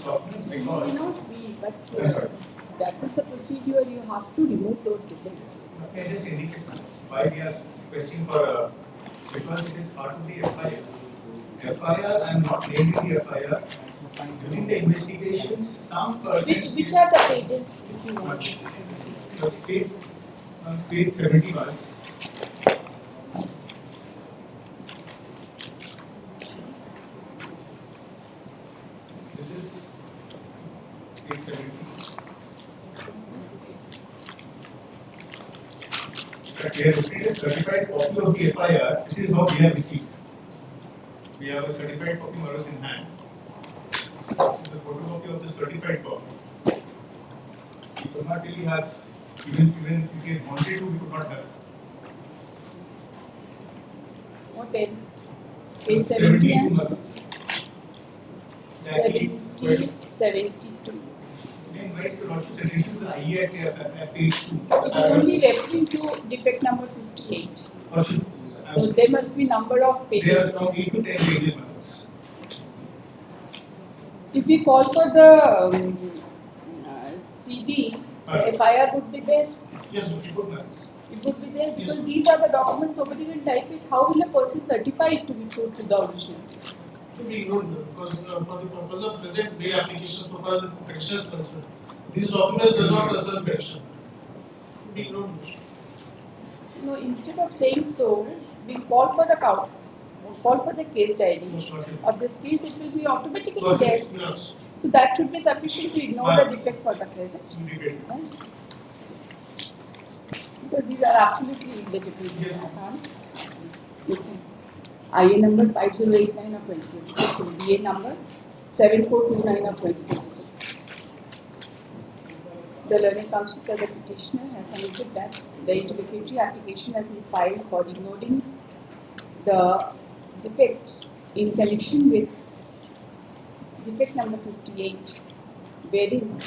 documents It may because not be, but sorry. that is the procedure. You have to remove those defects. Can I just indicate why we are requesting for because it is part of the FIR. FIR, I am not named in the FIR. During the investigation, some person. Which are the pages if you want? Page 71. This is page 70. But we have obtained a certified copy of the FIR. This is what we have received. We have a certified copy more or less in hand. This is the photocopy of the certified copy. We could not really have, even if we wanted to, we could not have. What else? Page 70 and 72. We invite the Lordship to issue the IE at page 2. It is only referring to defect number 58. So there must be number of pages. There are from 8 to 10 pages. If we call for the CD, the FIR would be there. Yes, it would be. It would be there because these are the documents, nobody will type it. How will a person certify it to be true to the original? We ignored them because for the purpose of present bail application, so far as the petition is concerned, these documents do not concern petition. We ignored them. No, instead of saying so, we call for the count, call for the case diary. Of this case, it will be automatically there. Yes. So that should be sufficient to ignore the defect for the present. Right? Because these are absolutely illegible. Yes. Okay. IA number 5089 of 2026 and DA number 7429 of 2026. The learning counsel for the petitioner has submitted that the interlocutory application has been filed for ignoring the defect in connection with defect number 58, wherein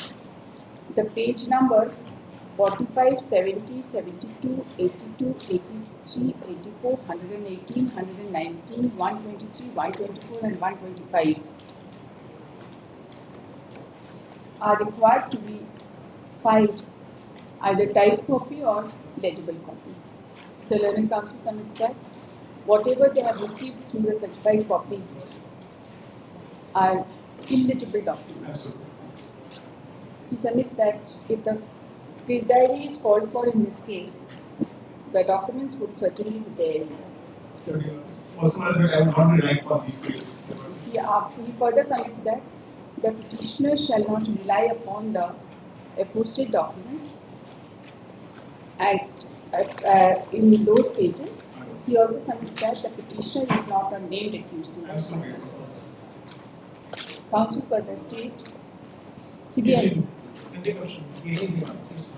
the page number 45, 70, 72, 82, 83, 84, 118, 119, 123, 124 and 125 are required to be filed either typed copy or legible copy. The learning counsel submits that whatever they have received through the certified copy are illegible documents. He submits that if the case diary is called for in this case, the documents would certainly be there. Also, I would not rely upon these pages. He further submits that the petitioner shall not rely upon the aforesaid documents and in those pages. He also submits that the petitioner is not a named accused. Counsel for the state, CBI.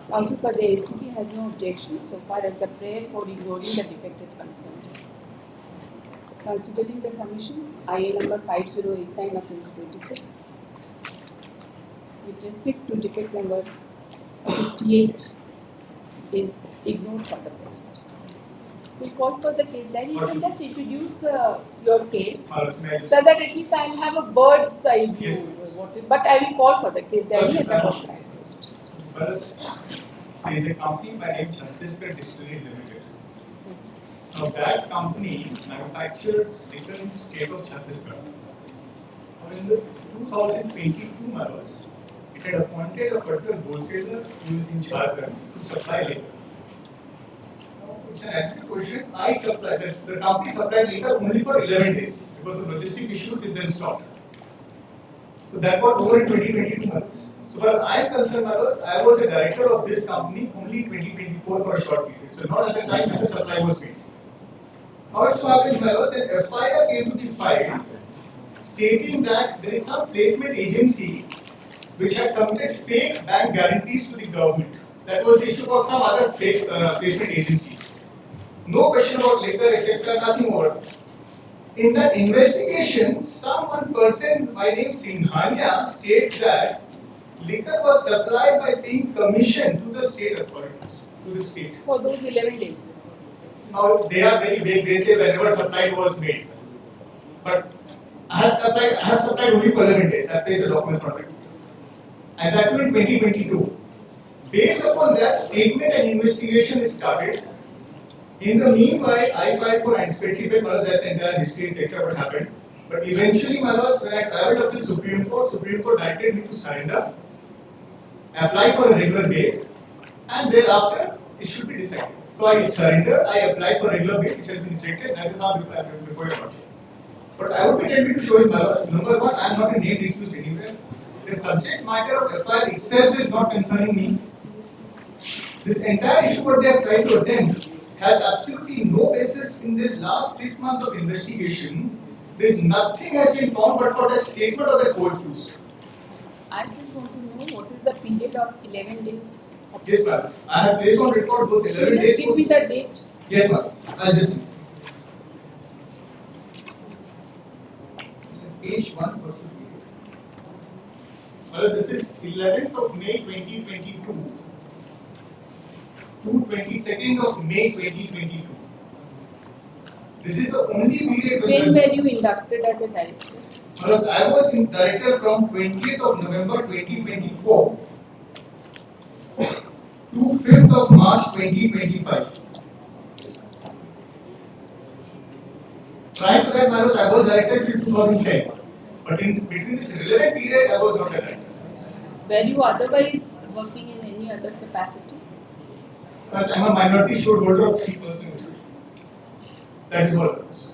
Counsel for the ACP has no objection so far as the prayer for ignoring the defect is concerned. Considering the submissions, IA number 5089 of 2026, with respect to defect number 58, is ignored for the present. We call for the case diary. You can just introduce your case so that at least I will have a bird's eye view. Yes. But I will call for the case diary at the time. First, there is a company by name Chhattisgarh Distillery Limited. Now that company manufactures liquor in the state of Chhattisgarh. Now in the 2022 models, it had appointed a particular wholesaler who is in Jharkhand to supply liquor. Now it's an admitted question. The company supplied liquor only for 11 days because of logistic issues. It then stopped. So that got over in 2022 models. So far as I am concerned, I was a director of this company only in 2024 for a short period. So not at the time when the supply was made. Now it so happens, an FIR came to be filed stating that there is some placement agency which had submitted fake bank guarantees to the government. That was the issue of some other fake placement agencies. No question about liquor, etc., nothing more. In the investigation, some one person by name Singhania states that liquor was supplied by being commissioned to the state authorities, to the state. For those 11 days. Now they are very vague, they say whenever supply was made. But I have supplied only for 11 days. I placed the documents on it. And that too in 2022. Based upon that statement, an investigation is started. In the meanwhile, I filed for anticipatory bail because that's the entire history, etc. what happened. But eventually, my lords, when I travelled up to Supreme Court directed me to surrender, apply for a regular bail, and thereafter it should be decided. So I surrendered, I applied for regular bail, which has been rejected. That is how before your lordship. But I would be tempted to show his my lords. Number one, I am not a name recused anywhere. The subject matter of FIR itself is not concerning me. This entire issue what they have tried to attempt has absolutely no basis in this last 6 months of investigation. There is nothing has been found but for the statement of the court used. I just want to know what is the period of 11 days. Yes, ma'am. I have placed on record those 11 Just days. give me the date. Yes, ma'am. I'll just. Page 1 person period. Well, this is 11th of May 2022 to 22nd of May 2022. This is the only period When were you inducted as a director? Because I was in director from 20th of November 2024 to 5th of March 2025. Prior to that, I was director till 2010. But in between this relevant period, I was not a director. Were you otherwise working in any other capacity? Because I am a minority shareholder of 3%. That is what it was.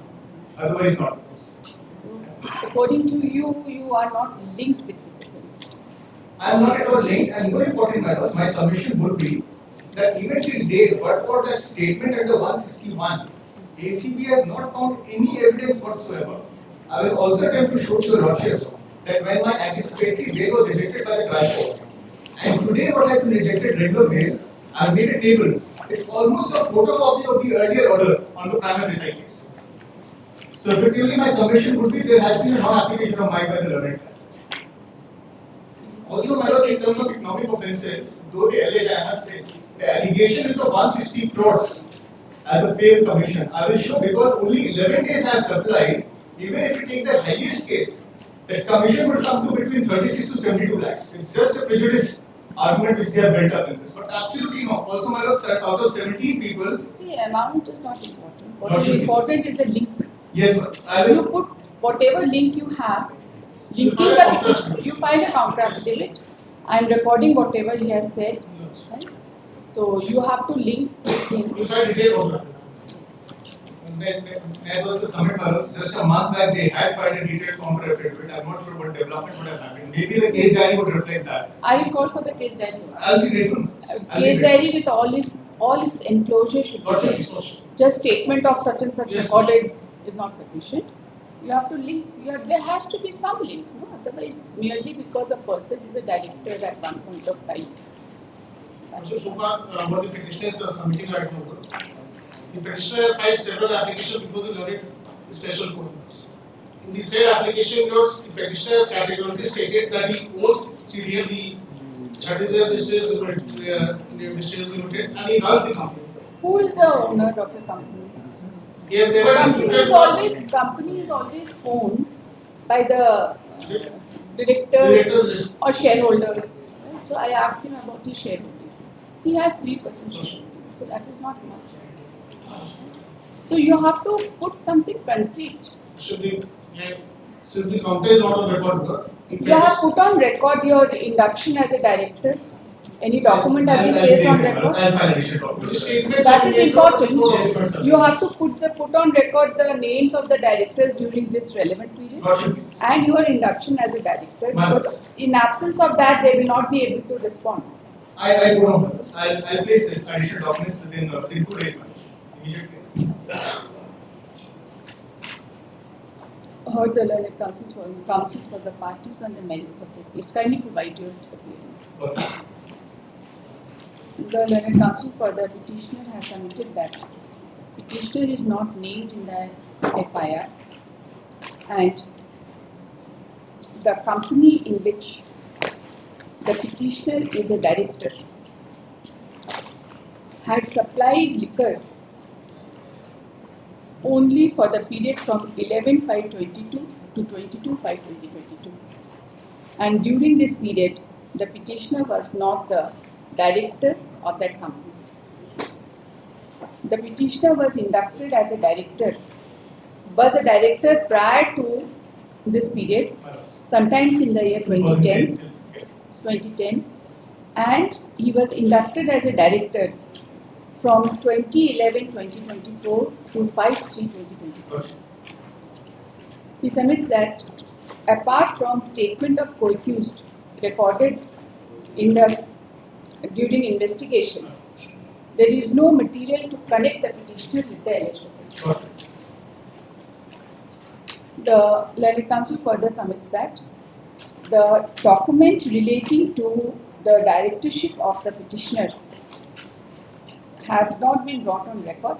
Otherwise, not. So, according to you, you are not linked with this offence. I am not at all linked, and more important matters, my submission would be that even till date, but for that statement under 161, ACB has not found any evidence whatsoever. I will also attempt to show to your lordships that when my anticipatory bail was rejected by the trial court, and today what has been rejected regular bail, I have made a table. It's almost a photocopy of the earlier order on the prima facie case. So effectively, my submission would be there has been a non-application of mine by the learned. Also, my lords, in terms of economic offences, though they allege, I must say, the allegation is of 160 crores as a pay commission. I will show because only 11 days I have supplied. Even if you take the highest case, that commission would come to between 36 to 72 lakhs. It's just a prejudice argument which they have built up in this. But absolutely no. Also, my lords, out of 17 people. See, amount is not important. What is important is the link. Yes, ma'am. I will. You put whatever link you have, linking the petition. You file a counter affidavit. I am recording whatever he has said. Right? So you have to link with him. You file detailed order. There was a summit just a month back. They had filed a detailed counter affidavit. I'm not sure what development would have happened. Maybe the case diary would reflect that. I will call for the case diary. I'll be grateful. Case diary with all its enclosure should be there. Just statement of such and such recorded is not sufficient. You have to link. There has to be some link. No? Otherwise, merely because a person is a director at one point of time. So far, what the petitioners are submitting right now, the petitioner filed several applications before the learned special court notes. In the said application notes, the petitioner has categorically stated that he owns CDL, the Chhattisgarh Distilleries Limited, and he runs the company. Who is the owner of the company? He has never disputed. Company is always owned by the directors or shareholders. Right? So I asked him about his shareholding. He has 3% shareholding, so that is not much. So you have to put something concrete. Should be, since the counter is not on record, you have put on record your induction as a director. Any document has been placed on record. That is important. You have to put on record the names of the directors during this relevant period and your induction as a director. Because in absence of that, they will not be able to respond. I don't know. I'll place additional documents within 2 days. Immediately. Heard the learned counsels for the parties on the merits of the case. Kindly provide your appearance. Okay. The learned counsel for the petitioner has submitted that petitioner is not named in the FIR and the company in which the petitioner is a director had supplied liquor only for the period from 11/5/22 to 22/5/2022. And during this period, the petitioner was not the director of that company. The petitioner was inducted as a director, prior to this period, sometimes in the year 2010, and he was inducted as a director from 2011-2024 to 5/3/2024. He submits that apart from statement of co-accused recorded during investigation, there is no material to connect the petitioner with the alleged offence. The learned counsel further submits that the document relating to the directorship of the petitioner have not been brought on record,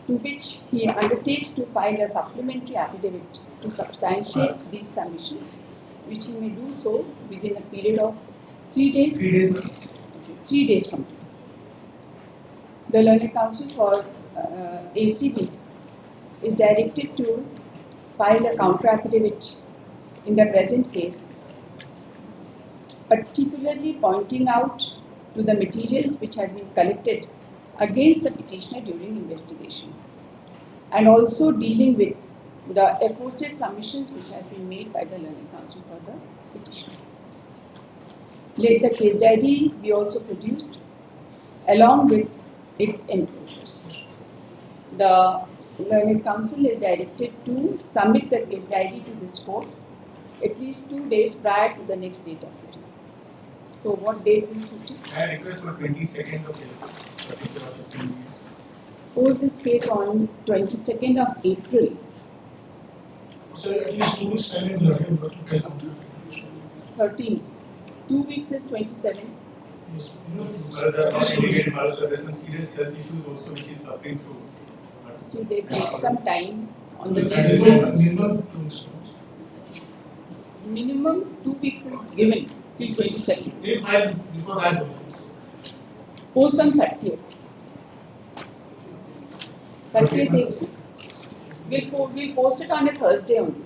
to which he undertakes to file a supplementary affidavit to substantiate these submissions, which he may do so within a period of 3 days. 3 days. 3 days from today. The learned counsel for ACB is directed to file a counter affidavit in the present case, particularly pointing out to the materials which has been collected against the petitioner during investigation, and also dealing with the aforesaid submissions which has been made by the learned counsel for the petitioner. Let the case diary be also produced along with its enclosures. The learned counsel is directed to submit the case diary to this court at least 2 days prior to the next date of hearing. So what date will suit you? I request for 22nd of April. Pose this case on 22nd of April. So at least 2 weeks time in the to file counter. 13. 2 weeks is 27. Yes. Because there are not indicated, there's some serious health issues also which is suffering through. So they take some time on the That is next why minimum 2 weeks. minimum 2 weeks is given till 22nd. They file before that. Post on 30th. 30th April. We'll post it on a Thursday only.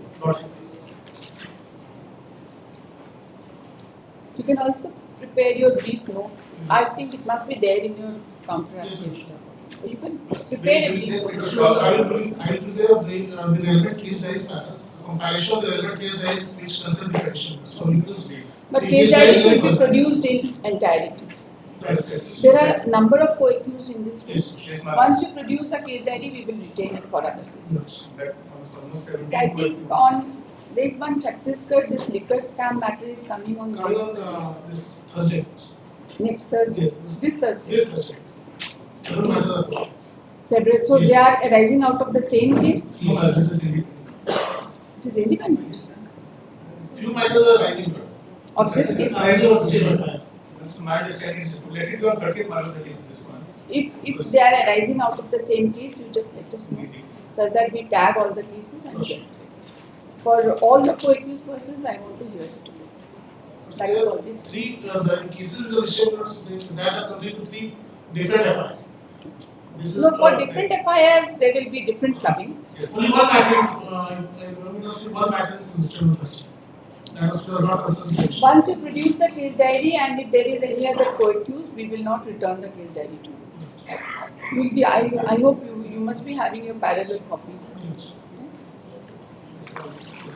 You can also prepare your brief note. I think it must be there in your counter affidavit. You can prepare a brief note. I will prepare the relevant case diary status, compilation of the relevant case diaries which concern the petition. So we will see. But case diary should be produced in entirety. There are a number of co-accused in this case. Yes, ma'am. Once you produce the case diary, we will retain it for other cases. That was almost 17 I think on this one Chhattisgarh, this liquor scam matter is coming on Coming on this Thursday. next Thursday. This Thursday. This Thursday. 7 matters are posted. Separate. So Yes. they are arising out of the same case. No, this is independent. It is independent Few matters are rising. of this case. Rising of the same time. That's my understanding is to let it be on 30th March of the case this one. If they are arising out of the same case, you just let us know, such that we tag all the cases and check. For all the co-accused persons, I want to hear it. That is always. The cases will show that are considered to 3 different FIs. This is So for different FIRs, there will be different clubbing. Yes. only one matter. I remember one matter is Mr. First. That was not concerned. Once you produce the case diary, and if there is any other co-accused, we will not return the case diary to you. You will be. I hope you must be having your parallel copies.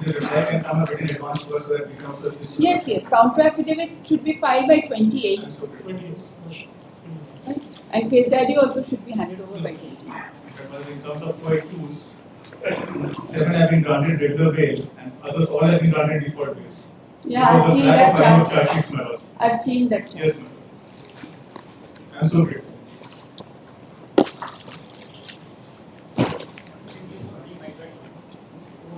The reply can come a bit in advance to us so that it becomes a system. Yes. Counter affidavit should be filed by 28, And so, 20 years. right? And case diary also should be handed over by 28. but in terms of co-accused, 7 have been granted regular bail and others all have been granted default bails. Yeah, I've Because of seen lack that of filing of chart. charge sheets, my lords. I've seen that chart. Yes, ma'am. I'm so grateful.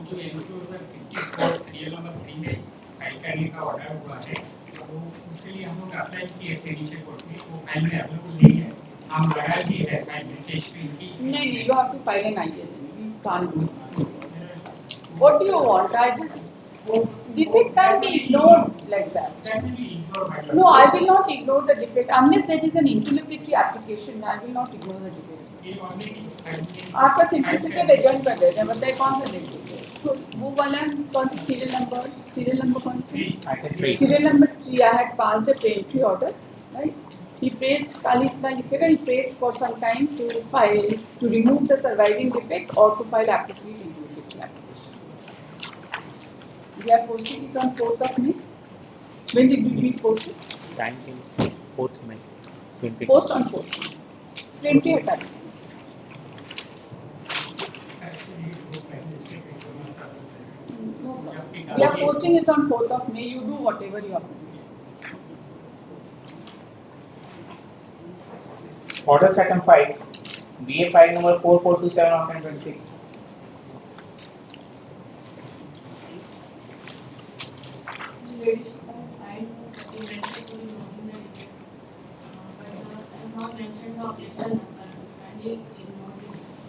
जो enclosure 54 serial number 3 में file करने का order हुआ है तो उसके लिए हम लोग अप्लाई किए थे नीचे कोर्ट में वो फाइल में अवेलेबल नहीं है हम लगा भी है फाइल में टेस्ट की No, you have to file an IL. You can't do it. What do you want? I just defect can't be ignored like that. that will be ignored by No, I will not ignore the defect unless there is an interlocutory application. I will not ignore the defect. ये already आपका simplicity adjoin कर देते हैं, बताइए कौन सा defect है? तो वो वाला कौन सा सीरियल नंबर कौन सा? Three. Serial number 3, I had passed a pre-entry order, right? He prays, Kali itna likhega, he prays for some time to file, to remove the surviving defects or to file appropriate individual application. We are posting it on 4th of May. When did we post it? 4th May 20. Post on 4th May. Pre-entry hata दें. Actually, वो पहले से paper में No problem. We are posting it on 4th of May. You do whatever you have to do. Order second file, BA file number 4427 of 2026.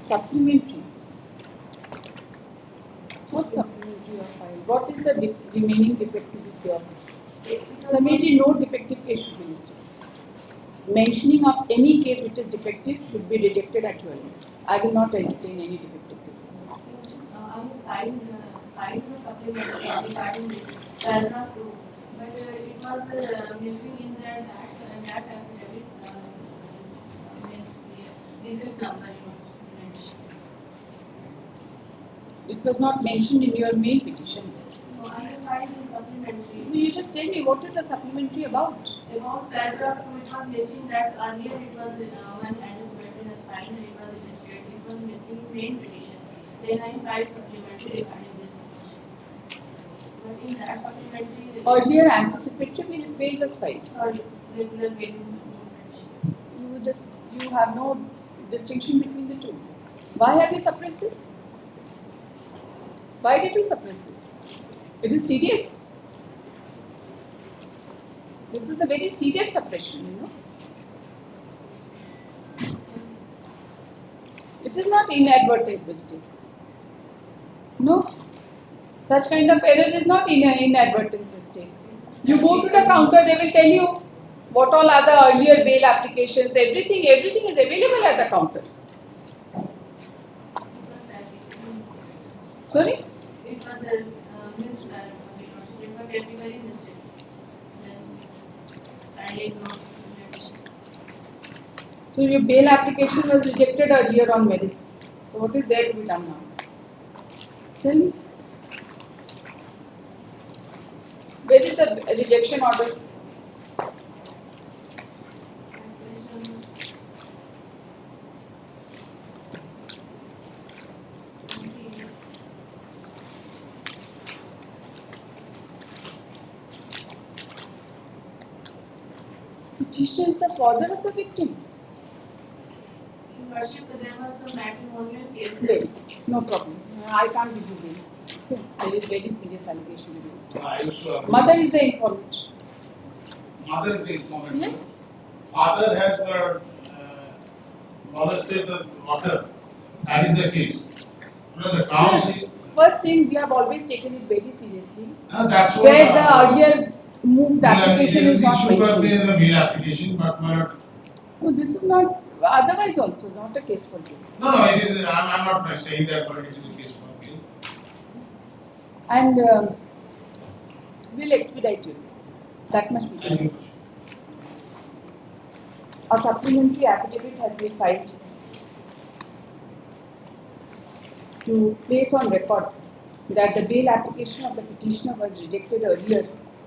Supplementary. What supplementary you have filed? What is the remaining defective cure? Supplementary, no defective case should be listed. Mentioning of any case which is defective should be rejected at your end. I will not entertain any defective cases. I filed the supplementary regarding this paragraph 2, but it was missing in that affidavit defect number. It was not mentioned in your main petition. No, I have filed the supplementary. You just tell me what is the supplementary about? About paragraph 2, it was missing that earlier it was when anticipated as fine, it was rejected. It was missing main petition. Then I filed supplementary regarding this. But in that supplementary, Earlier anticipatory bail was filed. sorry, regular bail petition. You have no distinction between the two. Why have you suppressed this? Why did you suppress this? It is serious. This is a very serious suppression, you know. It is not inadvertent mistake. No. Such kind of error is not inadvertent mistake. You go to the counter, they will tell you what all are the earlier bail applications, everything is available at the counter. Sorry? It was a misdiagnosis. It was technically mistake. Then I did not. So your bail application was rejected earlier on merits. So what is there to be done now? Tell me. Where is the rejection order? Petitioner is the father of the victim. In worship, there was a matrimonial case. Bail. No problem. I can't give you bail. Okay. There is very serious allegation against her. I used to Mother is the informant. Mother is the informant. Yes. Father has molested the daughter. That is the case. You know, the council. First thing, we have always taken it very seriously. That's what. Where the earlier moved application is not It should have been mentioned. the bill application, but not. No, this is not, otherwise also not a case for bail. No, it is. I'm not saying that, but it is a case for bill. And we'll expedite you. That much we Thank can. you. A supplementary affidavit has been filed to place on record that the bail application of the petitioner was rejected earlier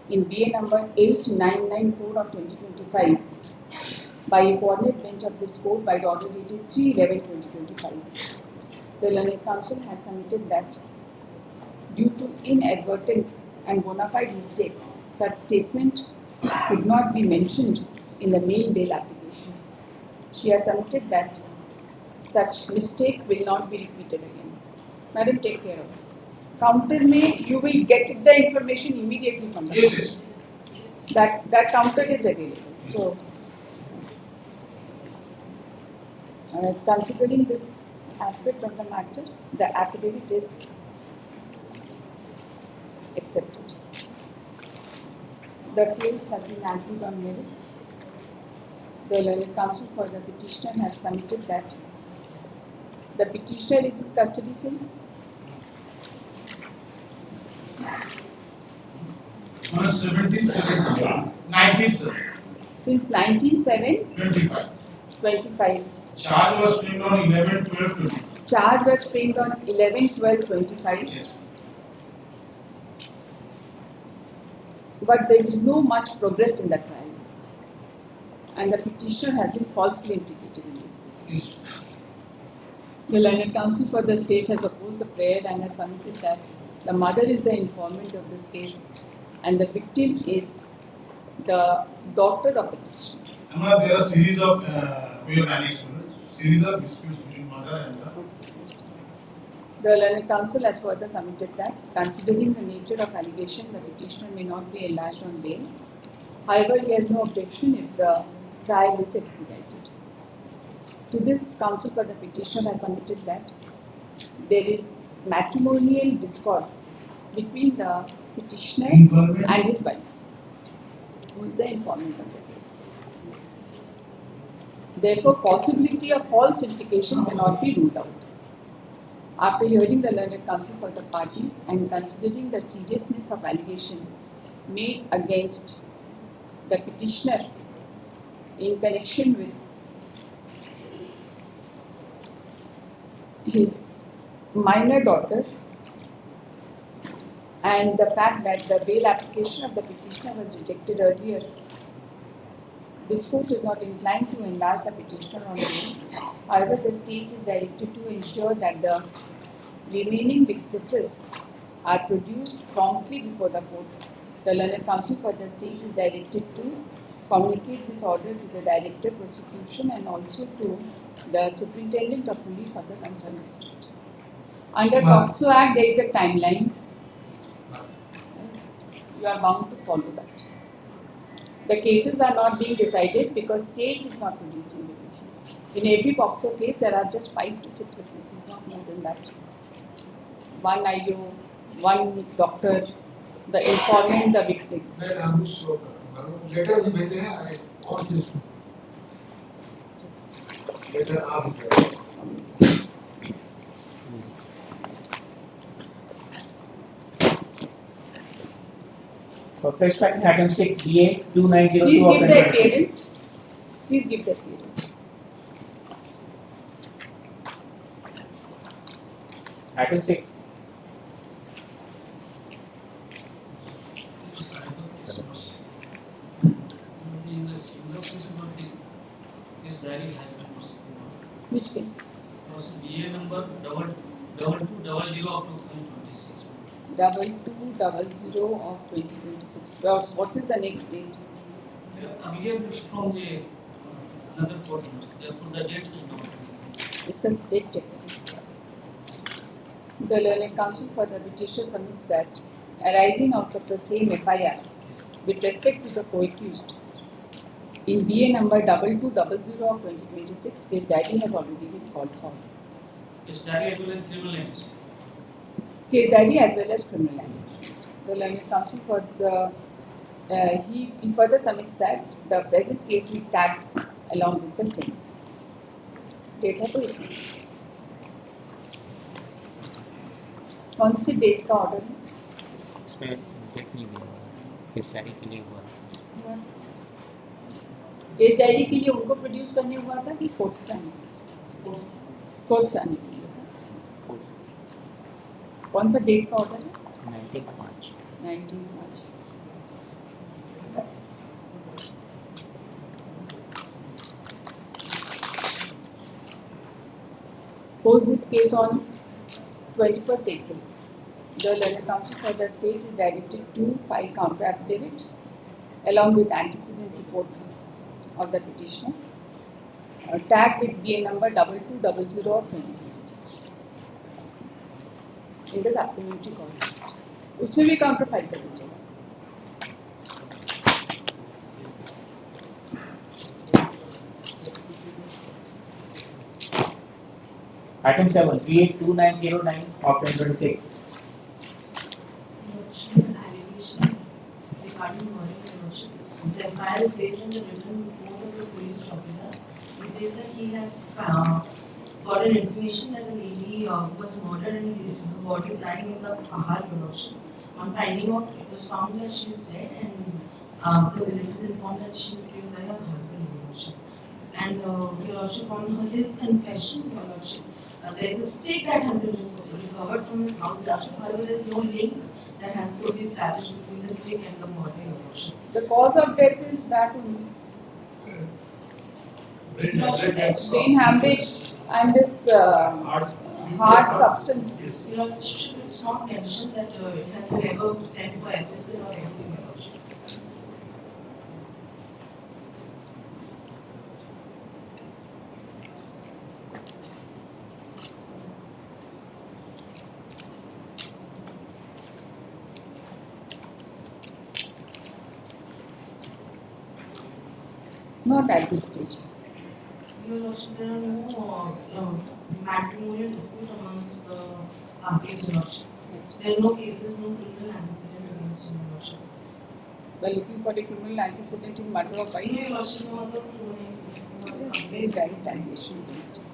in BA number 8994 of 2025 by a coordinate bench of this court by the order dated 3/11/2025. The learned counsel has submitted that due to inadvertence and bona fide mistake, such statement could not be mentioned in the main bail application. She has submitted that such mistake will not be repeated again. Madam, take care of this. Counter may, you will get the information immediately from the Yes, yes. that counter is available. So, considering this aspect of the matter, the affidavit is accepted. The case has been argued on merits. The learned counsel for the petitioner has submitted that the petitioner is in custody since On 17/7/25. 19/7. Since 19/7/25. 25. Charge was framed on 11/12/25. Charge was framed on 11/12/25. Yes. But there is no much progress in the trial, and the petitioner has been falsely implicated in this case. The learned counsel for the state has opposed the prayer and has submitted that the mother is the informant of this case and the victim is the daughter of the petitioner. There are series of we have series of disputes between mother and the. The learned counsel has further submitted that, considering the nature of allegation, the petitioner may not be enlarged on bail. However, he has no objection if the trial is expedited. To this, counsel for the petitioner has submitted that there is matrimonial discord between the petitioner and his wife, who is the informant of the case. Therefore, possibility of false implication cannot be ruled out. After hearing the learned counsel for the parties and considering the seriousness of allegation made against the petitioner in connection with his minor daughter and the fact that the bail application of the petitioner was rejected earlier, this court is not inclined to enlarge the petitioner on bail. However, the state is directed to ensure that the remaining witnesses are produced promptly before the court. The learned counsel for the state is directed to communicate this order to the director of prosecution and also to the superintendent of police of the concerned district. Under POCSO Act, there is a timeline. You are bound to follow that. The cases are not being decided because state is not producing the cases. In every POCSO case, there are just 5 to 6 witnesses, not more than that. One IO, one doctor, the informant, the victim. Later we भेजे हैं और this. Later आप. For fresh fact, item 6 DA 2902 Please of give the 2026. appearance. Please give the appearance. Item 6. In the single principality is very high. Which case? BA number 2200 of 2026. 2200 of 2026. Well, what is the next date? Again, it's from the another court. Therefore, the date is not. It's a date check. The learned counsel for the petitioner submits that arising out of the same FIR with respect to the co-accused in BA number 2200 of 2026, case diary has already been called for. Case diary as well as criminal entity. Case diary as well as criminal entity. The learned counsel for the he further submits that the present case be tagged along with the same. Data तो इसमें कौन सी date का order है? इसमें date नहीं दिया हुआ case diary के लिए हुआ केस डायरी के लिए उनको प्रोड्यूस करने हुआ था कि कोर्ट से आने? कोर्ट से आने के लिए था। कोर्ट से कौन सा डेट का ऑर्डर है? 19 मार्च 19 मार्च। Post this case on 21st April. The learned counsel for the state is directed to file counter affidavit along with antecedent report of the petitioner, tagged with BA number 2200 of 2026. In the supplementary cause list. उसमें भी counter file कर दीजिएगा। Item 7 BA 2909 of 2026. Allegations regarding murder and emotions. The FIR is based on the written report of the police officer. He says that he had gotten information that a lady was murdered and her body is lying in the Pahar Ocean. On finding out, it was found that she is dead, and the relatives informed that she was killed by her husband, Your Lordship. And Your Lordship, on his confession, Your Lordship, there is a stick that has been recovered from his house, Your Lordship. However, there is no link that has to be established between the stick and the murder, Your Lordship. The cause of death is that only. Brain hemorrhage and this hard substance. Your Lordship, it's not mentioned that it has been ever sent for FSL or anything, Your Lordship. Not at this stage. Your Lordship, there are no matrimonial dispute amongst the parties, Your Lordship. There are no cases, no criminal antecedent against him, Your Lordship. We are looking for a criminal antecedent in murder of No, wife. Your Lordship, no other criminal. There is direct allegation against him.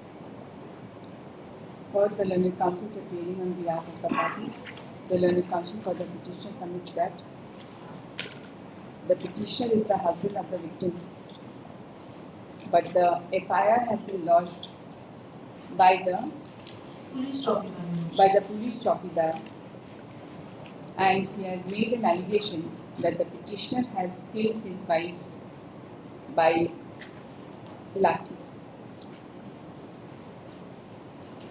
First, the learned counsel is appearing on behalf of the parties. The learned counsel for the petitioner submits that the petitioner is the husband of the victim, but the FIR has been lodged by the Police chowkidar. police chowkidar, and he has made an allegation that the petitioner has killed his wife by lathi.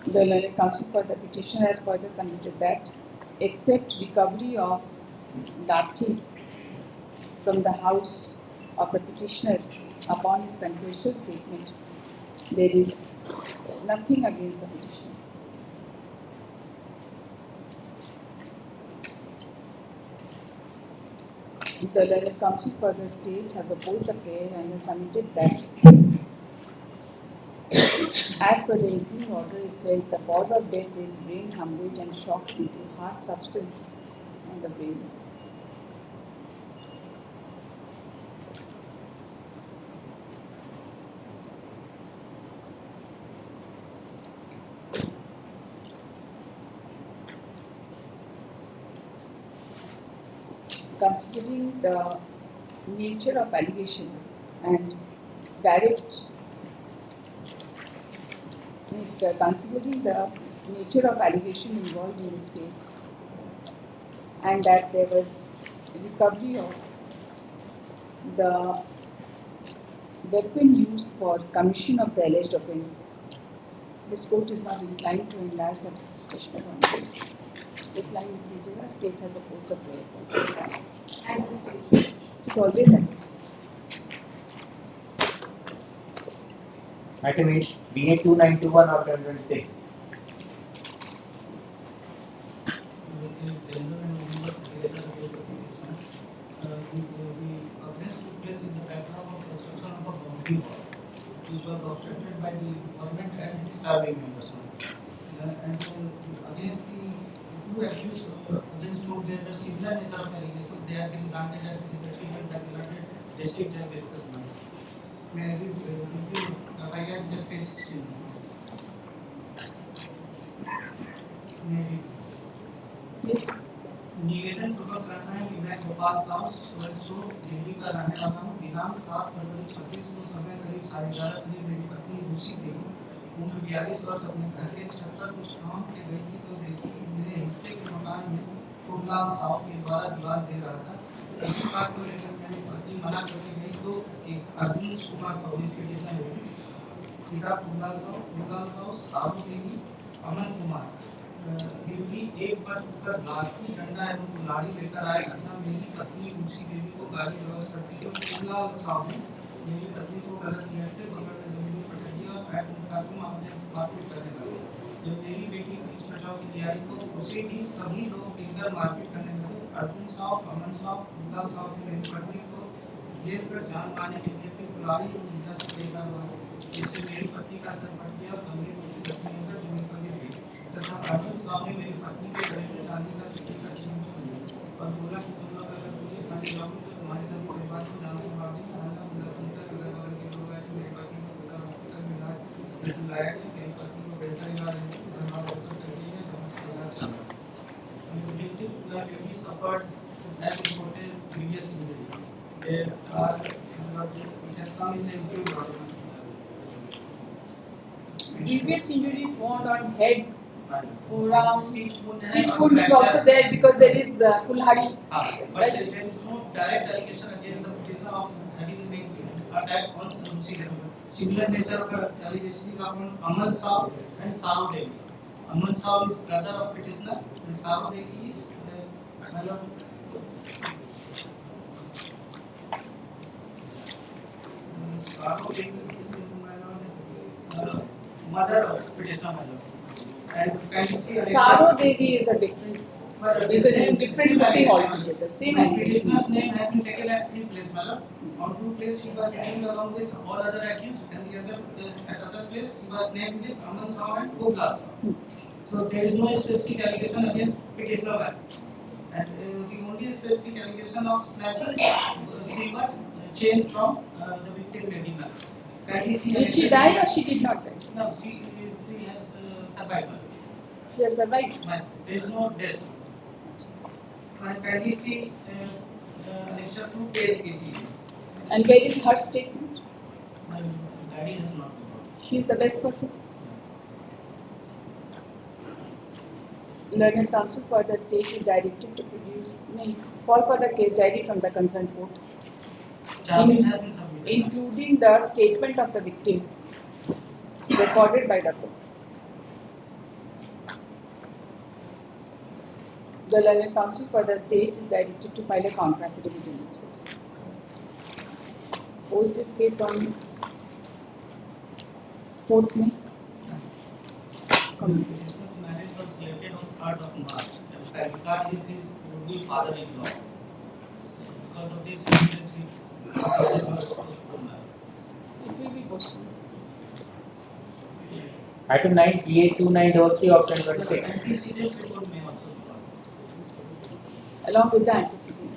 The learned counsel for the petitioner has further submitted that except recovery of lathi from the house of the petitioner upon his confessional statement, there is nothing against the petitioner. The learned counsel for the state has opposed the prayer and has submitted that as per the impending order itself, the cause of death is brain hemorrhage and shock due to hard substance on the brain. Considering the nature of allegation and direct considering the nature of allegation involved in this case and that there was recovery of the weapon used for commission of the alleged offence, this court is not inclined to enlarge the petitioner on this. Decline in the state has opposed the prayer. At this stage. It is always at this stage. Item 8, DA.13.04.2026. Which was obstructed by the government and its family members. And against the two accused against whom there were similar nature of allegations, they have been granted as treatment that granted district judge exception. May I read the FIR is at page 16. May I read? Yes. निवेदन पूर्वक करना है कि मैं गोपाल साहु सो दिल्ली का रहने वाला हूँ। दिनांक 7 फरवरी 36 को समय करीब 11:30 बजे मेरी पत्नी रूसी देवी उम्र 42 वर्ष अपने घर के छत पर कुछ काम से गई थी तो देखी कि मेरे हिस्से के मकान में फूललाल साहु के द्वारा दीवार दे रहा था। इसी बात को लेकर मेरी पत्नी मना करके गई तो एक अर्जुन कुमार साहु इसके डिजाइन हुई पिता फूललाल साहु साहु देवी अमन कुमार ड्यूटी एक बार उठकर लाठी डंडा एवं कुल्हाड़ी लेकर आए तथा मेरी पत्नी रूसी देवी को गाली गलौज करती तो फूललाल साहब ने मेरी पत्नी को गलत नियत से पकड़कर जमीन पर पटक दिया और पैर उठा कर मारपीट करने लगे। जब मेरी बेटी बीच बचाव के लिए आई तो उसे भी सभी लोग मिलकर मारपीट करने लगे। अर्जुन साहब अमन साहब फूललाल साहब ने मेरी पत्नी को घेर कर जान मारने के लिए से कुल्हाड़ी को डंडा से लेकर इससे मेरी पत्नी का सर फट गया और गंभीर रूप से जख्मी होकर जमीन पर गिर गई तथा अर्जुन साहब ने मेरी पत्नी के गले में चांदी का सिक्के का छीन छोड़ा और बोला कि तुम लोग अगर पुलिस थाने जाओगे तो तुम्हारे सभी परिवार को जान से मार देंगे। हालांकि मुझे सुनकर अगर बगल के लोग आए तो मेरी पत्नी को सदर हॉस्पिटल में लाया गया। मेरी पत्नी को बेहतर इलाज घर वालों कर दी है। he suffered as reported previous injury. There are, it has come in the improved document. Previous injury found on head, forearm, Stitch wound stitch and wound is also fracture. there because there is kulhari. But there is no direct allegation against the petitioner of having been attacked on Lucy. Similar nature of allegation is upon Aman Saab and Saru Devi. Aman Saab is brother of petitioner and Saru Devi is Saru Devi is mother of petitioner. And can you see Saro Devi is a different thing altogether. Same allegation. petitioner's name has been taken at 3 places, madam. On 2 places he was named along with all other accused, and the other at other place he was named with Aman Saab and Gopal Saab. So there is no specific allegation against petitioner. And the only specific allegation of snatching silver chain from the victim lady, madam. Did she die or she did not die? No, she has survived. She has survived. But there is no death. And can we see lecture 2 page 18? And where is her statement? My daddy has not. She is the best person. Learned counsel for the state is directed to produce call for the case diary from the concerned court, Charging has been submitted. including the statement of the victim recorded by the court. The learned counsel for the state is directed to file a counter affidavit in this case. Post this case on 4th May. Petitioner's marriage was slated on 3rd of March. And Vicar is his would-be father-in-law. Because of this incident, his marriage was postponed. It will be postponed. Item 9, DA.13.04.2026. Antecedent report may also be filed. Along with the antecedent.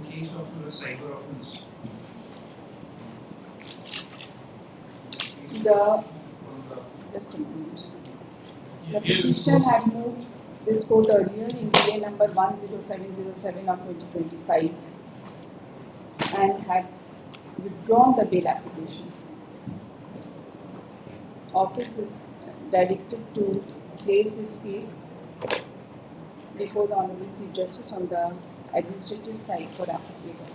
Case of cyber offense. Just a moment. The petitioner had moved this court earlier in DA number 10707 of 2025 and had withdrawn the bail application. Office is directed to place this case before the Honorable Chief Justice on the administrative side for applicable.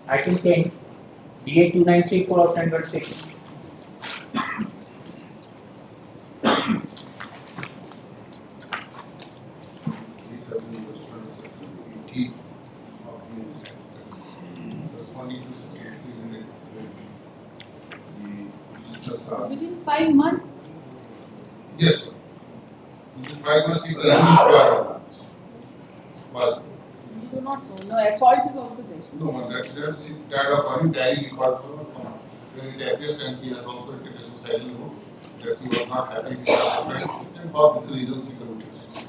Item 10, DA.29.34 of 2026. Responding to successfully related the register. Within 5 months, Yes, sir. Within 5 months, he was. we do not know. No, assault is also there. No, that's that of diary record when it appears and she has also written a suicidal note that she was not happy with her friend and for this reason she committed suicide.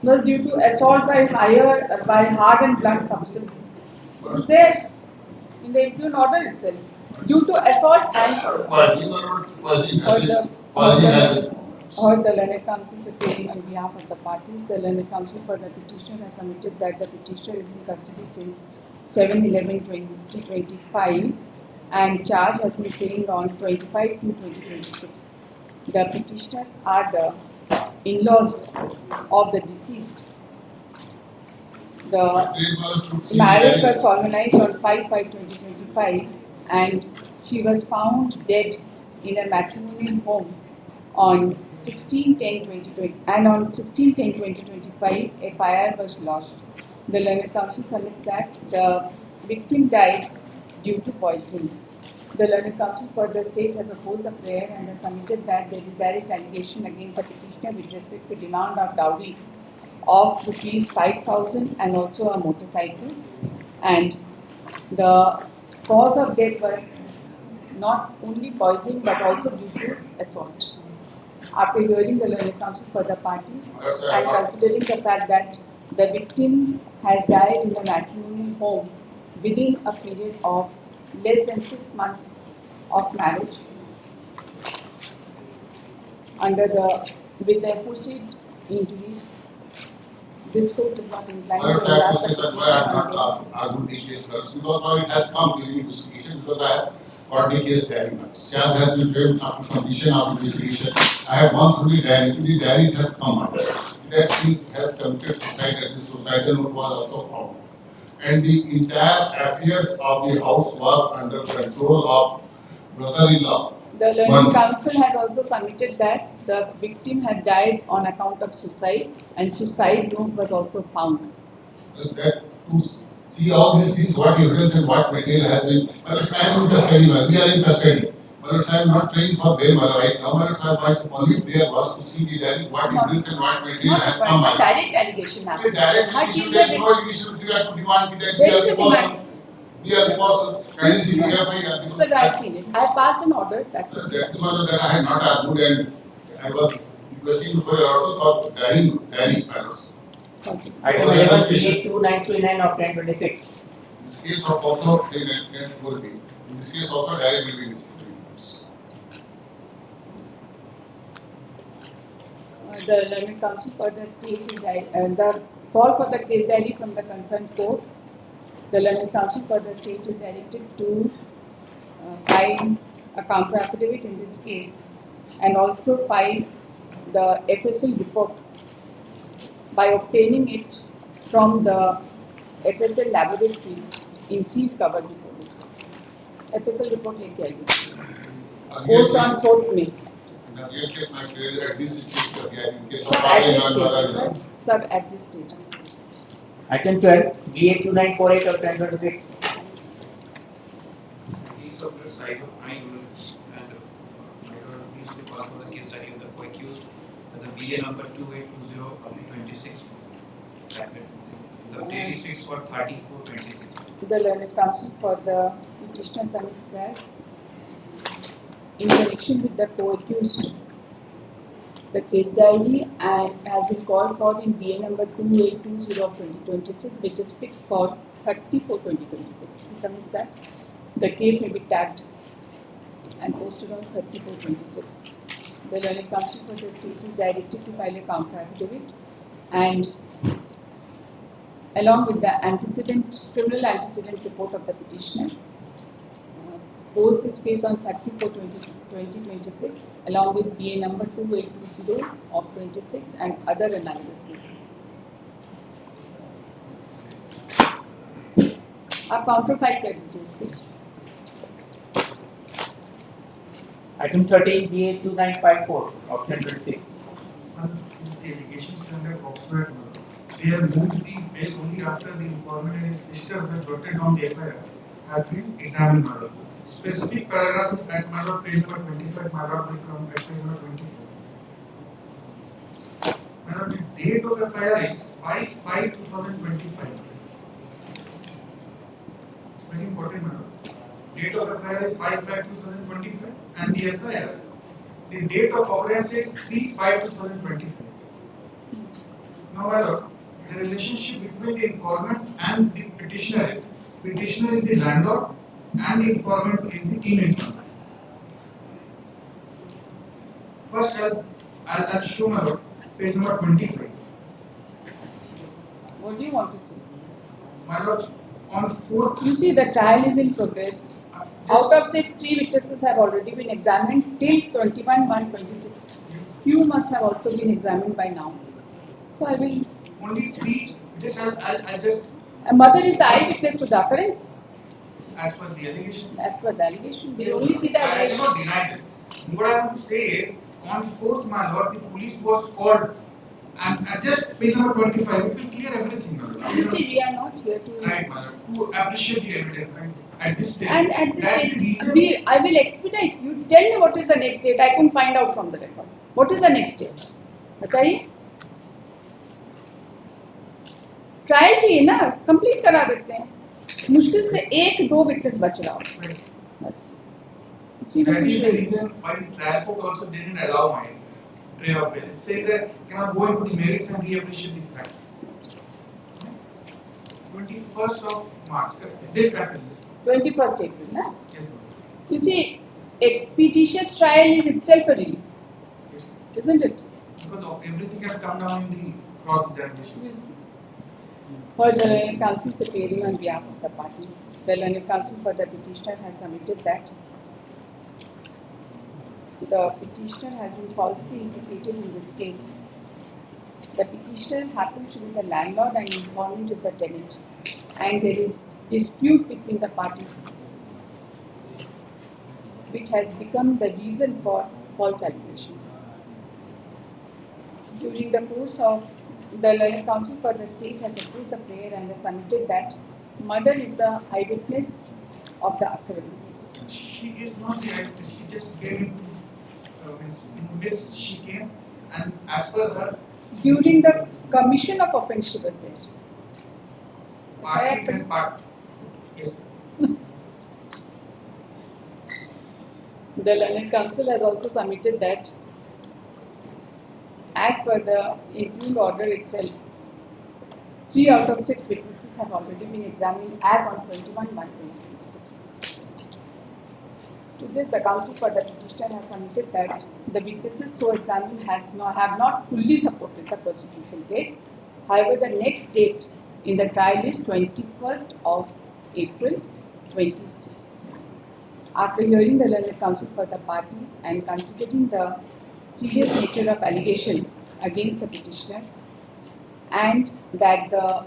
Was due to assault by hard and blunt substance. It's there in the impugned order itself. Due to assault and heard the learned counsel appearing on behalf of the parties. The learned counsel for the petitioner has submitted that the petitioner is in custody since 7/11/2025 and charge has been framed on 25/2/2026. The petitioners are the in-laws of the deceased. The marriage was solemnized on 5/5/2025 and she was found dead in a matrimonial home on 16/10/2020 and on 16/10/2025 a fire was lodged. The learned counsel submits that the victim died due to poisoning. The learned counsel for the state has opposed the prayer and has submitted that there is direct allegation against the petitioner with respect to demand of dowry of rupees 5,000 and also a motorcycle, and the cause of death was not only poisoning but also due to assault. After hearing the learned counsel for the parties and considering the fact that the victim has died in a matrimonial home within a period of less than 6 months of marriage with the aforesaid injuries. This court is not inclined But to it's sad to enlarge say the that why I petition have on not argued the case first, because now it has come during investigation, because I have got the case diary now. Charge has been framed after completion of investigation. I have gone through the diary, to the diary it has come out. That he has committed suicide and the suicidal note was also found. And the entire affairs of the house was under control of brother-in-law. The learning One. council had also submitted that the victim had died on account of suicide and suicide note was also found. That to see all these things, what evidence and what material has been. But I am in custody, we are in custody. But I am not praying for them right now. But my only prayer was to see the diary, what evidence and what material Not has but come it's a out. direct allegation happened. Direct Hard allegation, is there is the no allegation with regard to demand that we There are is a the demand. persons. We are the persons. And this is the FIR. Sir, I have seen it. I passed an order that would be That's the matter that I had not argued, and I was requesting for also for diary matters. Okay. Item 11 DA2939 of 2026. This case of also net 4B. In this case also diary will be necessary. The learned counsel for the state is the call for the case diary from the concerned court. The learned counsel for the state is directed to file a counter affidavit in this case and also file the FSL report by obtaining it from the FSL laboratory in sealed cover before this court. FSL report लेके आइए. Post on 4th May. In the real case, my prayer is at this stage of the in case Sir, of at this father-in-law, stage, mother-in-law. sir, at this stage. Item 12 DA2948 of 2026. Case of the cyber crime units and please to call for the case study of the co-accused the BA number 2820 of the 26. The daily six for 3426. The learned counsel for the petitioner submits that in connection with the co-accused, the case diary has been called for in BA number 2820 of 2026, which is fixed for 30/4/2026. He submits that the case may be tagged and posted on 30/4/2026. The learned counsel for the state is directed to file a counter affidavit and along with the criminal antecedent report of the petitioner, post this case on 30/4/2026 along with BA number 2820 of 26 and other analogous cases. आप counter file कर दीजिए इसके. Item 13 DA2954 of 2026. Since the allegations under POCSO Act, they have moved the bail only after the informant and his sister who have jotted down the FIR has been examined, my lord. Specific paragraph at my lord page number 25, my lord will come at page number 24. My lord, the date of FIR is 5/5/2025. It's very important, my lord. Date of FIR is 5/5/2025 and the FIR, the date of occurrence is 3/5/2025. Now, my lord, the relationship between the informant and the petitioner is the landlord and the informant is the tenant. First, I'll show my lord page number 25. What do you want to see? My lord, on 4th. You see, the trial is in progress. Out of 6, 3 witnesses have already been examined till 21/1/26. Few must have also been examined by now. So I will. Only 3. I'll just. A mother is the eyewitness to the occurrence. As per the allegation. As per the allegation, we Yes, only see the I do allegation. not deny this. What I want to say is, on 4th, my lord, the police was called, and just page number 25, it will clear everything, my lord. You see, we are not here to. Right, my lord, to appreciate the evidence, right? At this stage. And at this That's the stage, reason. I will expedite. You tell me what is the next date. I can find out from the record. What is the next date? बताइए. Trial चाहिए ना, complete करा देते हैं. मुश्किल से 1-2 witness बच रहा हो. बस. उसी में That is the कुछ. reason why the trial court also didn't allow my prayer of bail. It says that cannot go into the merits and reappreciate the facts. 21st of March. This happened. 21st April, na? Yes, sir. You see, expeditious trial is itself a relief, Yes, isn't it? because everything has come down in the cross examination. Yes. For the learned counsels appearing on behalf of the parties, the learned counsel for the petitioner has submitted that the petitioner has been falsely implicated in this case. The petitioner happens to be the landlord and informant is the tenant, and there is dispute between the parties, which has become the reason for false allegation. During the course of the learned counsel for the state has approved the prayer and has submitted that mother is the eyewitness of the occurrence. She is not the eyewitness. She just came in which she came, and as per her, During the commission of offence, she was there. party has part. Yes. The learned counsel has also submitted that as per the impugned order itself, 3 out of 6 witnesses have already been examined as on 21/1/2026. To this, the counsel for the petitioner has submitted that the witnesses so examined have not fully supported the prosecution case. However, the next date in the trial is 21st of April 26. After hearing the learned counsel for the parties and considering the serious nature of allegation against the petitioner and that the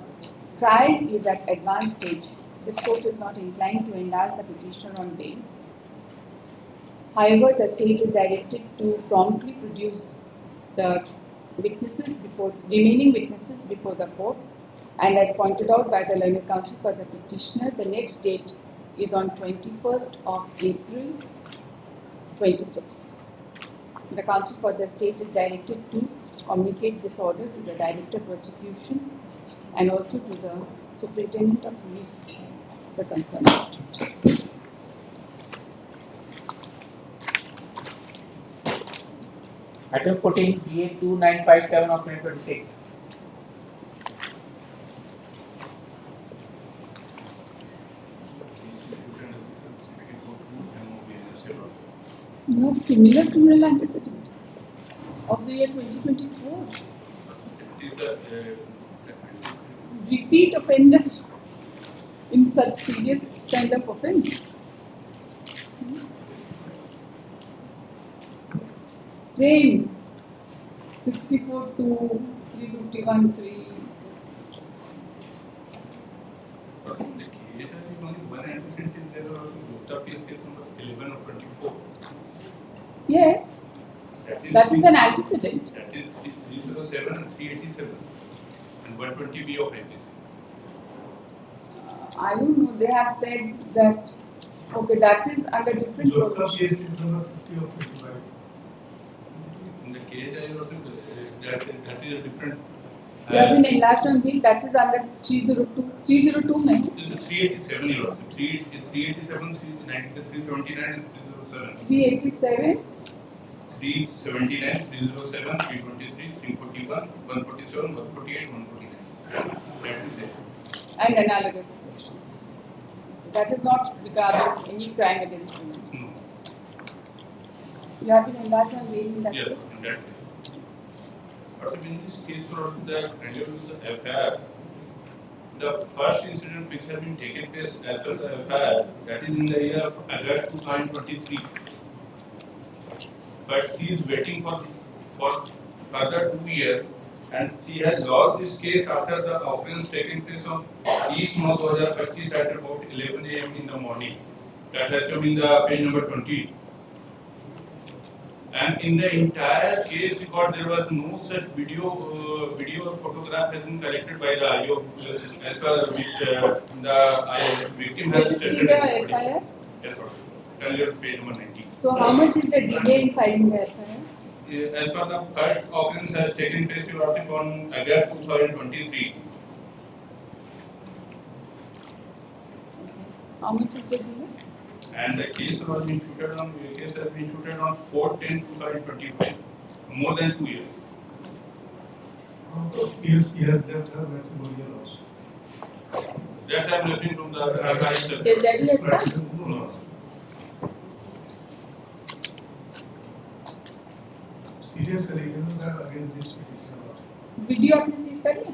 trial is at advanced stage, this court is not inclined to enlarge the petitioner on bail. However, the state is directed to promptly produce the remaining witnesses before the court, and as pointed out by the learned counsel for the petitioner, the next date is on 21st of April 26. The counsel for the state is directed to communicate this order to the Director of Prosecution and also to the Superintendent of Police, the concerned district. Item 14, DA.13.04.2026. of 2026. You have similar criminal antecedent of the year 2024. Repeat offender in such serious kind of offence. Same 64 to 351 Yes, that is an antecedent. That is 307 and 387 and 120B of IPC. I don't know, they have said that, okay, that is under different Jharkhand case provision. is number 50 of 55. In the case, I also that is a different. You have been enlarged on bill, that is under 302, no? This is 387 year also. 387, 379 and 307. 387, 379, 307, 323, 341, 147, 148, 149. That is there. and analogous sections. That is not regarding any crime against women. No. You have been enlarged on bail in that Yes, case? in that case. But in this case, for the FIR, the first incident which has been taken place as per the FIR, that is in the year of August 2023. But she is waiting for further 2 years, and she has lost this case after the occurrence taken place on East 2025 at about 11 a.m. in the morning. That has come in the page number 20. And in the entire case record, there was no such video or photograph has been collected by the IO as per which the victim has Did you see stated. the FIR? Yes, sir. Tell your page number 90. So how much is the delay in filing the FIR? As per the first occurrence has taken place, you are on August 2023. How much is the delay? And the case has been shooted on 4/10/2025, more than 2 years. Out of years, he has left her matrimonial also. That's I'm referring from the right. Case diary has come. No. Serious allegations are against this petitioner. Video आपने seize कर लिया?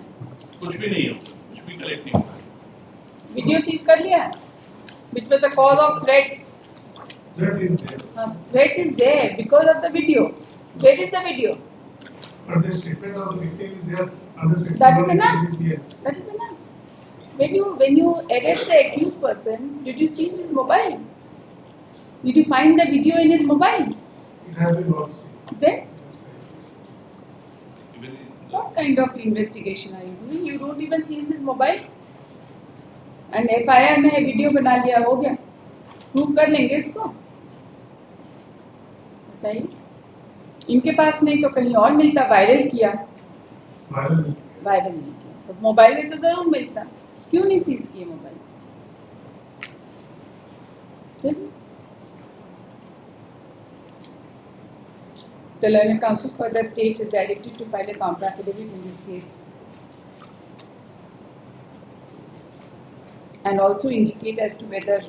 कुछ भी नहीं है, कुछ भी collect नहीं हुआ। वीडियो सीज कर लिया है? Which was a cause of threat. Threat is there. Threat is there because of the video. Where is the video? But the statement of the victim is there under section. That is enough. 188. That is enough. When you arrest the accused person, did you seize his mobile? Did you find the video in his mobile? It has been lost. Then what kind of investigation are you doing? You don't even seize his mobile. And FIR में video बना लिया, हो गया, prove कर लेंगे इसको, बताइए। इनके पास नहीं तो कहीं और मिलता, वायरल किया, वायरल नहीं किया, तो मोबाइल में तो जरूर मिलता, क्यों नहीं सीज किए mobile? The learned counsel for the state is directed to file a counter affidavit in this case and also indicate as to whether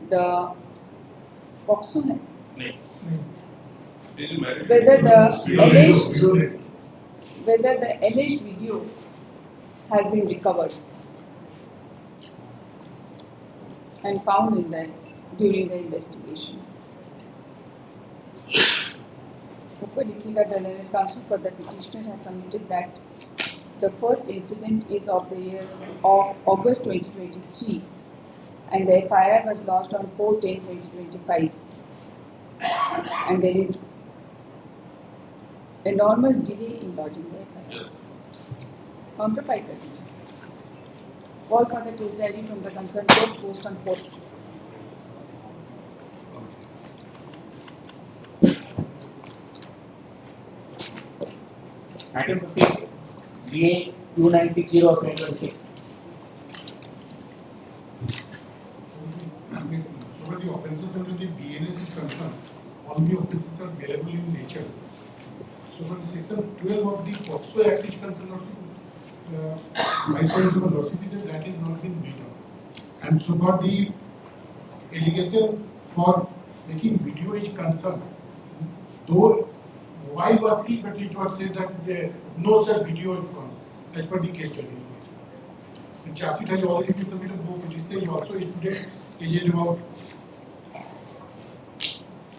the POCSO है, whether the alleged video has been recovered and found in during the investigation. The learned counsel for the petitioner has submitted that the first incident is of the year of August 2023 and the FIR was lodged on 4/10/2025 and there is enormous delay in lodging the FIR. Counterfeit कर दीजिए. Call for the case diary from the concerned court post on 4th. Item 15, DA.13.04.2026. But the offences under the BNS is concerned, all the offences are available in nature. So when section 12 of the POCSO Act is concerned, my sense of lawsuit that is not been made up. And so far the allegation for making video is concerned, though why was he, but it was said that no such video is found as per the case study. The chassis has already been submitted, both petitioner is also included, aged about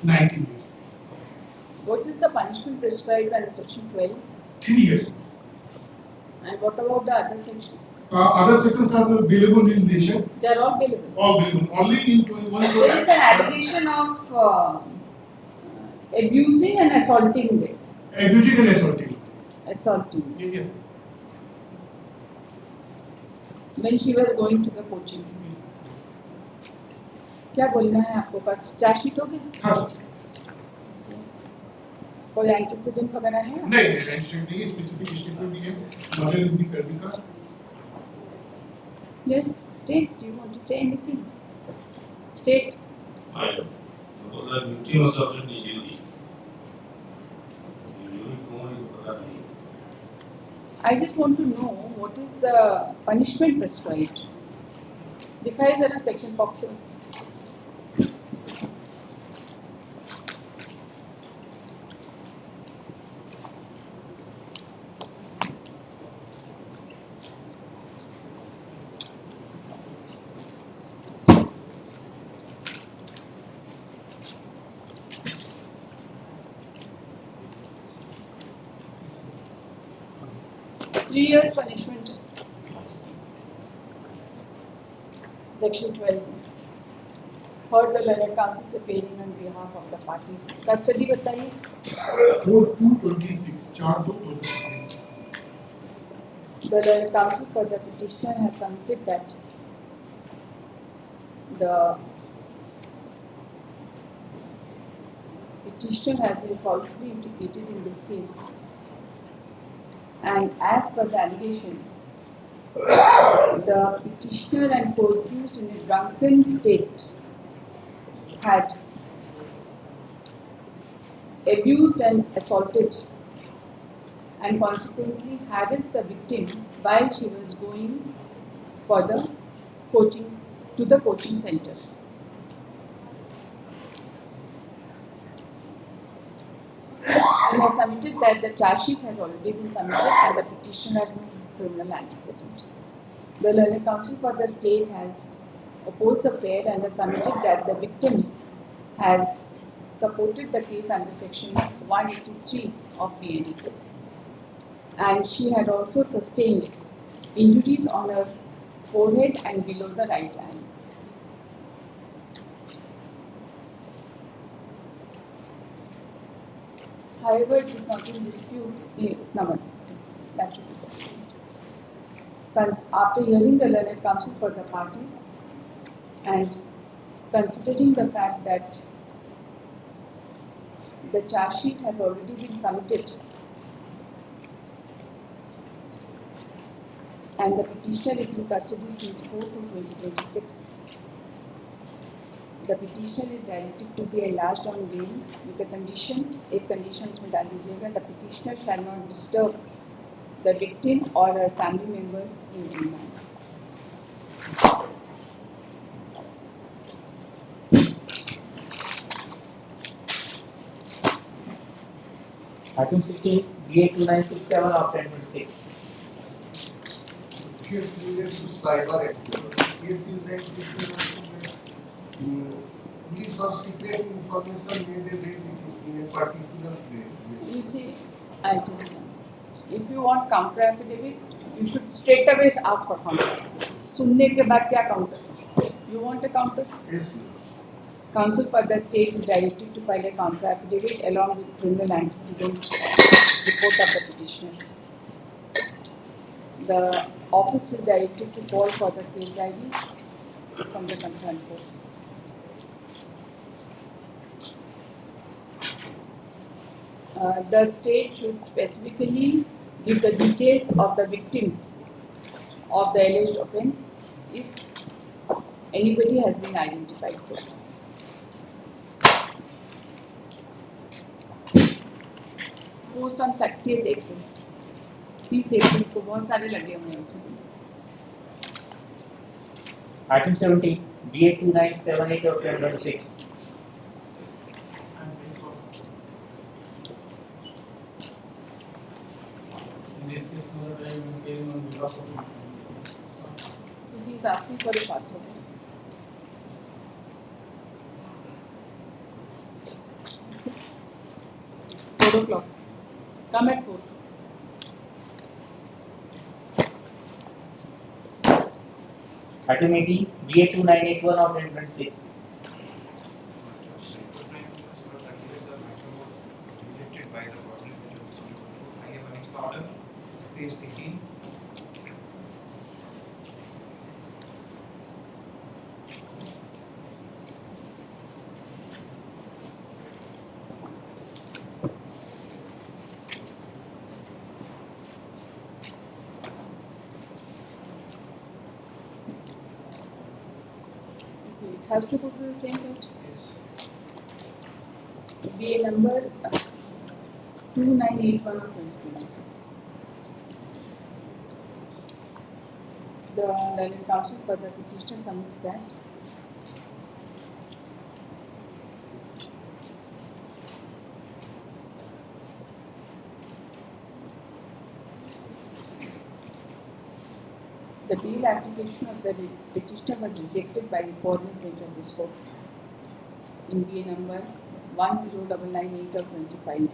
19 years. What is the punishment prescribed under section 12? 3 years. And what about the other sections? Other sections are available in nation. They are all available. All available. Only in 21. There is an allegation of abusing and assaulting them. Abusing and assaulting. Assaulting. Yes. When she was going to the coaching. क्या बोलना है आपको पास? Chargesheet हो गया? हाँ. कोई antecedent वगैरह है? नहीं, एंटीसीडेंट नहीं है, स्पेसिफिक स्टेटमेंट भी है. मदर इज दी कर्मिका. Yes, state. Do you want to say anything? State. I suppose the victim was subject injury. I just want to know what is the punishment prescribed. दिखाए जरा section POCSO. Three years punishment. Section 12. Heard the learned counsel appearing on behalf of the parties. Custody बताइए. 4/2/26. 4/2/26. The learned counsel for the petitioner has submitted that the petitioner has been falsely implicated in this case. And as per the allegation, the petitioner and co-accused in a drunken state had abused and assaulted and consequently harassed the victim while she was going for the coaching center. He has submitted that the charge sheet has already been submitted and the petitioner has no criminal antecedent. The learned counsel for the state has opposed the prayer and has submitted that the victim has supported the case under section 183 of BNSS. And she had also sustained injuries on her forehead and below the right eye. However, it is not in dispute. That should be sufficient. After hearing the learned counsel for the parties and considering the fact that the charge sheet has already been submitted and the petitioner is in custody since 4/2/2026. The petition is directed to be enlarged on bail with a condition, if conditions में डाल दीजिएगा, the petitioner shall not disturb the victim or her family member in any manner. Item 16, DA.2967 of 1026. Case related to cyber activity. Case is like this is police or secret information may they read in a particular way. You see, I tell you, if you want counter affidavit, you should straight away ask for counter. सुनने के बाद क्या counter? You want a counter? Yes. Counsel for the state is directed to file a counter affidavit along with criminal antecedent report of the petitioner. The office is directed to call for the case ID from the concerned court. The state should specifically give the details of the victim of the alleged offence if anybody has been identified so far. Post on 30th April. 30 April को बहुत सारे लगे हुए हैं उसमें. Item 17, DA.2978 of 1026. In this case, I am appearing on behalf of my He is asking for a password. Four o'clock. Come at 4. Item 18, DA.2981 of 1026. Rejected by the coordinator. I have a next order, page 18. It has to go to the same page. BA number 2981 of 2026. The learned counsel for the petitioner submits that the bail application of the petitioner was rejected by the coordinate bench of this court in BA number 10998 of 25.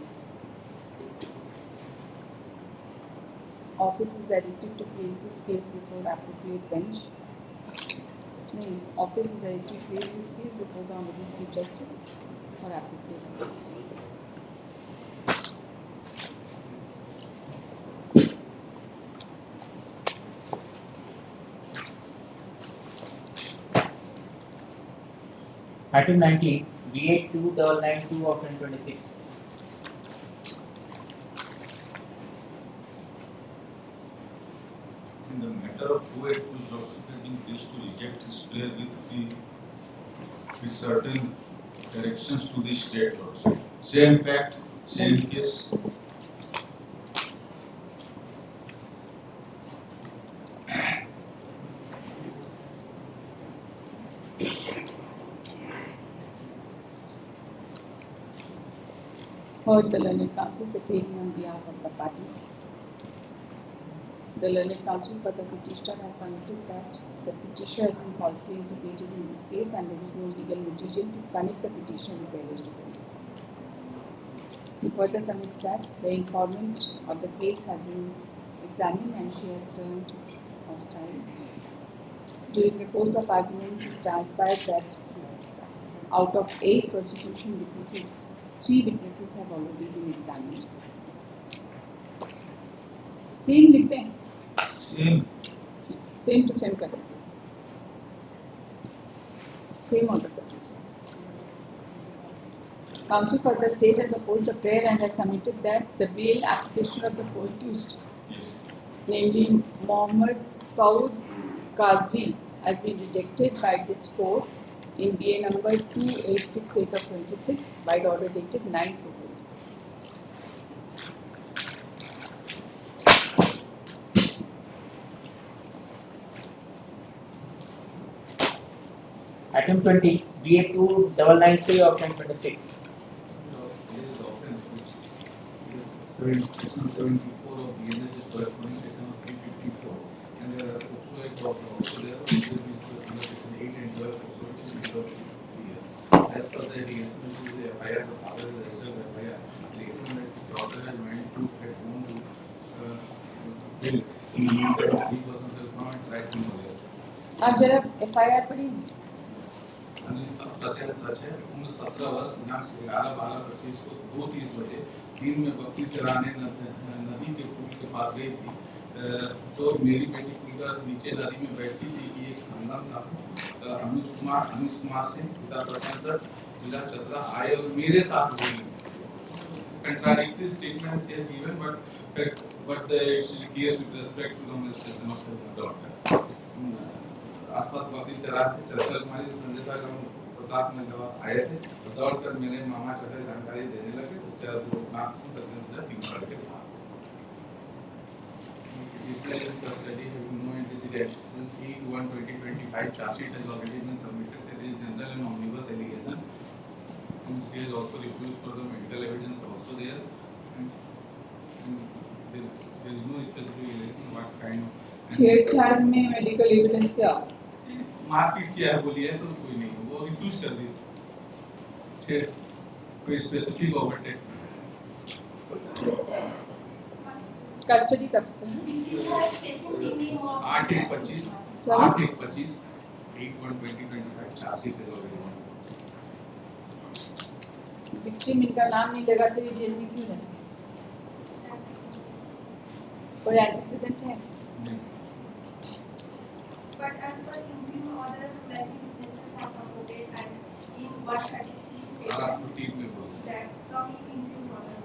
Office is directed to place this case before appropriate bench. No, office is directed to place this case before the Honorable Chief Justice for appropriate case. Item 19, DA.2992 of 1026. In the matter of 282 Lordship wished to reject his prayer with certain corrections to the state Lordship. Same fact, same case. Heard the learned counsel appearing on behalf of the parties. The learned counsel for the petitioner has submitted that the petitioner has been falsely implicated in this case and there is no legal material to connect the petitioner with the alleged offence. He further submits that the informant of the case has been examined and she has turned hostile. During the course of arguments, it transpired that out of 8 prosecution witnesses, 3 witnesses have already been examined. Same लिखते हैं same to same करते हैं same order करते हैं Counsel for the state has opposed the prayer and has submitted that the bail application of the accused, namely Mohammed Saud Qazi, has been rejected by this court in BA number 2868 of 26 by the order dated 9/4/26. Item 20, BA 2993 of 2026. Section 74 of the NHS corresponding section of 354, and there are also a problem also there, which is under section 8 and 12 also it is made of 3 years. As per the allegation to the FIR, the father is registered FIR, allegation that the daughter has went to at home to bill, he needed 3 persons will not interact in the rest. अब जरा FIR पढ़ी सच है उम्र 17 वर्ष दिनांक 11/12/25 को 2:30 बजे दिन में बकरी चराने नदी के पुल के पास गई थी तो मेरी बेटी पुल के नीचे नदी में बैठी थी कि एक संगम था अनुज कुमार सिंह पिता सचिन सर जिला चतरा आए और मेरे साथ बोले contradictory statements he has given but the case with respect to the molestation of the daughter आसपास बकरी चरा थे चर्चा कुमारी संजय सागर प्रताप में जब आए थे तो दौड़कर मेरे मामा चाचा जानकारी देने लगे तो चार नाथ सिंह सचिन से टीम करके भाग इसलिए custody having no antecedents since E1/2025 charge sheet has already been submitted. There is general and omnibus allegation and she has also refused for the medical evidence also there and there is no specific allegation what kind of छेड़छाड़ में medical evidence क्या मारपीट किया है बोली है तो कोई नहीं वो रिफ्यूज कर दी छेड़ कोई स्पेसिफिक ओवरटेक कस्टडी कब से है 8/1/25 8/1/25 8/1/2025 charge sheet है विक्टिम इनका नाम नहीं लगाते ये जेल में क्यों है कोई एंटीसीडेंट है But as per interim order, many witnesses have supported and in what certificate statement that's coming interim order.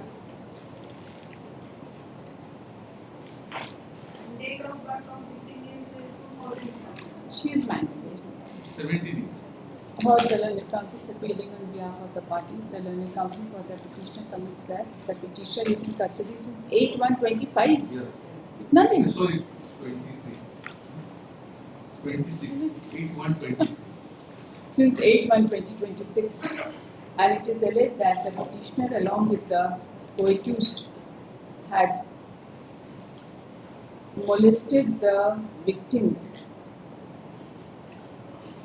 Date of birth of victim is 2000. She is married. 17 years. Heard the learned counsel appealing on behalf of the parties. The learned counsel for the petitioner submits that the petitioner is in custody since 8/1/25. Yes. Nothing. Sorry, 26 8/1/26. Since 8/1/2026, and it is alleged that the petitioner, along with the co-accused, had molested the victim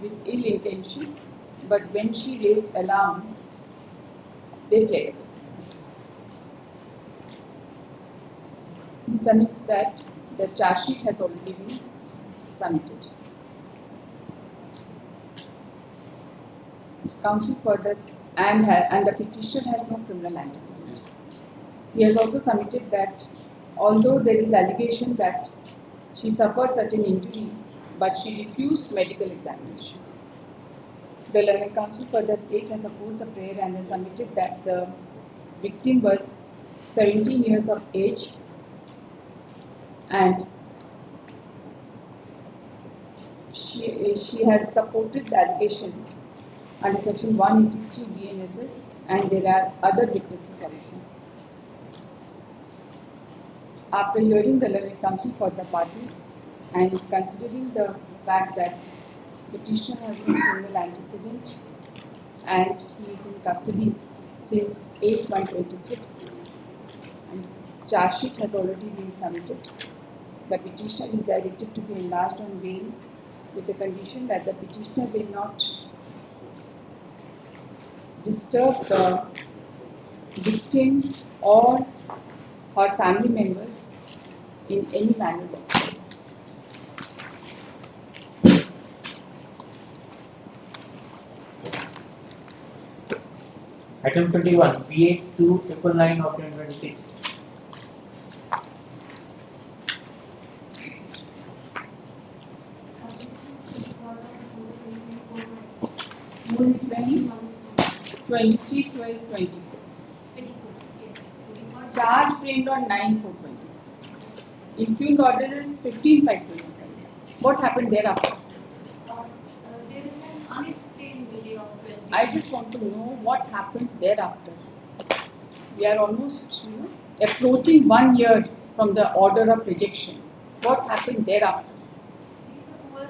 with ill intention, but when she raised alarm, they fled. He submits that the charge sheet has already been submitted. Counsel for this and the petitioner has no criminal antecedent. He has also submitted that although there is allegation that she suffered certain injury, but she refused medical examination. The learned counsel for the state has opposed the prayer and has submitted that the victim was 17 years of age and she has supported the allegation under section 183 BNSS and there are other witnesses also. After hearing the learned counsel for the parties and considering the fact that petitioner has no criminal antecedent and he is in custody since 8/1/26 and charge sheet has already been submitted. The petitioner is directed to be enlarged on bail with the condition that the petitioner will not disturb the victim or her family members in any manner. Item 21, PA 2.99 of 2026. Since when? 23/12/24. Charge framed on 9/4/20. Impugned order is 15/5/20. What happened thereafter? There is an unexplained delay of 20. I just want to know what happened thereafter. We are almost, approaching 1 year from the order of rejection. What happened thereafter? He is a poor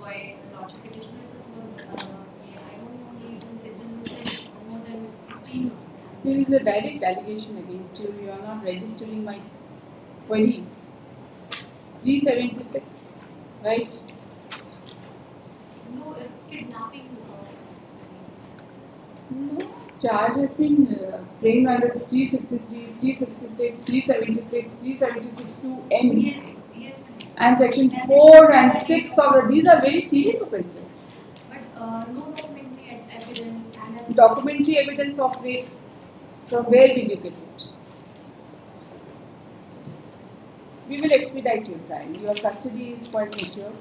boy, lodge petitioner is a poor, I don't know, he is in prison since more than 16 months. There is a direct allegation against you. You are not registering my query. 376, right? No, it's kidnapping. No. Charge has been framed under 363, 366, 376, 376 2N. Yes, And section 4 and 6 of the, these are very serious offences. but no documentary evidence and Documentary evidence of rape, from where will you get it? We will expedite your trial. Your custody is quite mature.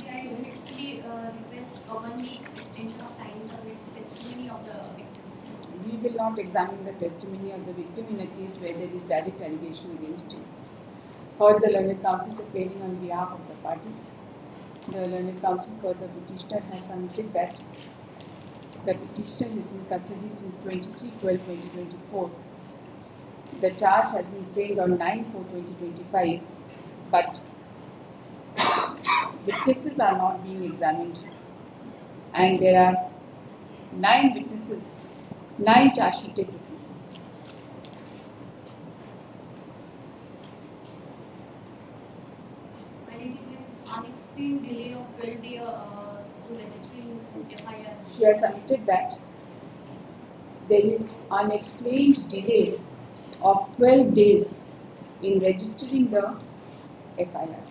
I basically request a 1 week extension of time with testimony of the victim. We will not examine the testimony of the victim in a case where there is direct allegation against you. Heard the learned counsel is appearing on behalf of the parties. The learned counsel for the petitioner has submitted that the petitioner is in custody since 23/12/2024. The charge has been framed on 9/4/2025, but witnesses are not being examined, and there are 9 witnesses, 9 charge sheeted witnesses. Finally, there is unexplained delay of 12 days to registering FIR. She has submitted that there is unexplained delay of 12 days in registering the FIR.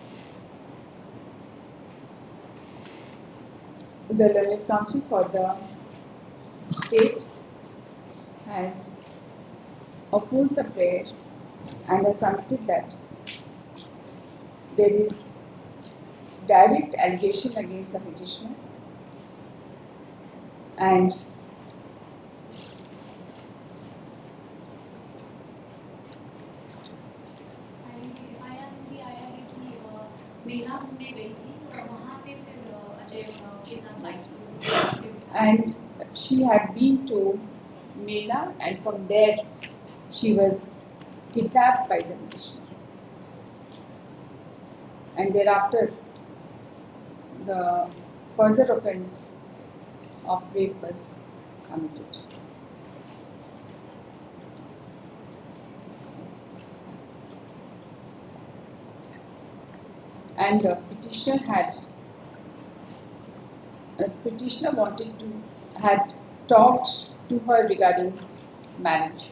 The learned counsel for the state has opposed the prayer and has submitted that there is direct allegation against the petitioner and मेला घूमने गई थी और वहाँ से फिर अजय के साथ bike and she had been to Mela and from there she was kidnapped by the petitioner. And thereafter the further offence of rape was committed. And the petitioner wanted to, had talked to her regarding marriage.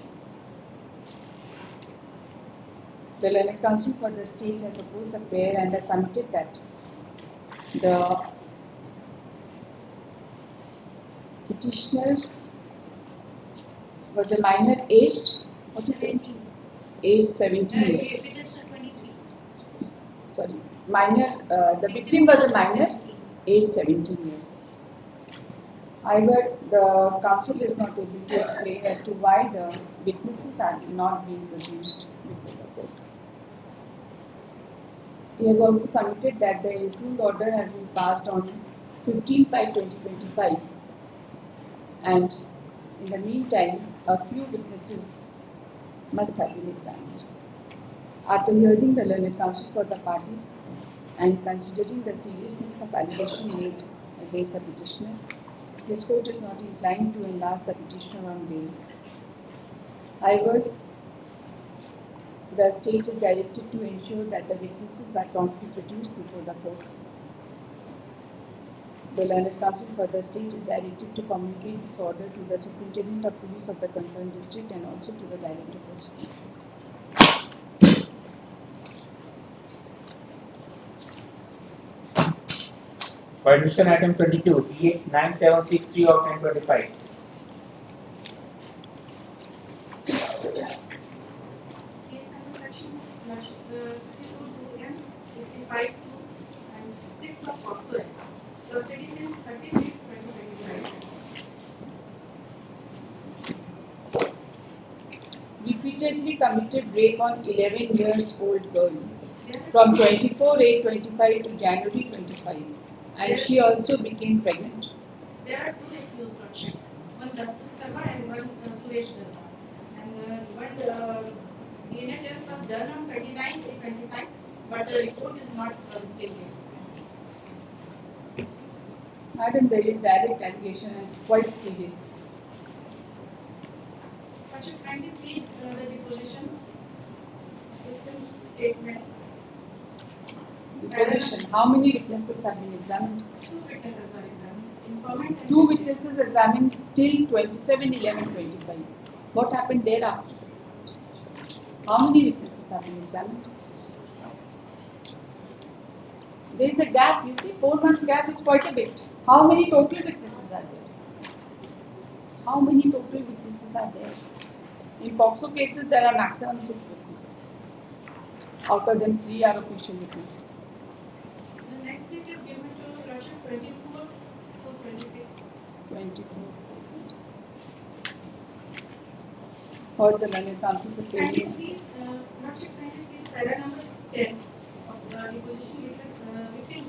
The learned counsel for the state has opposed the prayer and has submitted that the petitioner was a minor aged, what is it? Aged 17 years. Sorry, minor, the victim was a minor, aged 17 years. However, the counsel is not able to explain as to why the witnesses are not being produced before the court. He has also submitted that the improved order has been passed on 15/5/2025 and in the meantime, a few witnesses must have been examined. After hearing the learned counsel for the parties and considering the seriousness of allegation made against the petitioner, This court is not inclined to enlarge the petitioner on bail. However, the state is directed to ensure that the witnesses are promptly produced before the court. The learned counsel for the state is directed to communicate this order to the superintendent of police of the concerned district and also to the director of prosecution. Violation item 22, DA9763 of 1025. Case under section 62(2)(m), 65(2) and 6 of POCSO Act. Custody since 36/2025. Repeatedly committed rape on 11 years old girl from 24/8/25 to January 25, and she also became pregnant. There are 2 accused, Raksha. One Dastan Karma and one Suresh Dutta. And one DNA test was done on 29/8/25, but the report is not till yet. Madam, there is direct allegation and quite serious. But you kindly see the deposition statement. Deposition. How many witnesses have been examined? 2 witnesses are examined. Informant and 2 witnesses examined till 27/11/25. What happened thereafter? How many witnesses have been examined? There is a gap, you see, 4 months gap is quite a bit. How many total witnesses are there? How many total witnesses are there? In POCSO cases, there are maximum 6 witnesses. Out of them, 3 are official witnesses. the next date is given to Raksha 24/26. 24. Heard the learned counsel's Kindly opinion. see, Raksha, kindly see para number 10 of the deposition victim.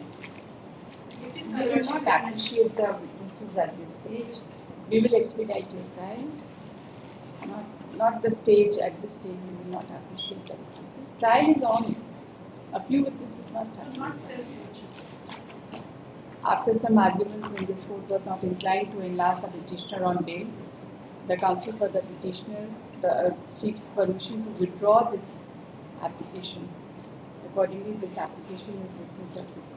We will not appreciate the witnesses at this stage. We will expedite your trial. Not the stage, at this stage we will not appreciate the witnesses. Trial is on. A few witnesses must have been Not examined. specified. After some arguments when this court was not inclined to enlarge the petitioner on bail, the counsel for the petitioner seeks permission to withdraw this application. Accordingly, this application is dismissed as withdrawn.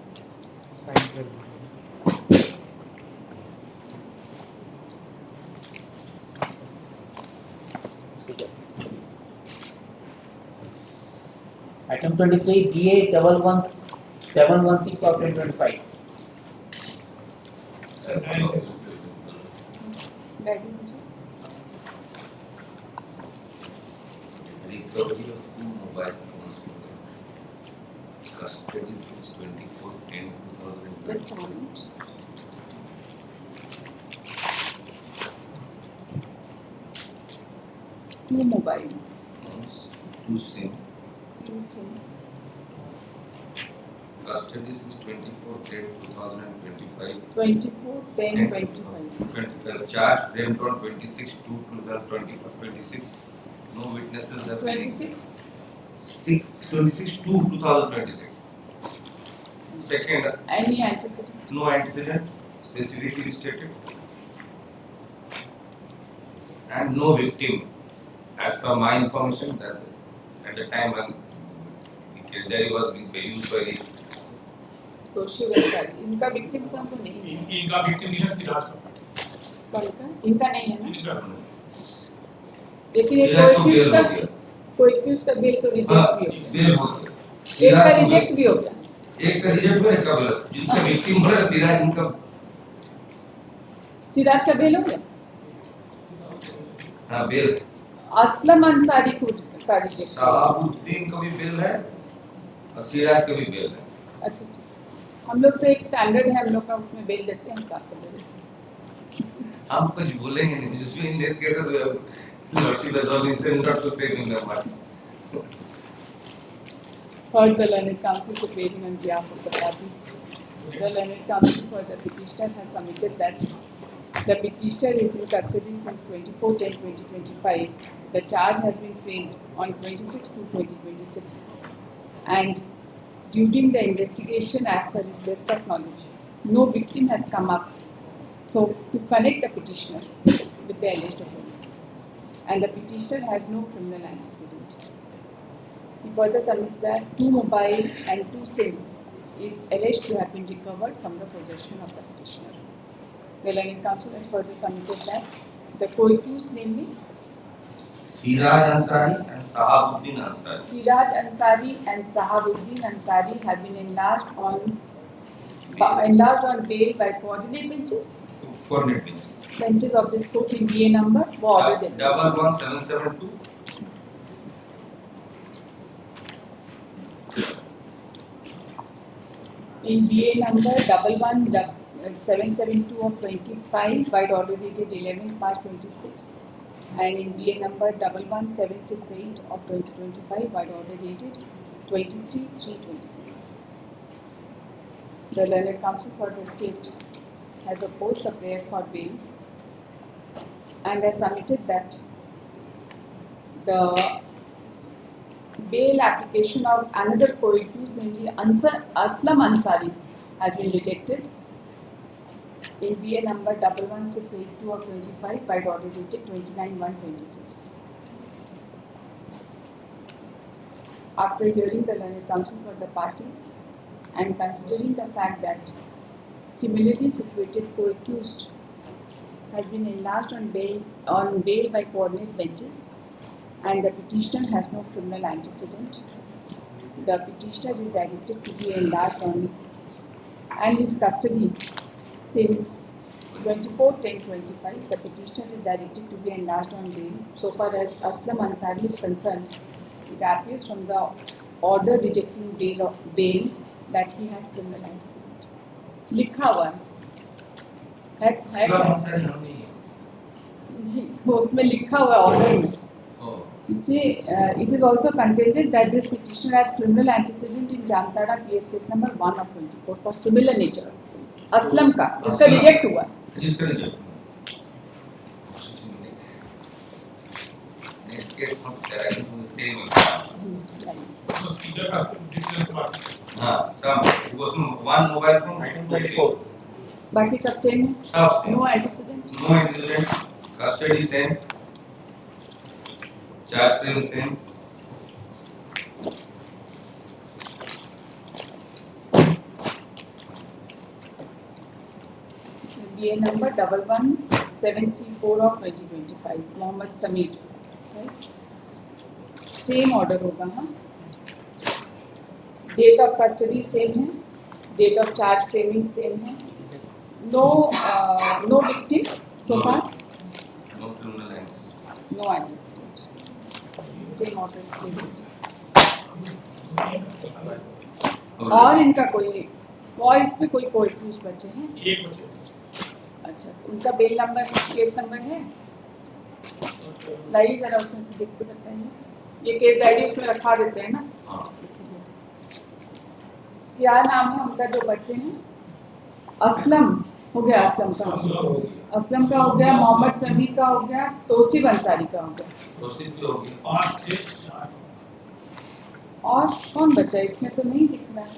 Item 23, DA11716 of 1025. That is Recovery of 2 mobile phones. Custody since 24/10/2020. just a moment. Two mobile, Phones, 2 SIM. two SIM. Custody since 24/10/2025. 24/10/25. 25. Charge framed on 26/2/2026. No witnesses have been. 26. 26/2/2026. Second, Any antecedent? no antecedent specifically stated, and no victim. As per my information, that at the time when the case diary was being used by the दोषी व्यक्ति इनका victim तो हमको नहीं है. इनका victim नहीं है, सिराज का। कौन का? इनका नहीं है ना. इनका लेकिन ये सिराज को कोई बेल हो गया। का बेल तो रिजेक्ट भी हो गया. बेल हो गया। एक का रिजेक्ट भी हो गया. एक का रिजेक्ट हुआ, एक का प्लस। जिनका विक्टिम हो रहा सिराज, इनका सिराज का बेल हो गया. हाँ बेल। असलम अंसारी को का रिजेक्ट. साबुद्दीन का भी बेल है और सिराज का भी बेल है। अच्छा ठीक. हम लोग तो एक स्टैंडर्ड है, हम लोग का उसमें बेल देते हैं, हम आपको दे देते हैं. हम कुछ बोलेंगे नहीं, just in this case lordship has always said not to say in the matter. Heard the learned counsel's opinion on behalf of the parties. The learned counsel for the petitioner has submitted that the petitioner is in custody since 24/10/2025. The charge has been framed on 26/2/2026, and during the investigation, as per his best of knowledge, no victim has come up So, to connect the petitioner with the alleged offence, and the petitioner has no criminal antecedent. He further submits that 2 mobile and 2 SIM is alleged to have been recovered from the possession of the petitioner. The learned counsel has further submitted that the co-accused, namely Siraj Ansari and Sahabuddin Ansari. Siraj Ansari and Sahabuddin Ansari have been enlarged on bail by coordinate benches. Coordinate bench. Benches of this court in DA number were ordered. 11772. In BA number 11772 of 25 by order dated 11 March 26, and in BA number 11768 of 2025 by order dated 23/3/2026. The learned counsel for the state has opposed the prayer for bail and has submitted that the bail application of another co-accused, namely Aslam Ansari, has been rejected in BA number 11682 of 25 by order dated 29/1/26. After hearing the learned counsel for the parties and considering the fact that similarly situated co-accused has been enlarged on bail by coordinate benches, and the petitioner has no criminal antecedent, the petitioner is directed to be enlarged on and his custody since 24/10/25. The petitioner is directed to be enlarged on bail. So far as Aslam Ansari is concerned, it appears from the order rejecting bail that he had criminal antecedent. लिखा हुआ है उसमें लिखा हुआ order में. You see, it is also contended that this petitioner has criminal antecedent in Jamtara PS case number 1 of 24 for similar nature of offence. Aslam का इसका reject हुआ. जिसका रिजेक्ट. Next case हम directly to the same. हाँ, some it was one mobile from 1924. बाकी सब same है. सब same. No antecedent. No antecedent. Custody same. Charge frame same. BA number 11734 of 2025, Mohammed Sameer, right? Same order होगा हाँ. Date of custody same है. Date of charge framing same है. No victim so far. No criminal antecedent. No antecedent. Same order is given. और इनका कोई इसमें कोई accused बचे हैं? एक बचे. अच्छा, उनका बेल नंबर केस नंबर है? लाइए जरा उसमें से देख के बताइए. ये केस डायरी उसमें रखा देते हैं ना. क्या नाम है उनका जो बच्चे हैं? असलम हो गया. असलम का हो गया. मोहम्मद समीर का हो गया. तौसीफ अंसारी का हो गया. और कौन बच्चा इसमें तो नहीं दिख रहा है.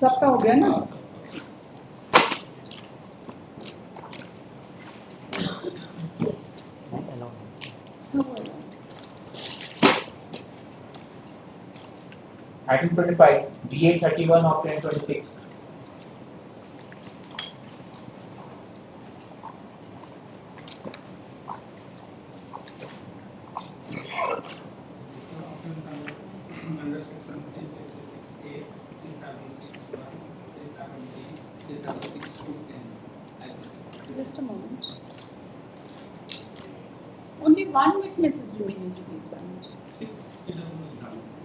सबका हो गया ना. Item 25, DA.13.04.2026. Under section 376A, 376(1), 370, 376(2), and Just a moment. Only one witness is remaining to be examined. 6 examined.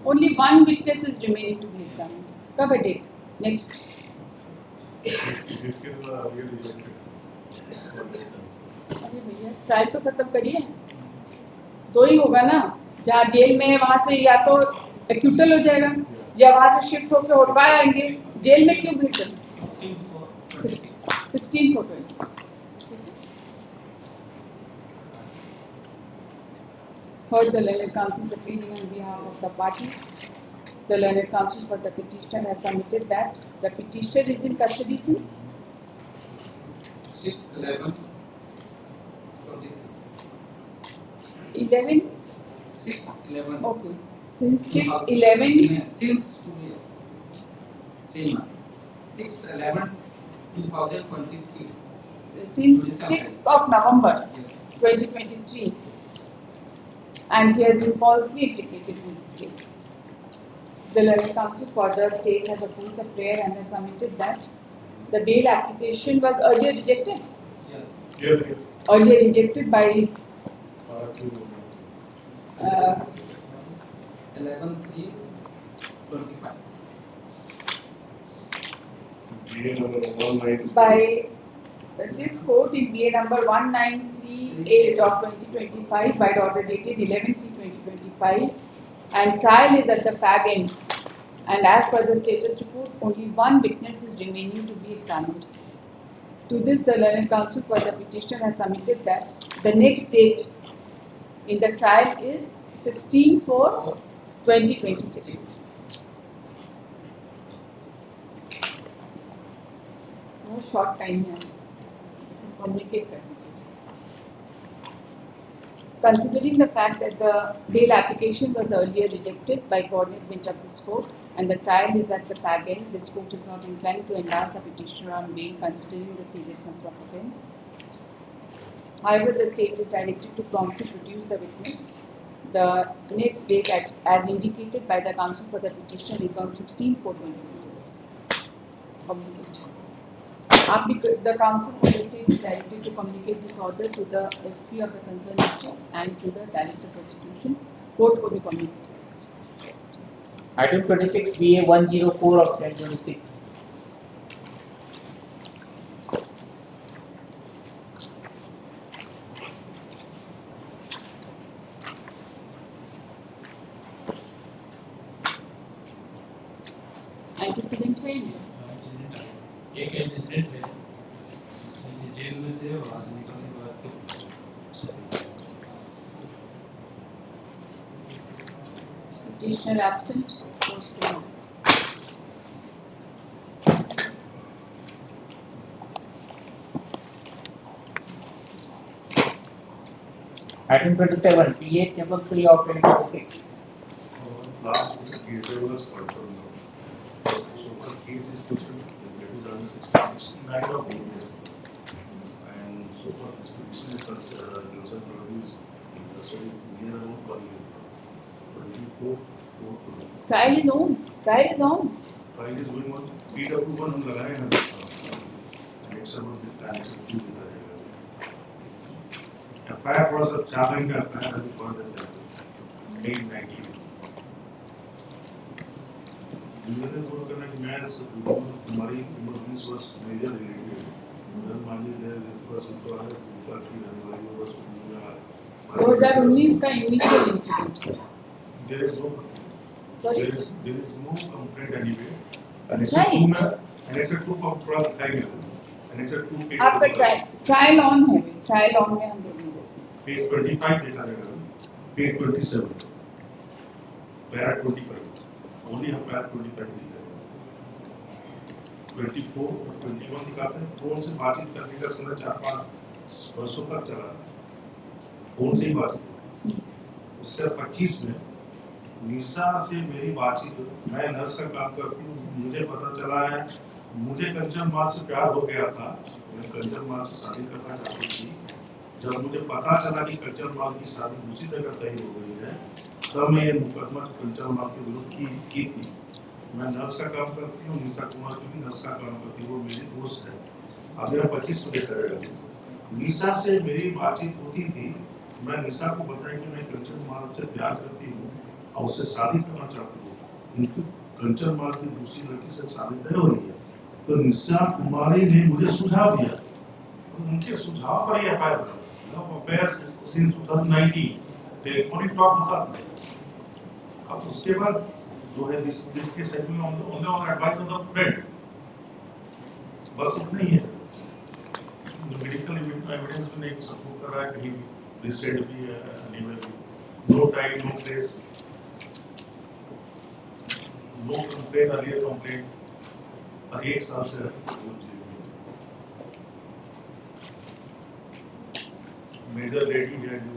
Only one witness is remaining to be examined. Cover date. Next. अरे भैया ट्रायल तो खत्म करिए. 2 ही होगा ना. जहाँ जेल में है वहाँ से या तो एक्यूटल हो जाएगा या वहाँ से शिफ्ट होकर उठवा आएंगे. जेल में क्यों भीड़ करना? 16/4/26. heard the learned counsel pleading on behalf of the parties. The learned counsel for the petitioner has submitted that the petitioner is in custody since 6/11/23. 11. 6/11. Okay, since 6/11. Since 2 years. 3 months. 6/11/2023. Since 6th of November Yes. 2023, and he has been falsely implicated in this case. The learned counsel for the state has opposed the prayer and has submitted that the bail application was earlier rejected. Yes. Yes. Earlier rejected by 11/3/25. by this court in BA number 1938 of 2025 by the order dated 11/3/2025, and trial is at the fag end, and as per the status report only one witness is remaining to be examined. To this the learned counsel for the petitioner has submitted that the next date in the trial is 16/4/2026. बहुत short time है communicate करना चाहिए. Considering the fact that the bail application was earlier rejected by coordinate bench of this court and the trial is at the fag end, this court is not inclined to enlarge the petitioner on bail considering the seriousness of offence. However, the state is directed to promptly produce the witness. The next date as indicated by the counsel for the petitioner is on 16/4/2026. Communicate. The counsel for the state is directed to communicate this order to the SP of the concerned district and to the director of prosecution. Court will be communicated. Item 26 BA 104 of 2026. Antecedent है ये? एक incident है उसमें jail में थे और वहाँ से निकलने के बाद फिर Petitioner absent, goes to home. Item 27 PA table 3 of 2026. Last case was confirmed. So far case is concerned, that is under 69 of days. And so far this petition is produced in the study near around 1 year. 24. Trial is on. Trial is on. Trial is going on. PW1 हम लगाए हैं. Next about the tax of 2 years. FIR was a challenge FIR has been that 890. मैंने बोला करना कि मैं हमारी emergency was major related. उधर मान लीजिए इस पर सुनता है ऊपर की रहने वाली वो बस 2019 का initial incident. There is no. Sorry. There is no complaint anyway. That's right. Annexure 2 को थोड़ा दिखाएंगे. Annexure 2 पे. आपका trial on है. Trial on में हम देखेंगे. Page 25 देखा जाएगा. Page 27. Para 25. Only हम para 25 दिखा है. 24 और 21 दिखाते हैं. फोन से बातचीत करने का समय 4-5 वर्षों तक चला. फोन से ही बातचीत. उसके 25 में निशा से मेरी बातचीत. मैं नर्स का काम करती हूँ. मुझे पता चला है मुझे कंचन माल से प्यार हो गया था. मैं कंचन माल से शादी करना चाहती थी. जब मुझे पता चला कि कंचन माल की शादी दूसरी जगह तय हो गई है तब मैं ये मुकदमा कंचन माल के विरुद्ध की थी. मैं नर्स का काम करती हूँ. निशा कुमार की भी नर्स का काम करती हूँ. वो मेरी दोस्त है. अब मेरा 25 में करेगा. निशा से मेरी बातचीत होती थी. मैं निशा को बताया कि मैं कंचन माल से प्यार करती हूँ और उससे शादी करना चाहती हूँ. उनकी कंचन माल की दूसरी लड़की से शादी तय हो रही है. तो निशा कुमारी ने मुझे सुझाव दिया. उनके सुझाव पर यह fire affairs since 2019 telephonic talk होता था. अब उसके बाद जो है जिसके segment on the advice of the friend बस इतना ही है. मेडिकल एविडेंस में एक सपोर्ट कर रहा है कहीं रिसेंट भी है anyway. no time, no place, no complaint, earlier complaint, और 1 साल से मेजर लेडी है जो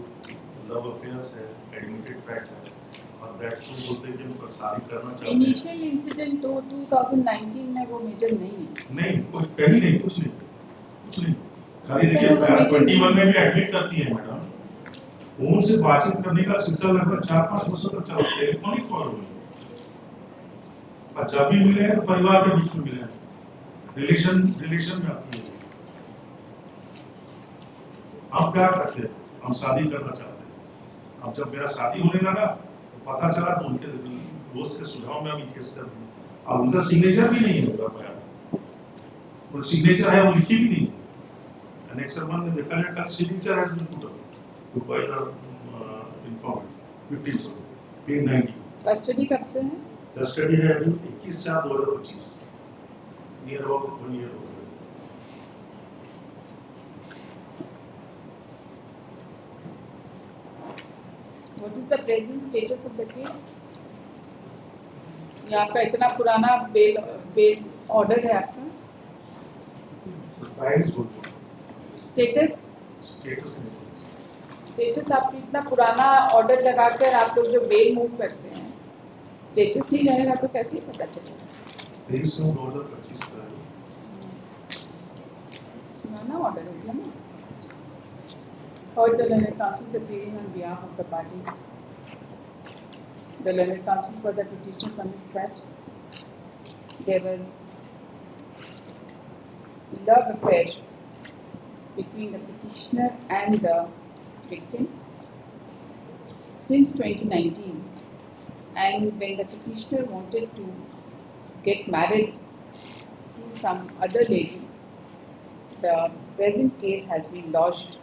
लव अफेयर्स है, एडमिटेड फैक्ट है, और दैट टू बोलते हैं कि उनको शादी करना चाहते हैं। इनिशियल इंसिडेंट तो 2019 में वो मेजर नहीं है। नहीं, कोई कहीं नहीं, कुछ नहीं। खाली देखिए 21 में भी एडमिट करती है मैडम। फोन से बातचीत करने का सिलसिला लगभग 4-5 वर्षों तक चला, टेलीफोनिक कॉल हुई। और जब भी मिले हैं तो परिवार के बीच में मिले हैं, रिलेशन में आती है। हम प्यार करते हैं, हम शादी करना चाहते हैं। अब जब मेरा शादी होने लगा तो पता चला तो उनके दोस्त के सुझाव में अभी केस कर दी। अब उनका सिग्नेचर भी नहीं है उनका, और सिग्नेचर है वो लिखी भी नहीं। एनेक्सर 1 में देखा जाए कल signature has been put up by the informant 15/90। Custody कब से है? कस्टडी है 21/4/2025, नियर अबाउट 1 ईयर हो गया। What is the present status of the case? ये आपका इतना पुराना बेल ऑर्डर है आपका? स्टेटस आपको इतना पुराना ऑर्डर लगाकर आप लोग जो बेल मूव करते हैं, स्टेटस नहीं रहेगा तो कैसे पता चलेगा? 23/9/2025 का पुराना ऑर्डर हो गया ना। Heard the learned counsel appearing on behalf of the parties. The learned counsel for the petition submits that there was love affair between the petitioner and the victim since 2019, and when the petitioner wanted to get married to some other lady, the present case has been lodged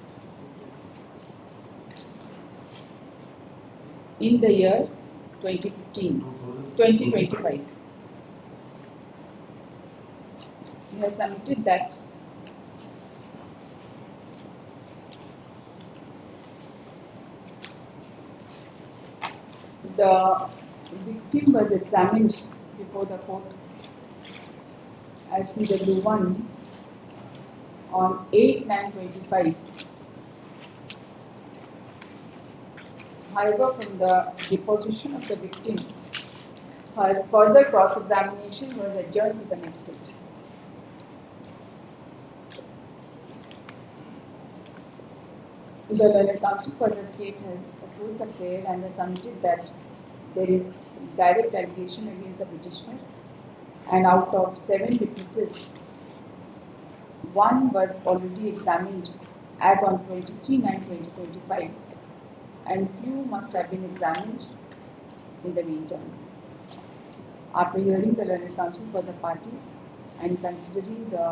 in the year 2025. He has submitted that the victim was examined before the court as PW1 on 8/9/25. However, from the deposition of the victim, her further cross-examination was adjourned to the next date. The learned counsel for the state has opposed the prayer and has submitted that there is direct allegation against the petitioner, and out of 7 witnesses, 1 was already examined as on 23/9/2025. And few must have been examined in the meantime. After hearing the learned counsel for the parties and considering the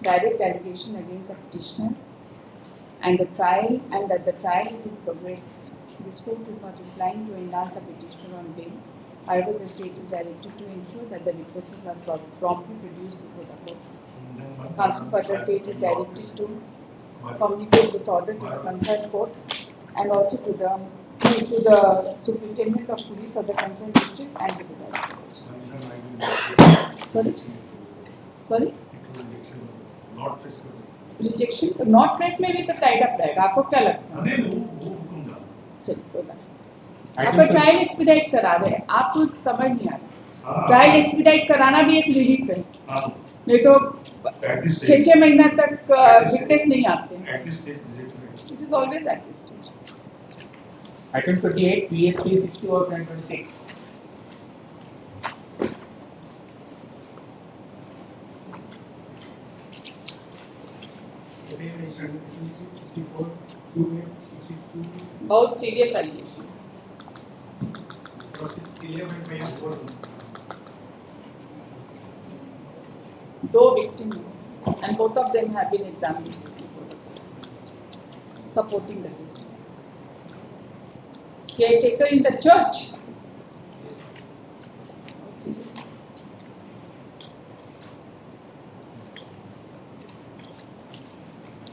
direct allegation against the petitioner and that the trial is in progress, this court is not inclined to enlarge the petitioner on bail. However, the state is directed to ensure that the witnesses are promptly produced before the court. Counsel for the state is directed to communicate this order to the concerned court and also to the superintendent of police of the concerned district and to the director. Sorry? Rejection तो not press में भी तो tied up रहेगा, आपको क्या लगता है? चलिए कोई बात नहीं। आपको ट्रायल एक्सपीडाइट करा रहे हैं, आपको समझ नहीं आ रहा। ट्रायल एक्सपीडाइट कराना भी एक रिलीफ है, नहीं तो 6 महीना तक विटनेस नहीं आते हैं। It is always at this stage. Item 28, PA 360/2026. बहुत सीरियस एलिगेशन। दो victim and both of them have been examined supporting the case. Caretaker in the church.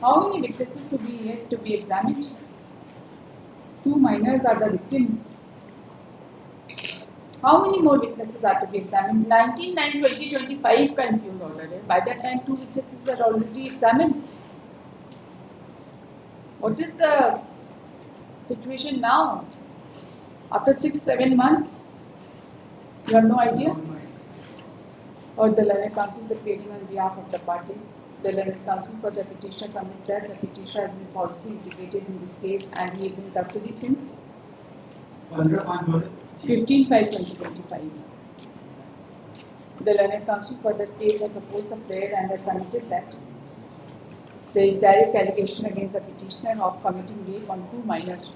How many witnesses to be yet to be examined? 2, my minors are the victims. How many more witnesses are to be examined? 19/9/2025 का impugned order है. By that time, 2 witnesses were already examined. What is the situation now? After 6-7 months, you have no idea? Or the learned counsel is appearing on behalf of the parties. The learned counsel for the petitioner submits that the petitioner has been falsely implicated in this case and he is in custody since 15/5/2025. The learned counsel for the state has opposed the prayer and has submitted that there is direct allegation against the petitioner of committing rape on 2 minors,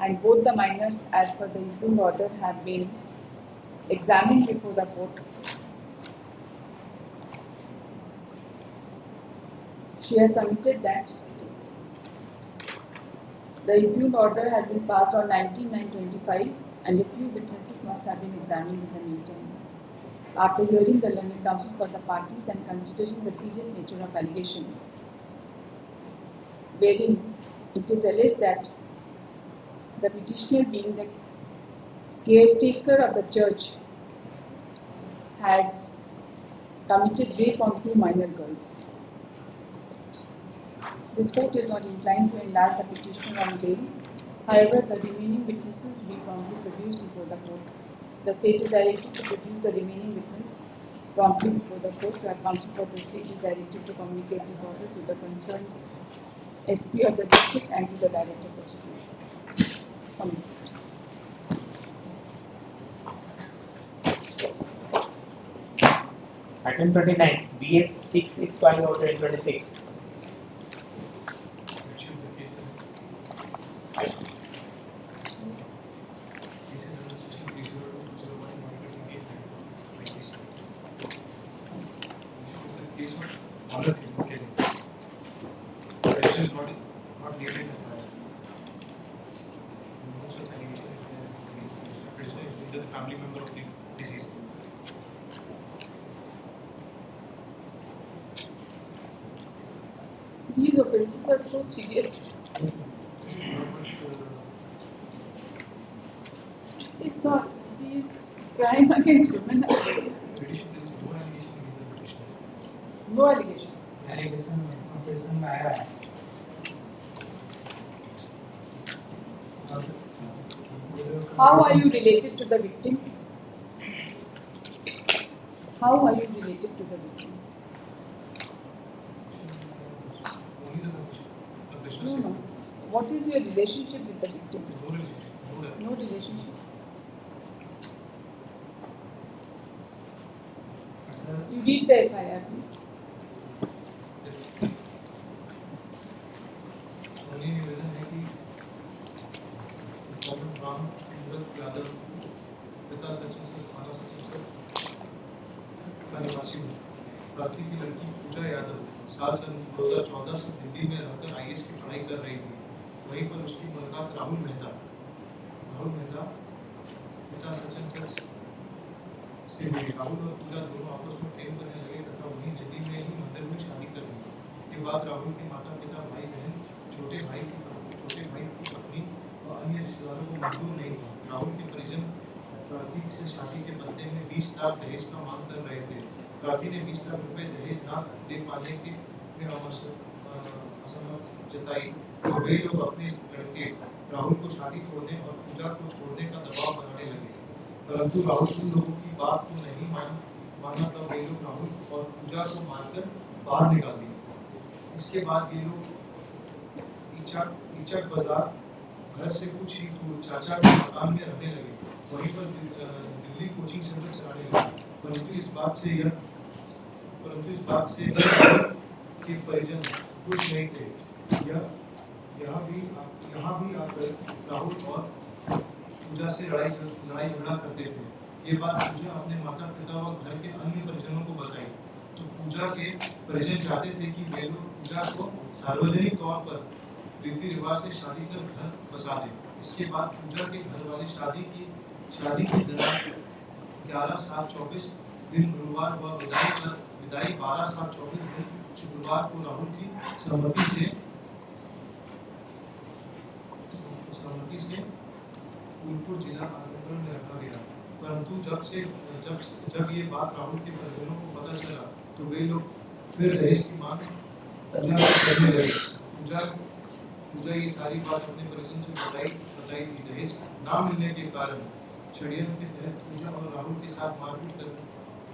and both the minors, as per the impugned order, have been examined before the court. She has submitted that the impugned order has been passed on 19/9/25 and a few witnesses must have been examined in the meantime. After hearing the learned counsel for the parties and considering the serious nature of allegation, wherein it is alleged that the petitioner, being the caretaker of the church, has committed rape on 2 minor girls. This court is not inclined to enlarge the petition on bail. However, the remaining witnesses be promptly produced before the court. The state is directed to produce the remaining witness promptly before the court. The counsel for the state is directed to communicate this order to the concerned SP of the district and to the director of prosecution. Item 29, BS 665/2026. Family member of the deceased. These offences are so serious. It's not, these crime against women are very serious. No allegation. Allegation confession में आया है. How are you related to the victim? How are you related to the victim? No, no. What is your relationship with the victim? No relationship. You read the FIR, please. निवेदन है कि राम यादव पिता Sachin sir थाना Sachin sir का निवासी हूँ। प्रार्थी की लड़की पूजा यादव साल सन 2014 से दिल्ली में रहकर IAS की पढ़ाई कर रही थी। वहीं पर उसकी मुलाकात राहुल मेहता पिता सचिन सर से हुई। राहुल और पूजा दोनों आपस में प्रेम करने लगे तथा वहीं दिल्ली में ही मंदिर में शादी कर ली। ये बात राहुल के माता पिता भाई बहन छोटे भाई की पत्नी और अन्य रिश्तेदारों को मंजूर नहीं था। राहुल के परिजन प्रार्थी से शादी के बदले में 20 लाख दहेज का मांग कर रहे थे। प्रार्थी ने 20 लाख रुपए दहेज न दे पाने के में असहमत जताई तो वे लोग अपने लड़के राहुल को शादी तोड़ने और पूजा को छोड़ने का दबाव बनाने लगे, परंतु राहुल उन लोगों की बात को नहीं माना तब वे लोग राहुल और पूजा को मारकर बाहर निकाल दिए। इसके बाद ये लोग ईचक बाजार घर से कुछ ही दूर चाचा के मकान में रहने लगे। वहीं पर दिल्ली कोचिंग सेंटर चलाने लगे। परंतु इस बात से के परिजन खुश नहीं थे। यहाँ भी आकर राहुल और पूजा से लड़ाई झगड़ा करते थे। ये बात पूजा अपने माता पिता और घर के अन्य परिजनों को बताई तो पूजा के परिजन चाहते थे कि वे लोग पूजा को सार्वजनिक तौर पर रीति रिवाज से शादी कर घर बसा दे। इसके बाद पूजा के घर वाले शादी की दिनांक 11/7/24 दिन गुरुवार व विदाई 12/7/24 दिन शुक्रवार को राहुल की सहमति से फूलपुर जिला आंदोलन में रखा गया, परंतु जब ये बात राहुल के परिजनों को पता चला तो वे लोग फिर दहेज की मांग पूजा करने लगे। पूजा ये सारी बात अपने परिजन से बताई थी। दहेज ना मिलने के कारण षड्यंत्र के तहत पूजा और राहुल के साथ मारपीट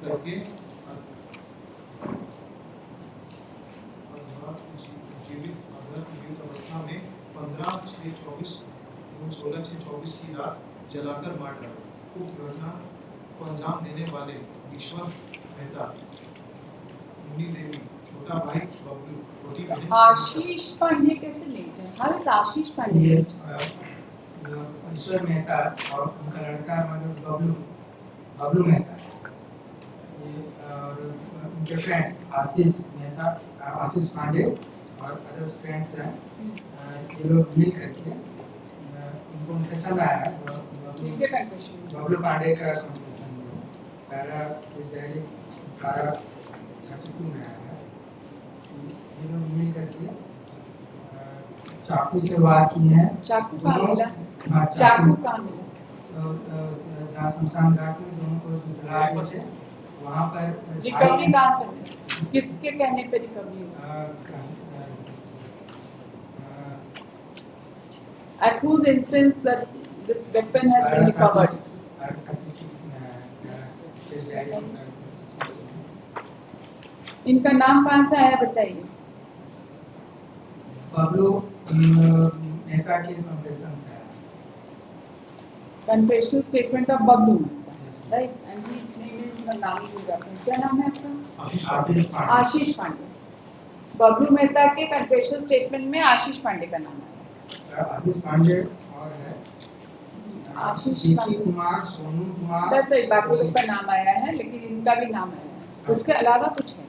करके जीवित अवस्था में 15/6/24 की रात जलाकर मार डाला। उक्त घटना को अंजाम देने वाले ईश्वर मेहता, मुन्नी देवी, छोटा भाई बबलू, छोटी बहन आशीष पांडे कैसे लिंक है? हाउ इज आशीष पांडे? ये ईश्वर मेहता और उनका लड़का बबलू मेहता, ये और उनके फ्रेंड्स आशीष मेहता, आशीष पांडे और अदर्स फ्रेंड्स हैं, ये लोग मिल करके इनको कन्फेशन आया है। बबलू पांडे का कन्फेशन पैरा डायरी 32 में आया है कि ये लोग मिल करके चाकू से वार किए हैं। चाकू कहाँ मिला? हाँ, चाकू कहाँ मिला? जहाँ शमशान घाट में दोनों को जला रहे थे वहाँ पर रिकवरी कहाँ से हुई? किसके कहने पे रिकवरी हुई? At whose instance that this weapon has been recovered? इनका नाम कहाँ से आया बताइए? बबलू मेहता के कन्फेशन से आया। Confessional statement of Bablu, right? And his name is नाम ही भूल क्या नाम है आपका? आशीष पांडे। बबलू मेहता के कन्फेशनल स्टेटमेंट में आशीष पांडे का नाम है। आशीष पांडे और है आशीष कुमार, सोनू कुमार, that's right, बाकी लोग का नाम आया है लेकिन इनका भी नाम आया है। उसके अलावा कुछ है?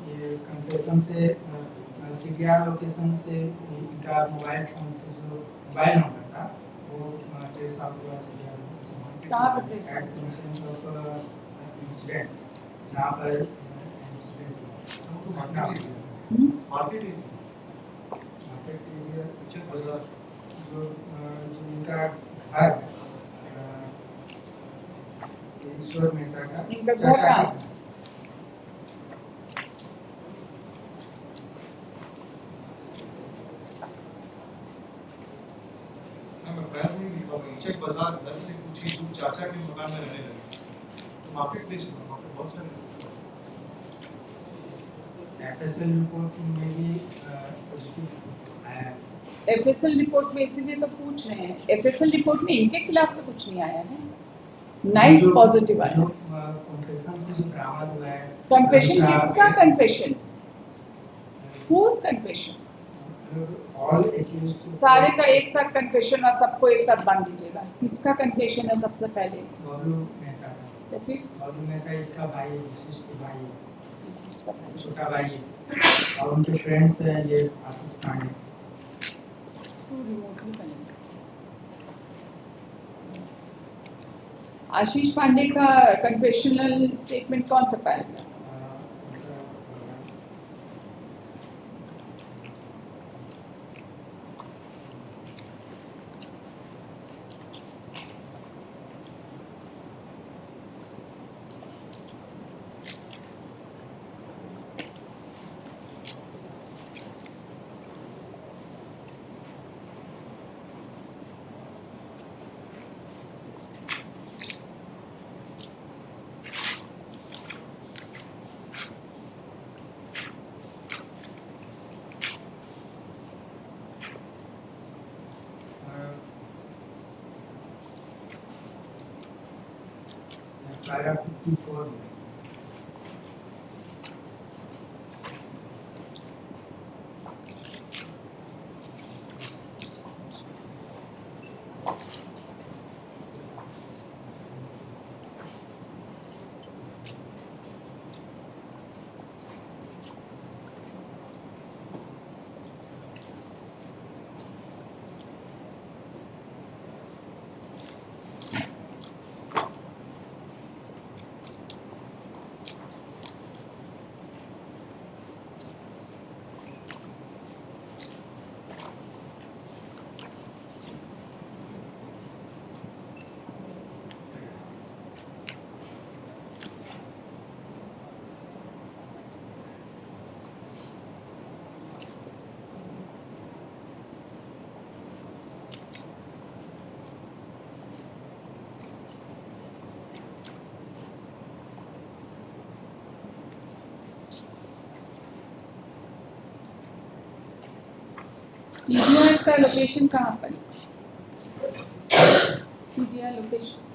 ये कन्फेशन से सीडीआर लोकेशन से इनका मोबाइल फोन से जो मोबाइल नंबर था वो ट्रेस आउट हुआ सीडीआर लोकेशन। कहाँ पर ट्रेस? इंसिडेंट जहाँ पर इंसिडेंट हुआ घटना हुई मार्केट एरिया अच्छा बाजार जो इनका घर ईश्वर मेहता का इनका घर कहाँ? चेक बाजार घर से कुछ ही दूर चाचा के मकान में रहने लगे। तो मार्केट प्लेस में वहाँ पे बहुत सारे एफएसएल रिपोर्ट में भी पॉजिटिव आया है। एफएसएल रिपोर्ट में इसीलिए तो पूछ रहे हैं। एफएसएल रिपोर्ट में इनके खिलाफ तो कुछ नहीं आया है। 9 पॉजिटिव आया। कन्फेशन से जो बरामद हुआ है। कन्फेशन किसका confession? Whose confession? All accused सारे का एक साथ कन्फेशन और सबको एक साथ बांध दीजिएगा। किसका कन्फेशन है सबसे पहले? बबलू मेहता का। तो फिर बबलू मेहता इसका भाई है, इसका भाई है, इसका भाई, छोटा भाई है और उनके फ्रेंड्स हैं ये आशीष पांडे। आशीष पांडे का कन्फेशनल स्टेटमेंट कौन सा पाएगा? पैरा 54 में CDR का लोकेशन कहाँ पर? CDR location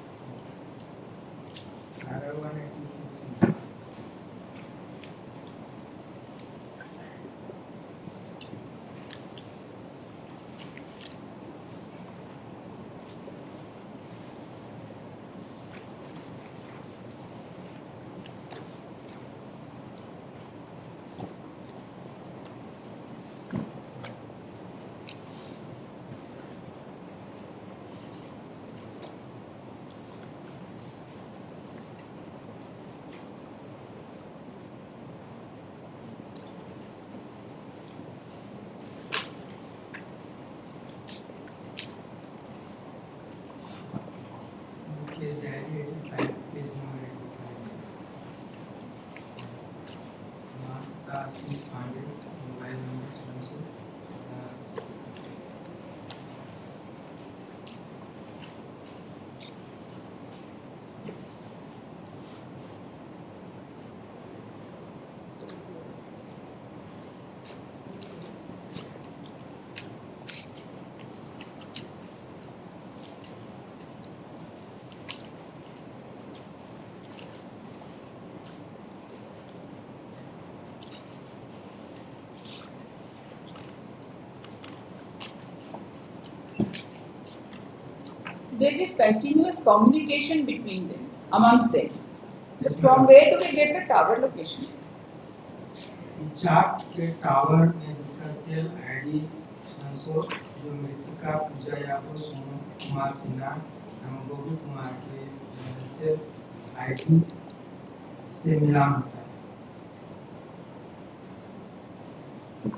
Case diary 85, case number 85. Mark is funded, mobile number also. there is continuous communication between them, amongst them. But from where do we get the tower location? Chart के tower में जिसका cell ID जो मृतिका पूजा यादव सोनू कुमार सिन्हा एवं गोविंद कुमार के cell ID से मिलान होता है.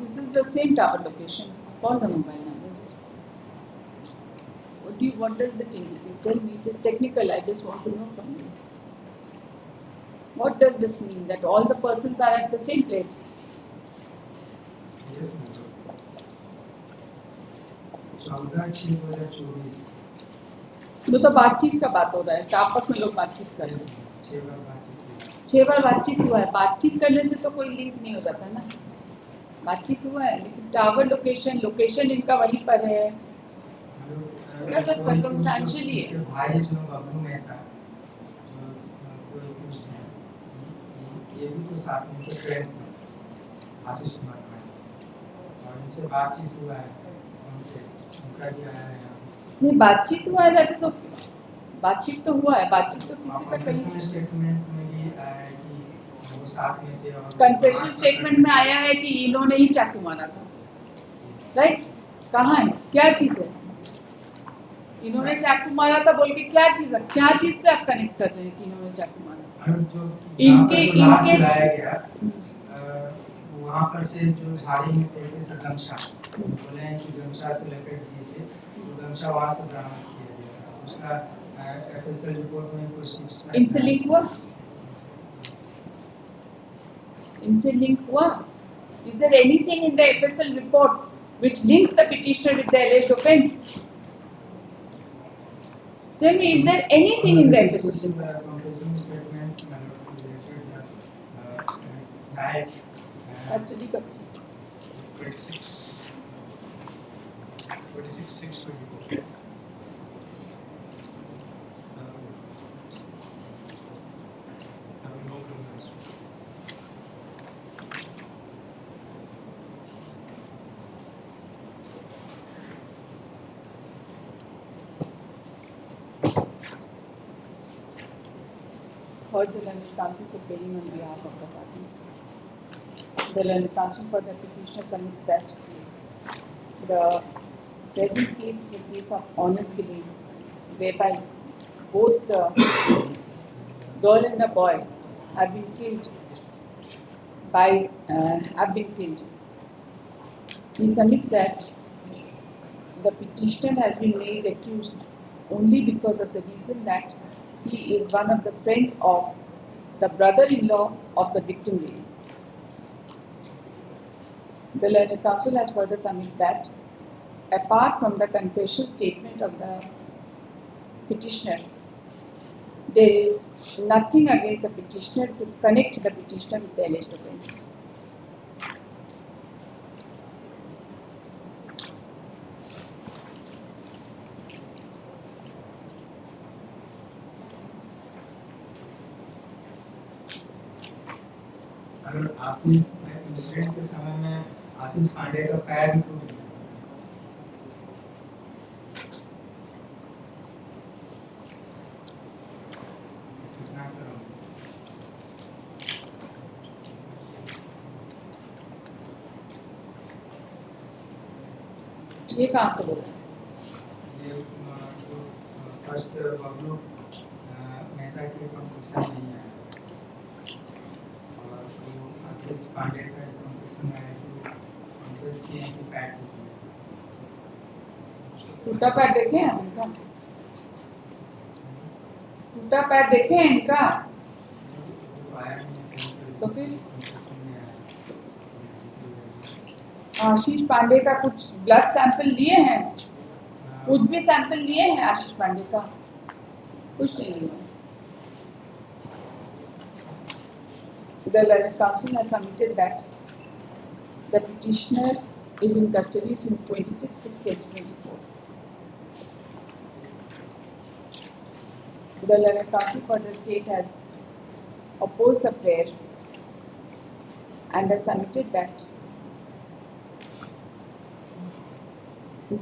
This is the same tower location of all the mobile numbers. What does it indicate? Tell me, it is technical, I just want to know from you. What does this mean? That all the persons are at the same place? तो बातचीत का बात हो रहा है, आपस में लोग बातचीत कर रहे हैं. 6 बार बातचीत हुआ है. बातचीत करने से तो कोई लिंक नहीं हो जाता ना. बातचीत हुआ है, लेकिन टावर लोकेशन इनका वहीं पर है. सर्कमस्टेंशियली भाई जो बबलू में था, कोई कुछ है, ये भी तो साथ में के फ्रेंड्स हैं, आशीष कुमार भाई, और इनसे बातचीत हुआ है, उनसे उनका भी आया है. नहीं, बातचीत हुआ है, दैट इज ओके. बातचीत तो हुआ है, बातचीत तो किसी का कहीं स्टेटमेंट में भी आया है कि वो साथ में थे. और कन्फेशन स्टेटमेंट में आया है कि इन्होंने ही चाकू मारा था. राइट? कहाँ है? क्या चीज़ है? इन्होंने चाकू मारा था बोल के क्या चीज़ से आप कनेक्ट कर रहे हैं कि इन्होंने चाकू मारा? इनके लाया गया वहाँ पर से जो झाड़ी में फेंके थे गमछा, बोले हैं कि गमछा से लपेट दिए थे, तो गमछा वहाँ से बरामद किया गया. उसका एफएसएल रिपोर्ट में कुछ इनसे लिंक हुआ? इनसे लिंक हुआ? Is there anything in the FSL report which links the petitioner with the alleged offence? Tell me, is there anything in the FSL? Has to be covered. 26/6/24. Heard the learned counsel appealing on behalf of the parties. The learned counsel for the petitioner submits that the present case is a case of honor killing, whereby both the girl and the boy have been killed He submits that the petitioner has been made accused only because of the reason that he is one of the friends of the brother-in-law of the victim lady. The learned counsel has further submitted that apart from the confession statement of the petitioner, there is nothing against the petitioner to connect the petitioner with the alleged offence. अगर आशीष incident के समय में आशीष पांडे का पैर भी टूट गया, इस घटनाक्रम में ये कहाँ से बोला? ये जो फर्स्ट बबलू मेहता के कंपटीशन नहीं आया और वो आशीष पांडे का कंपटीशन आया तो कंप्रेस किए कि पैर टूट गया। टूटा पैर देखे हैं इनका? टूटा पैर देखे हैं इनका? तो फिर आशीष पांडे का कुछ ब्लड सैंपल लिए हैं? कुछ भी सैंपल लिए हैं आशीष पांडे का? कुछ नहीं लिया। The learned counsel has submitted that the petitioner is in custody since 26/6/2024. The learned counsel for the state has opposed the prayer and has submitted that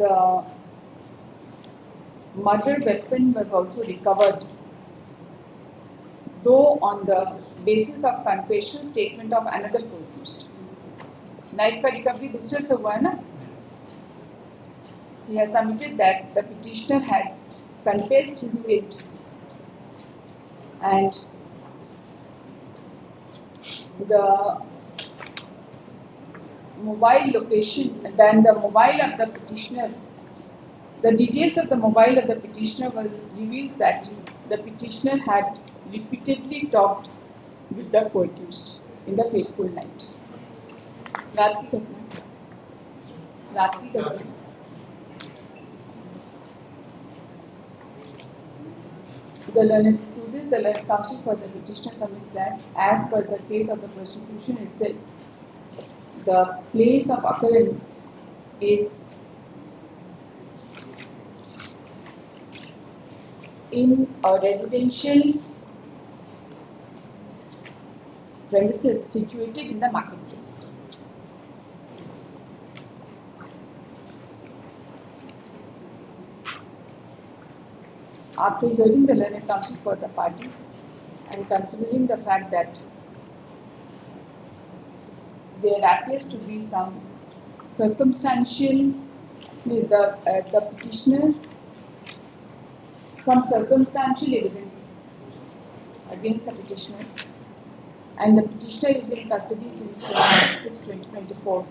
the murder weapon was also recovered, though on the basis of confession statement of another accused. Knife का recovery दूसरे से हुआ है ना? He has submitted that the petitioner has confessed his guilt and the mobile location, then the mobile of the petitioner, the details of the mobile of the petitioner reveals that the petitioner had repeatedly talked with the co-accused in the fateful night. रात की घटना, रात की घटना। The learned counsel for the petitioner submits that, as per the case of the prosecution itself, the place of occurrence is in a residential premises situated in the marketplace. After hearing the learned counsel for the parties and considering the fact that there appears to be some circumstantial, the petitioner, some circumstantial evidence against the petitioner, and the petitioner is in custody since 26/6/2024.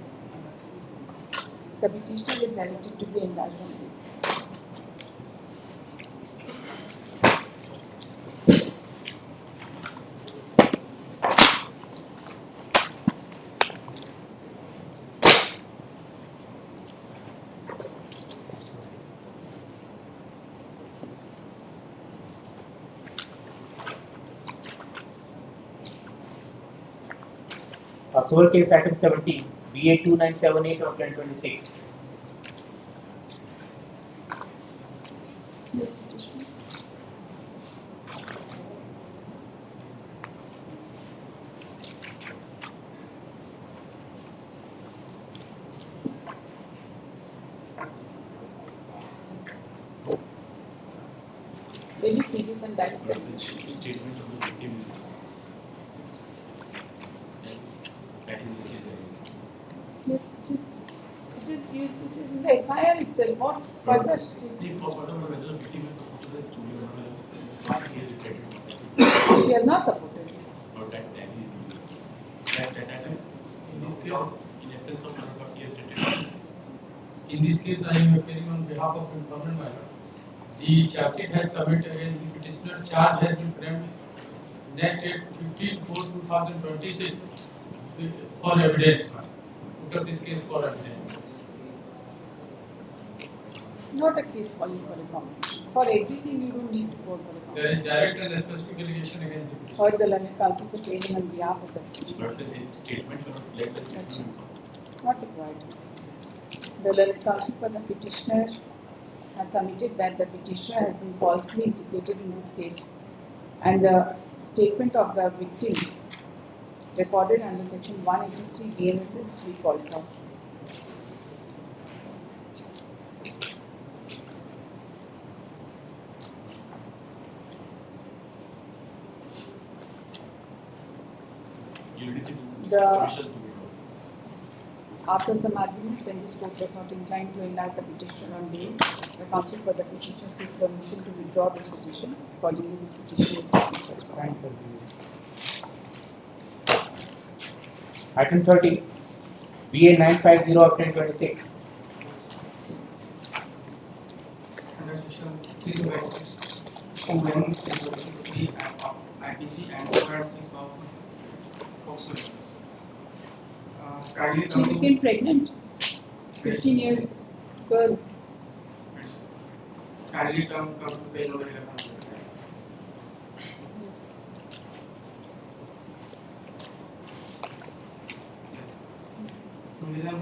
The petitioner is directed to be enlarged on bail. Civil case item 17, BA 2978 of 2026. Yes, petitioner. Very serious and direct. Statement of the victim. Yes, it is used, it is in the FIR itself. What further? For whatever whether the victim is supported as studio or not, he is repeated. She has not supported it. Or that in this case, in absence of another party has stated. In this case, I am appearing on behalf of informed minor. The charge sheet has submitted against the petitioner. Charge has been framed next date 15/4/2026 for evidence. Put up this case for evidence. Not a case calling for a comment. For everything, you don't need to call for a comment. There is direct and specific allegation against the petitioner. Heard the learned counsel's opinion on behalf of the petitioner. But the statement cannot let the statement. Not required. The learned counsel for the petitioner has submitted that the petitioner has been falsely implicated in this case, and the statement of the victim recorded under section 183 DNSS we qualify. The After some arguments, when this court does not incline to enlarge the petition on bail, the counsel for the petitioner seeks permission to withdraw this petition. Accordingly, this petition is dismissed as filed. Item 30, BA 950 of 2026. Under section 376, 363 of IPC and 406 of POCSO. Kindly come She to became pregnant. 15 years girl. kindly come to page number 11. Yes. Yes. निवेदन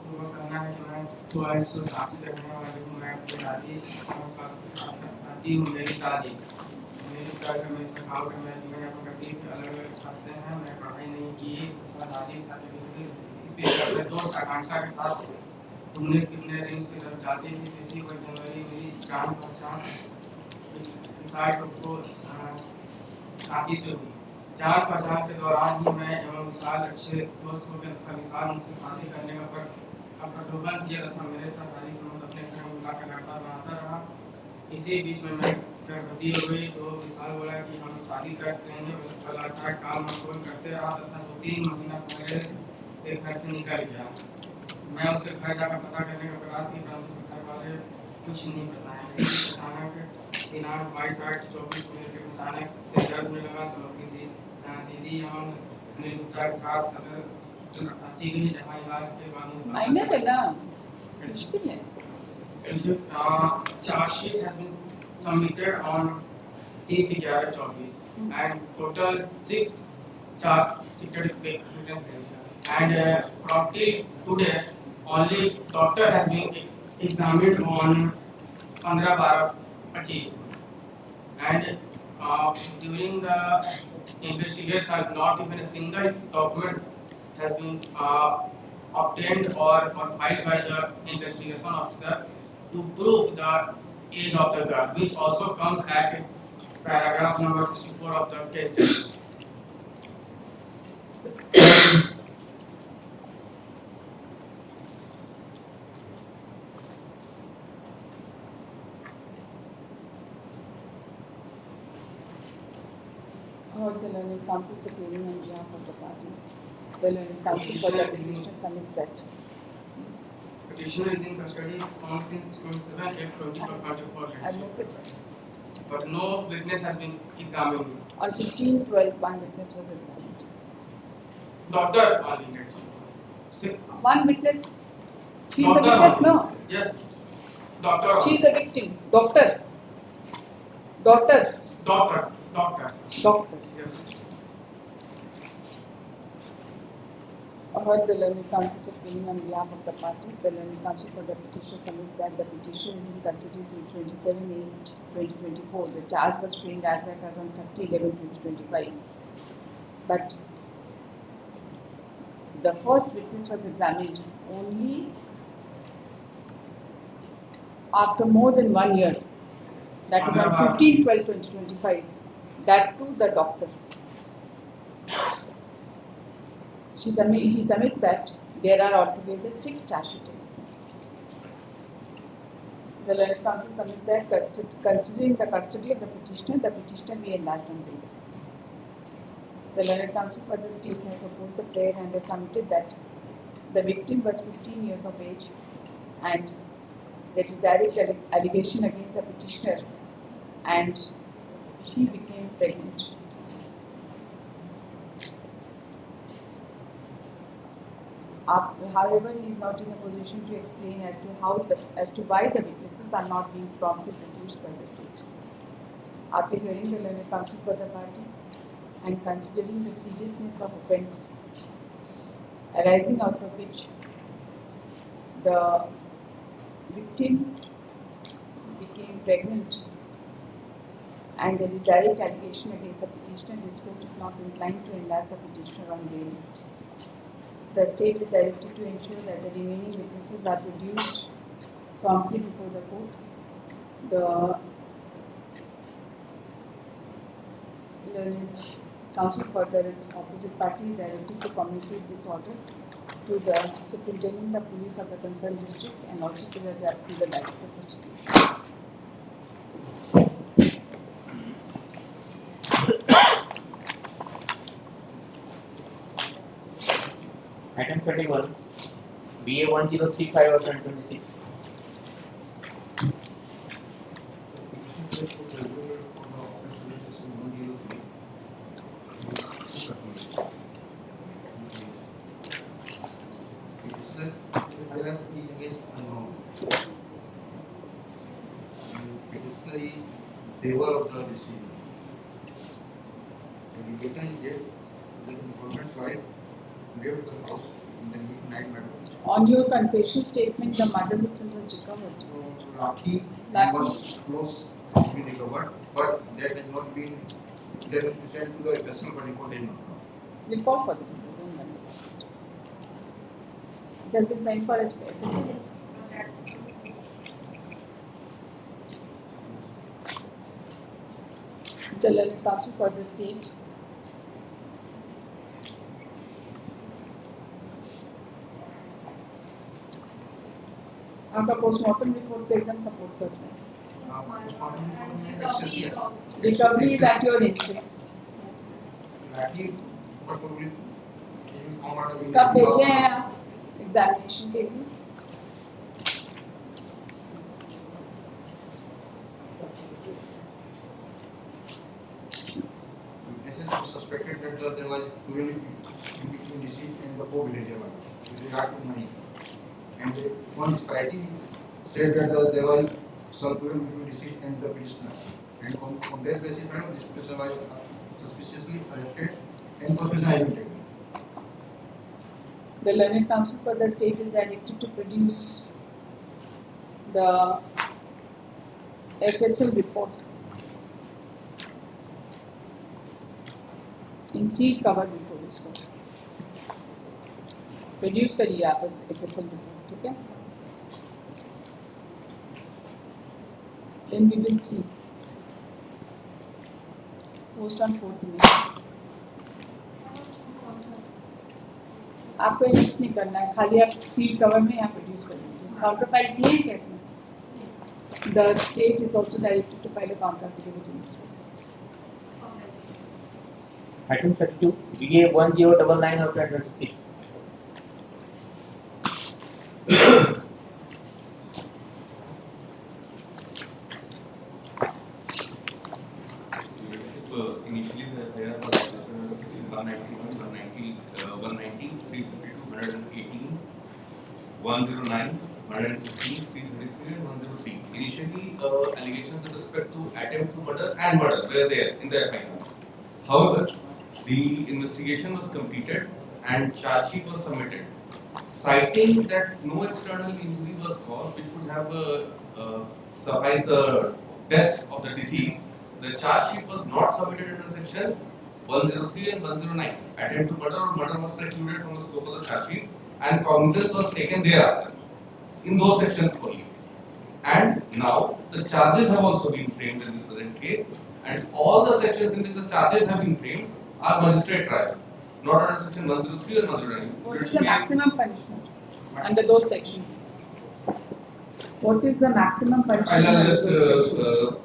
पूर्वक करना है कि मैं थोड़ा सा आपसे करने वाली हूँ। मैं अपनी दादी हूँ, मेरी दादी में इसमें खाओ कि मैं जीवन यापन करती हूँ, अलग अलग खाते हैं, मैं पढ़ाई नहीं की, दादी साथ इस बीच अपने दोस्त आकांक्षा के साथ घूमने फिरने रिम्स की तरफ जाती थी। किसी को जनवरी मेरी जान पहचान विशाल को रांची से हुई। जान पहचान के दौरान ही मैं एवं विशाल अच्छे दोस्त हो गए तथा विशाल मुझसे शादी करने का प्रलोभन किया तथा मेरे साथ शादी संबंध अपने घर में बुला कर लड़ता बनाता रहा। इसी बीच में मैं गर्भवती हो गई तो विशाल बोला कि हम शादी कर लेंगे। लगातार काम मशगूल करते रहा तथा 2-3 महीना पहले से घर से निकल गया। मैं उसके घर जाकर पता करने का प्रयास किया परंतु घर वाले कुछ नहीं बताया। अचानक दिनांक 22/8/24 के अचानक से दर्द होने लगा तो अपनी दीदी एवं अनिल गुप्ता के साथ सदर रांची गई जहाँ इलाज के बाद माइनर है ना, मुश्किल है। Charge sheet has been submitted on 30/11/24 and total 6 charge sheeted witness and from till today only doctor has been examined on 15/12/25 and during the investigation not even a single document has been obtained or filed by the investigation officer to prove the age of the girl, which also comes at paragraph number 64 of the case. The learned counsel appearing on behalf of the parties. The learned counsel for the petitioner submits that. Petitioner is in custody found since 27/8/2024. I noted But no witness has been examined. on 15/12 one witness was examined. Doctor only. One witness. She is the witness, no? Yes. Doctor. She is the victim. Doctor. Doctor. Doctor. Doctor. Doctor. Yes. Heard the learned counsel's opinion on behalf of the parties. The learned counsel for the petitioner submits that the petition is in custody since 27/8/2024. The charge was framed as back as on 30/11/2025. But the first witness was examined only after more than 1 year. That is on 15/12/2025. That too the doctor. He submits that there are altogether 6 charge sheeted witnesses. The learned counsel submits that considering the custody of the petitioner be enlarged on bail. The learned counsel for the state has opposed the prayer and has submitted that the victim was 15 years of age and there is direct allegation against the petitioner and she became pregnant. However, he is not in a position to explain as to why the witnesses are not being promptly produced by the state. After hearing the learned counsel for the parties and considering the seriousness of offence arising out of which the victim became pregnant and there is direct allegation against the petitioner, this court is not inclined to enlarge the petitioner on bail. The state is directed to ensure that the remaining witnesses are produced promptly before the court. The learned counsel for the opposite party is directed to communicate this order to the superintendent of police of the concerned district and also to the director of prosecution. Item 21, BA 1035 of 2026. Favor of the decedent. The data is there, the informant wife left the house in the midnight matter. On your confession statement, the murder victim was recovered. Lucky was close to be recovered, but that has not been sent to the vessel for reporting. We'll call for the report, don't worry. It has been sent for as FSL. Yes, that's The learned counsel for the state. आपका postmortem report पे एकदम support करते हैं. Recovery is at your instance. कब भेजे हैं आप examination के लिए? Suspected that there was cruelty between deceit and the poor villager with regard to money. And one spicy said that there was some cruelty between deceit and the petitioner. And on that basis, this person was suspiciously arrested and prosecution has been taken. The learned counsel for the state is directed to produce the FSL report in sealed cover before this court. Produce करिए आप इस FSL report, ठीक है? Then we will see. Post on 4th May. आपको mix नहीं करना है, खाली आप सील कवर में यहाँ प्रोड्यूस कर लीजिए. काउंटर फाइल किए हैं कैसे? The state is also directed to file a counter affidavit in this case. Item 32, BA 1099 of 2026. Initially, there was 191, 190, 190, 352, 118, 109, 115, 333, and 103. Initially, allegations with respect to attempt to murder and murder were there in the FIR. However, the investigation was completed and charge sheet was submitted, citing that no external injury was caused which would have sufficed the death of the deceased. The charge sheet was not submitted under section 103 and 109. Attempt to murder or murder was precluded from the scope of the charge sheet, and cognizance was taken thereafter in those sections only. And now the charges have also been framed in this present case, and all the sections in which the charges have been framed are magistrate trial, not under section 103 or 109. What is the maximum punishment under those sections? What is the maximum punishment I'll under just those sections?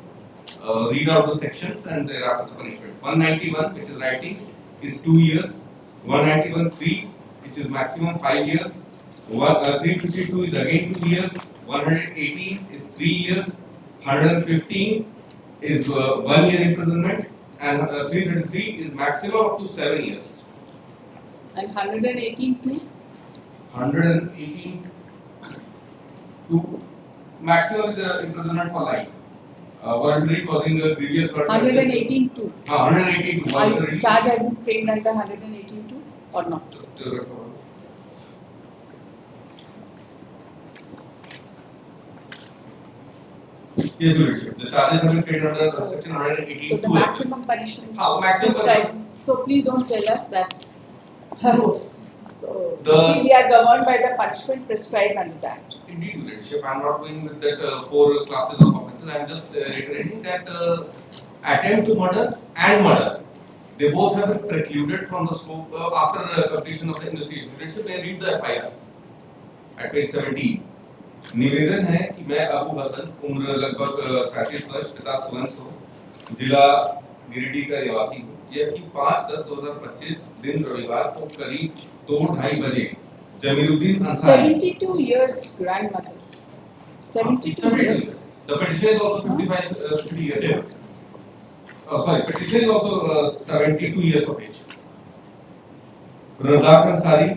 read out the sections and thereafter the punishment. 191, which is writing, is 2 years. 191(3), which is maximum 5 years. 352 is again 2 years. 118 is 3 years. 115 is 1 year imprisonment, and 333 is maximum up to 7 years. And 118 too? 118 to maximum is imprisonment for life. Voluntary causing a grievous hurt. 118 too. 118 to voluntary. Charge has been framed under 118 too or not? Just Yes, Your Lordship. The charges have been framed under section So 118 the maximum punishment maximum prescribed. So please don't tell us that. So The- see, we are governed by the punishment prescribed under that. Indeed, Your Lordship. I am not going with that 4 classes of offences. I am just reiterating that attempt to murder and murder, they both have been precluded from the scope after completion of the investigation. Your Lordship, may I read the FIR at page 17. निवेदन है कि मैं अबू हसन उम्र लगभग 35 वर्ष पिता सुवंसो जिला गिरिडीह का निवासी हूँ। यह कि 5/10/2025 दिन रविवार को करीब 2-2:30 बजे Jamiruddin Ansari 72 years, grandmother. 72 years. The petition is also 50 years. Sorry, petition is also 72 years of age. Razzaq Ansari,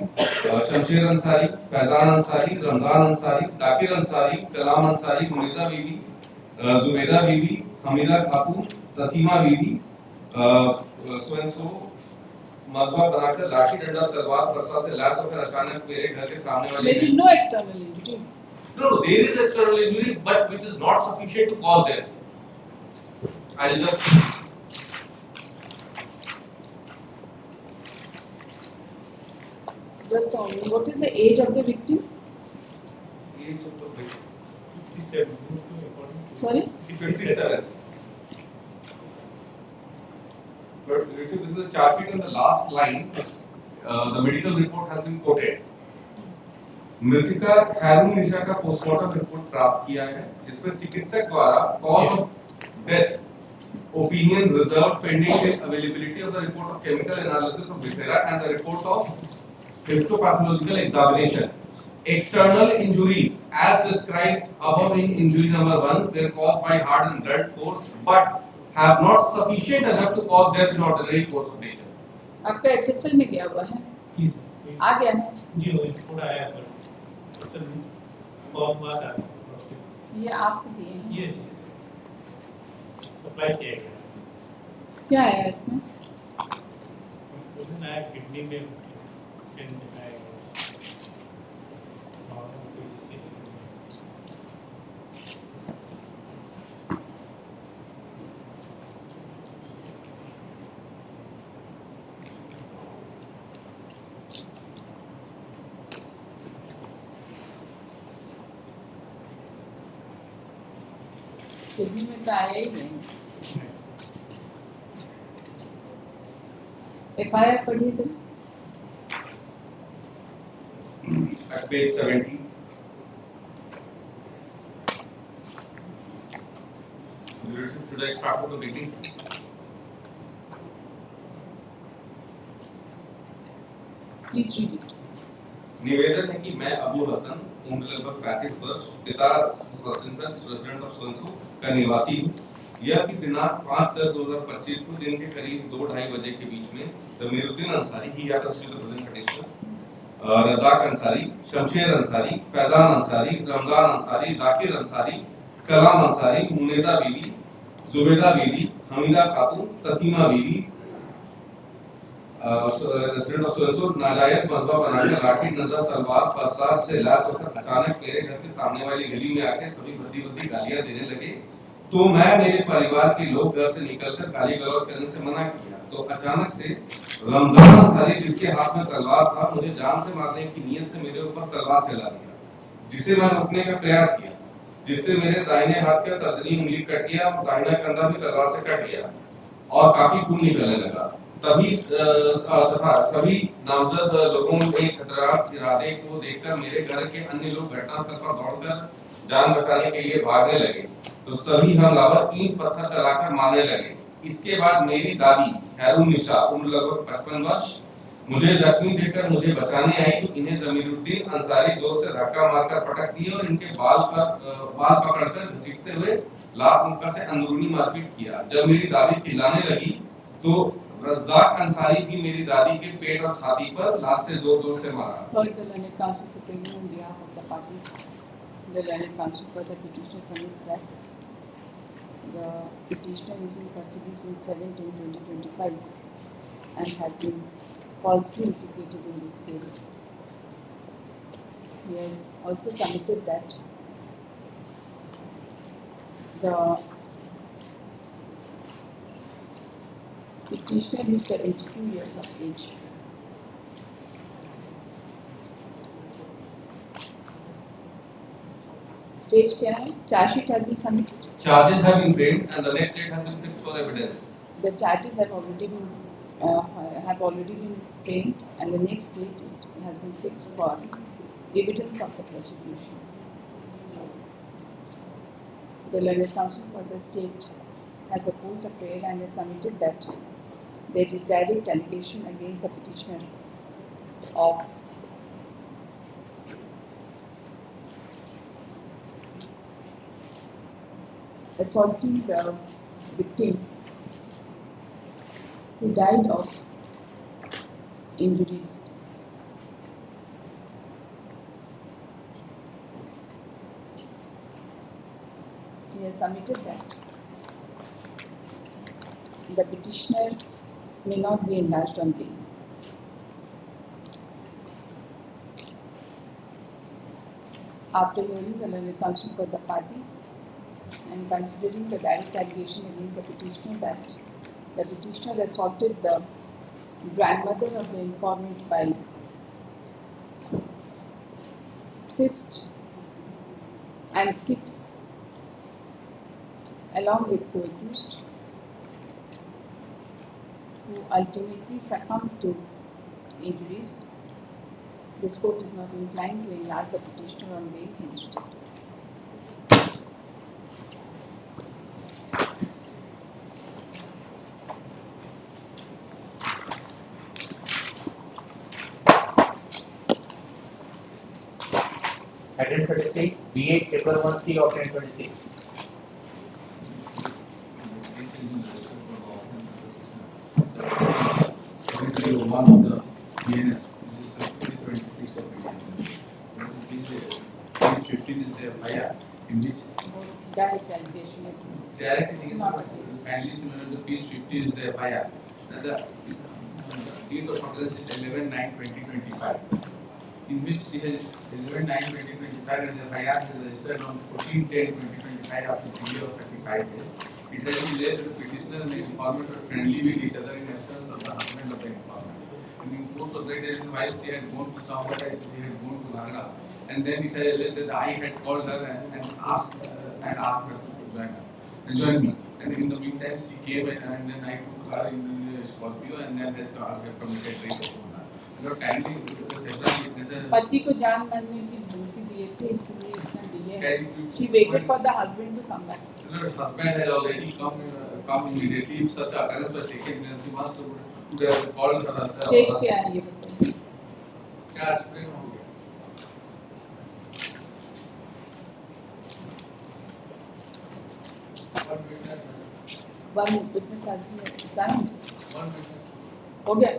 Shamsher Ansari, Faizan Ansari, Ramzan Ansari, Zakir Ansari, कलाम अंसारी, मुनीजा बीवी, जुबैदा बीवी, हमीदा खातून, तसीमा बीवी, मजबा बनाकर लाठी डंडा तलवार फरसा से लैस होकर अचानक मेरे घर के सामने वाले There is no external injury. No, there is external injury, but which is not sufficient to cause death. I'll just What is the age of the victim? age of the victim 57. Sorry? 57. But this is the charge sheet on the last line. The medical report has been quoted. मृतिका हैरून निशा का postmortem report प्राप्त किया है, जिसमें चिकित्सक द्वारा cause of death opinion reserve pending availability of the report of chemical analysis of viscera and the report of histopathological examination. External injuries as described above in injury number 1 were caused by hard and blunt force but have not sufficient enough to cause death in ordinary course of nature. आपका FSL में गया हुआ है? आ गया है? जी वो थोड़ा आया पर असल में बहुत बात आ रही ये आपको दिए हैं? ये सप्लाई किया गया क्या है इसमें? नया किडनी में किडनी में तो आया ही नहीं। एफआईआर पढ़िए जरा। At page 70. Should I start with the beginning? Please read it. निवेदन है कि मैं अबू हसन उम्र लगभग 35 वर्ष पिता रेजिडेंट ऑफ सोनसो का निवासी हूँ। यह कि दिनांक 5/10/2025 को दिन के करीब 2-2:30 बजे के बीच में जमीरुद्दीन अंसारी ही या रज़ाक अंसारी, शमशेर अंसारी, फैजान अंसारी, रमजान अंसारी, जाकिर अंसारी, कलाम अंसारी, मुनीजा बीवी, जुबैदा बीवी, हमीदा खातून, तसीमा बीवी, रेजिडेंट ऑफ सोनसो नाजायज मजबा बनाकर लाठी डंडा तलवार फरसा से लैस होकर अचानक मेरे घर के सामने वाली गली में आके सभी भद्दी गालियां देने लगे। तो मैं मेरे परिवार के लोग घर से निकलकर गाली गलौज करने से मना किया तो अचानक से रमजान अंसारी जिसके हाथ में तलवार था मुझे जान से मारने की नीयत से मेरे ऊपर तलवार चला दिया, जिसे मैं रोकने का प्रयास किया, जिससे मेरे दाहिने हाथ का तर्जनी उंगली कट गया और दाहिना कंधा भी तलवार से कट गया और काफी खून निकलने लगा। तभी तथा सभी नामजद लोगों ने खतरनाक इरादे को देखकर मेरे घर के अन्य लोग घटनास्थल पर दौड़कर जान बचाने के लिए भागने लगे तो सभी हमलावर ईंट पत्थर चलाकर मारने लगे। इसके बाद मेरी दादी हैरून निशा उम्र लगभग 55 वर्ष मुझे जख्मी देखकर मुझे बचाने आई तो इन्हें जमीरुद्दीन अंसारी जोर से धक्का मारकर पटक दिए और इनके बाल पकड़कर घसीटते हुए लात मुक्का से अंदरूनी मारपीट किया। जब मेरी दादी चिल्लाने लगी तो रज़ाक अंसारी भी मेरी दादी के पेट और छाती पर लात से जोर-जोर से मारा। Heard the learned counsel superior on behalf of the parties. The learned counsel for the petitioner submits that the petitioner is in custody since 17/2025 and has been falsely implicated in this case. He has also submitted that The petitioner is 72 years of age. Stage क्या है? Charge sheet has been submitted. Charges have been framed and the next date has been fixed for evidence. The charges have already been framed, and the next date has been fixed for evidence of the prosecution. The learned counsel for the state has opposed the prayer and has submitted that there is direct allegation against the petitioner of assaulting the victim who died of injuries. He has submitted that the petitioner may not be enlarged on bail. After hearing the learned counsel for the parties and considering the direct allegation against the petitioner that the petitioner assaulted the grandmother of the informant by fist and kicks along with co-accused, who ultimately succumbed to injuries. This court is not inclined to enlarge the petitioner on bail, hence rejected. Item 33, BA 13.13 of 2026. One of the BNS, which is 76 of BNS. Page 15 is the FIR in which Direct allegation against. direct allegation, kindly similar to page 50 is the FIR. And the date of occurrence is 11/9/2025, in which she has 11/9/2025 and the FIR is registered on 14/10/2025 after a period of 35 days. It has been alleged that the petitioner and the informant were friendly with each other in absence of the husband of the informant. And in course of that day, while she had gone to somewhere, she had gone to Agra, and then it has alleged that I had called her and asked her to join me. And in the meantime, she came and then I took her in the Scorpio and then has committed rape upon her. And not kindly, several witnesses. पति को जान मारने की धमकी दिए थे, इसलिए इतना delay. She waited for the husband to come back. The husband has already come immediately. If such occurrence was taken, then she must have called her. Stage क्या है ये बताइए? Charge frame हो गया. One witness has been examined. One witness. हो गया.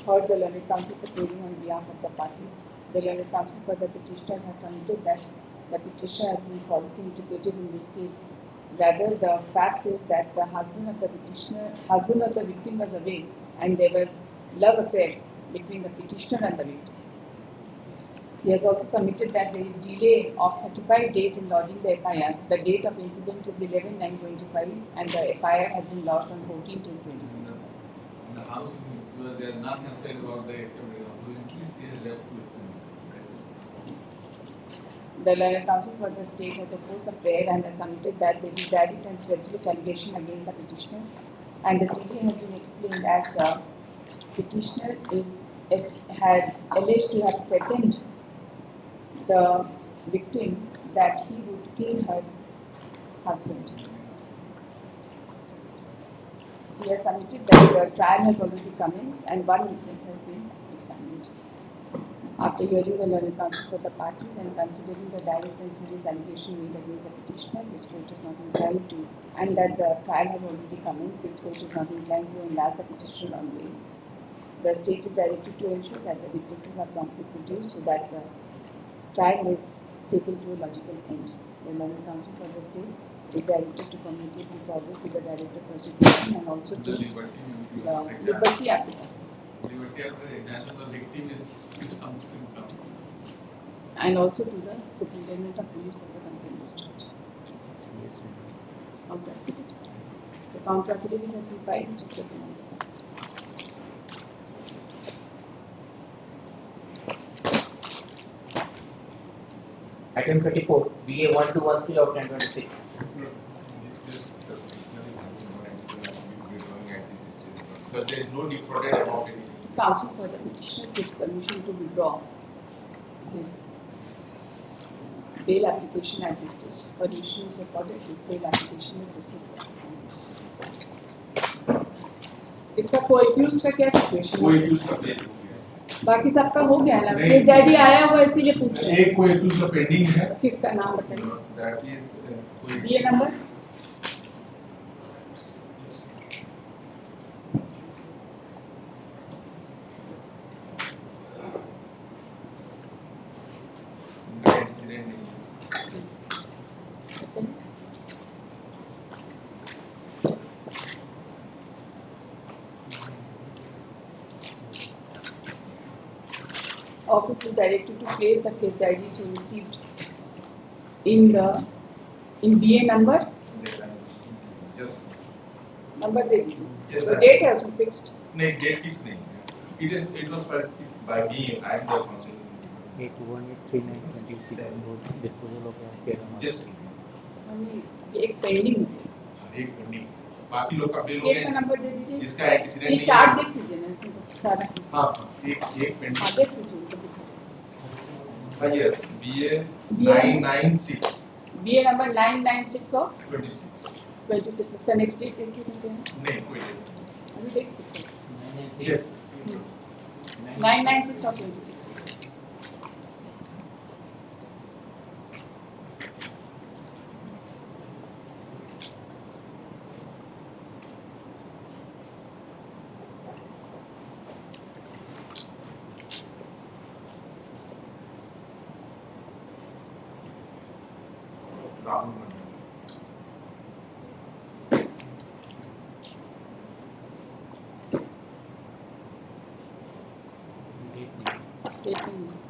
Heard the learned counsel appearing on behalf of the parties. The learned counsel for the petitioner has submitted that the petitioner has been falsely implicated in this case. Rather, the fact is that the husband of the victim was away, and there was love affair between the petitioner and the victim. He has also submitted that there is delay of 35 days in lodging the FIR. The date of incident is 11/9/25 and the FIR has been lodged on 14/10/25. In the house, there are nothing said about the she has left with The learned counsel for the state has opposed the prayer and has submitted that there is direct and specific allegation against the petitioner, and the delay has been explained as the petitioner had alleged to have threatened the victim that he would kill her husband. He has submitted that the trial has already commenced and one witness has been examined. After hearing the learned counsel for the parties and considering the direct and serious allegation made against the petitioner, this court is not inclined to, and that the trial has already commenced, this court is not inclined to enlarge the petitioner on bail. The state is directed to ensure that the witnesses are promptly produced so that the trial is taken to a logical end. The learned counsel for the state is directed to communicate this order to the director of prosecution and also to the liberty application. liberty after the example of the victim is something And also to the superintendent of police of the concerned district. Counter affidavit. The counter affidavit has been filed, which is taken on. Item 34, BA 1213 of 1026. This is because there is no defrauded amount in it. Counsel for the petitioner seeks permission to withdraw his bail application at this stage. Permission is accorded, his bail application is dismissed. इसका co-accused का क्या situation है? Co-accused का bail हो गया। बाकी सबका हो गया ना? नहीं। केस डायरी आया हुआ इसीलिए पूछ रहे हैं। एक co-accused का pending है। किसका नाम बताइए? That is ये number? Office is directed to place the case diary so received in BA number. Just number दे दीजिए। Yes, तो sir. डेट है उसमें फिक्स्ड? नहीं, डेट फिक्स नहीं है। It was filed by me. I am the counsel. 813926 disposal of Just एक pending है। एक pending. बाकी लोग का बिल हो केस का गया। नंबर दे दीजिए। इसका एंटीसीडेंट ये चार्ट देख लीजिए ना इसमें सारा। हाँ, एक pending. हाँ देख लीजिए। Yes, BA 996. BA number 996 of 26. 26 इसका नेक्स्ट डेट देखिए कितने हैं? नहीं, कोई नहीं। अभी देख लीजिए। Yes. 996 of 26. Rahul Mandal.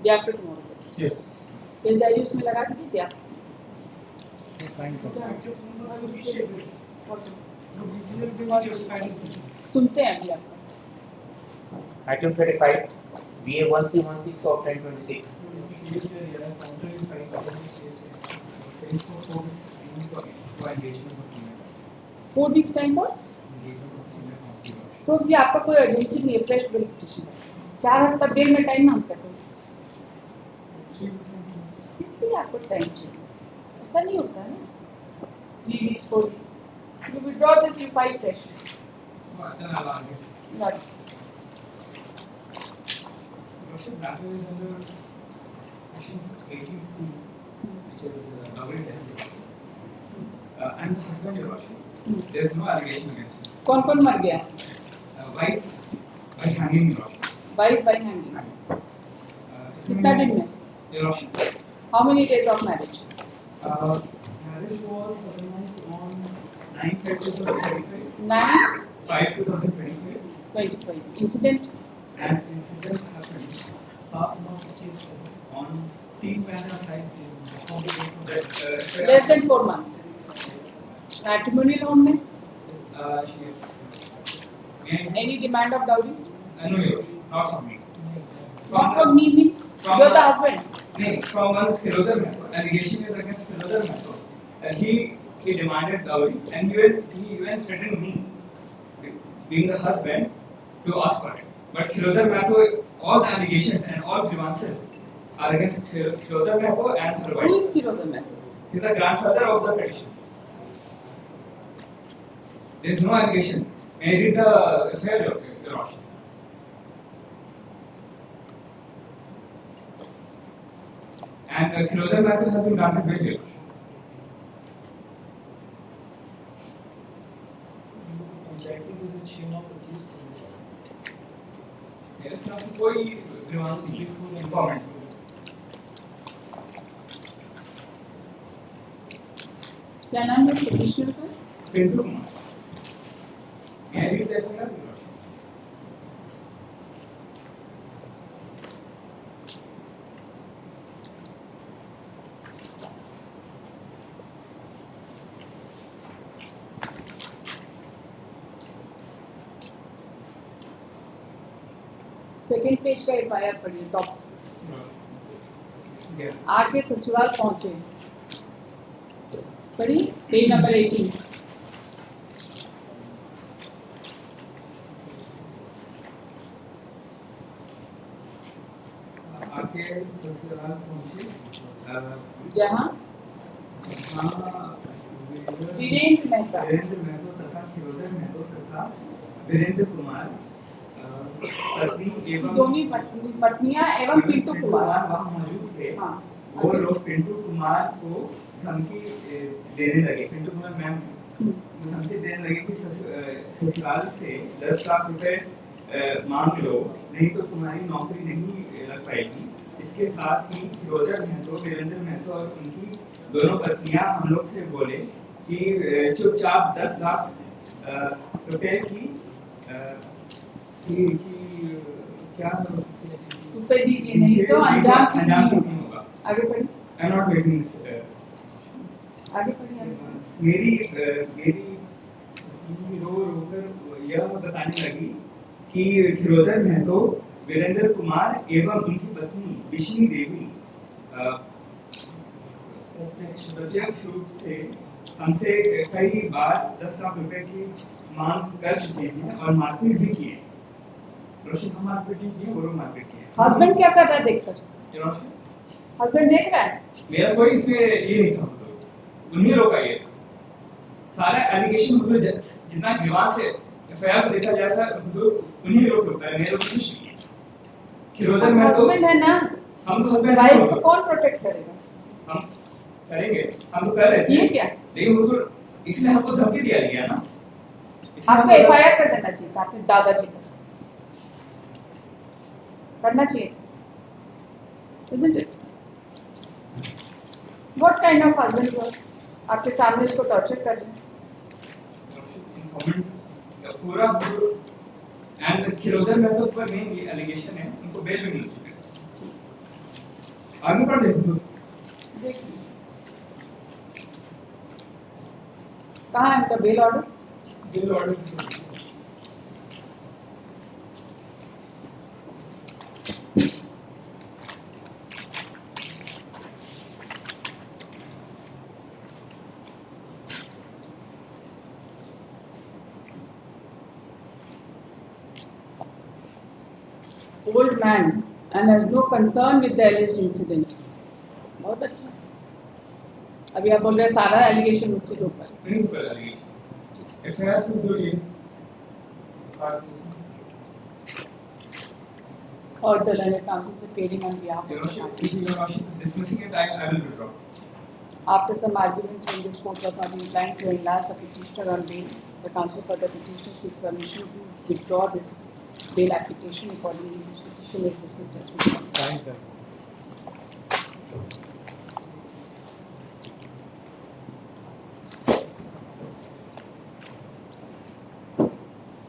Day after tomorrow. Yes. Case diary उसमें लगा दीजिए डे आफ्टर। सुनते हैं अभी आपका। Item 35, BA 1316 of 1026. 4 weeks time पर? तो अभी आपका कोई अर्जेंसी नहीं है, फ्रेश बिल पिटीशन। 4 हफ्ता बेल में टाइम मांगता है। इसलिए आपको टाइम चाहिए। ऐसा नहीं होता है ना? 3 weeks, 4 weeks. You withdraw this, you file fresh. Got it. Matter is under section 82, which is dowry tax. And husband, Your Worship, there is no allegation against him. कौन-कौन मर गया? Wife by hanging, Your Worship. Wife by hanging. कितना दिन में? Your Worship. How many days of marriage? Marriage was organized on 9/5/2025. 9/5/2025. 25. Incident? And incident happened 7/25 on 3/28 before the date of death. Less than 4 months. Matrimonial home में? Yes, Any demand of dowry? No, not from me. Not from me means you're the husband. No, from one Philodar Mathur. Allegation is against Philodar Mathur. He demanded dowry and he even threatened me, being the husband, to ask for it. But Philodar Mathur, all the allegations and all grievances are against Philodar Mathur and her wife. Who is Philodar Mathur? He is the grandfather of the petition. There is no allegation. May I read the affair, Your Worship? And Philodar Mathur has been granted bail, Your Worship. मेरे तरफ से कोई grievance information क्या नाम है petitioner का? पिंटू कुमार मेरी तरफ से ना सेकेंड पेज का FIR पढ़िए टॉप से आके ससुराल पहुंचे पढ़िए पेज नंबर 18 आके ससुराल पहुंचे जहाँ वीरेंद्र मेहता तथा खिरोधर महतो तथा वीरेंद्र कुमार पत्नी एवं दोनों पत्नियां एवं पिंटू कुमार वहाँ मौजूद थे। वो लोग पिंटू कुमार को धमकी देने लगे। पिंटू कुमार मैम धमकी देने लगे कि ससुराल से 10 लाख रुपए मांग लो, नहीं तो तुम्हारी नौकरी नहीं लग पाएगी। इसके साथ ही खिरोधर महतो, वीरेंद्र महतो और उनकी दोनों पत्नियां हम लोग से बोले कि चुपचाप 10 लाख रुपए की क्या रुपए दीजिए, नहीं तो अंजाम नहीं होगा। आगे पढ़िए। आई नॉट वेटिंग आगे पढ़िए। मेरी रो रोकर यह बताने लगी कि खिरोधर महतो, वीरेंद्र कुमार एवं उनकी पत्नी विष्णु देवी प्रत्यक्ष रूप से हमसे कई बार 10 लाख रुपए की मांग कर चुके हैं और मारपीट भी की है। रोशन को मारपीट की है, वो मारपीट की है। हस्बैंड क्या कर रहा है देखकर? हस्बैंड देख रहा है? मेरा कोई इसमें ये नहीं था, उन्हीं लोग का ये सारा एलिगेशन मतलब जितना विवाद से FIR को देखा जाए सर, उन्हीं लोग का है, मेरे लोग कुछ नहीं है। खिरोधर में तो हस्बैंड है ना, हम तो हस्बैंड वाइफ को कौन प्रोटेक्ट करेगा? हम करेंगे, हम तो कर रहे थे। ये क्या? लेकिन वो इसने हमको धमकी दिया गया ना, आपको FIR कर देना चाहिए था आपके दादाजी को, करना चाहिए, isn't it? What kind of husband you are? आपके सामने इसको टॉर्चर कर रहे हैं। पूरा एंड खिरोधर में तो पर मेन ये एलिगेशन है, उनको बेल भी नहीं चुके। आगे पढ़ देखो, देखिए कहाँ है उनका bail order? Bail order old man and has no concern with the alleged incident. बहुत अच्छा। अभी आप बोल रहे हैं सारा एलिगेशन उसके ऊपर। नहीं ऊपर एलिगेशन FIR से जो ये और the learned counsel is appearing on behalf of the dismissing it, I will withdraw. After some arguments when this court was not inclined to enlarge the petitioner on bail, the counsel for the petitioner seeks permission to withdraw this bail application. Accordingly, this petition is dismissed as withdrawn.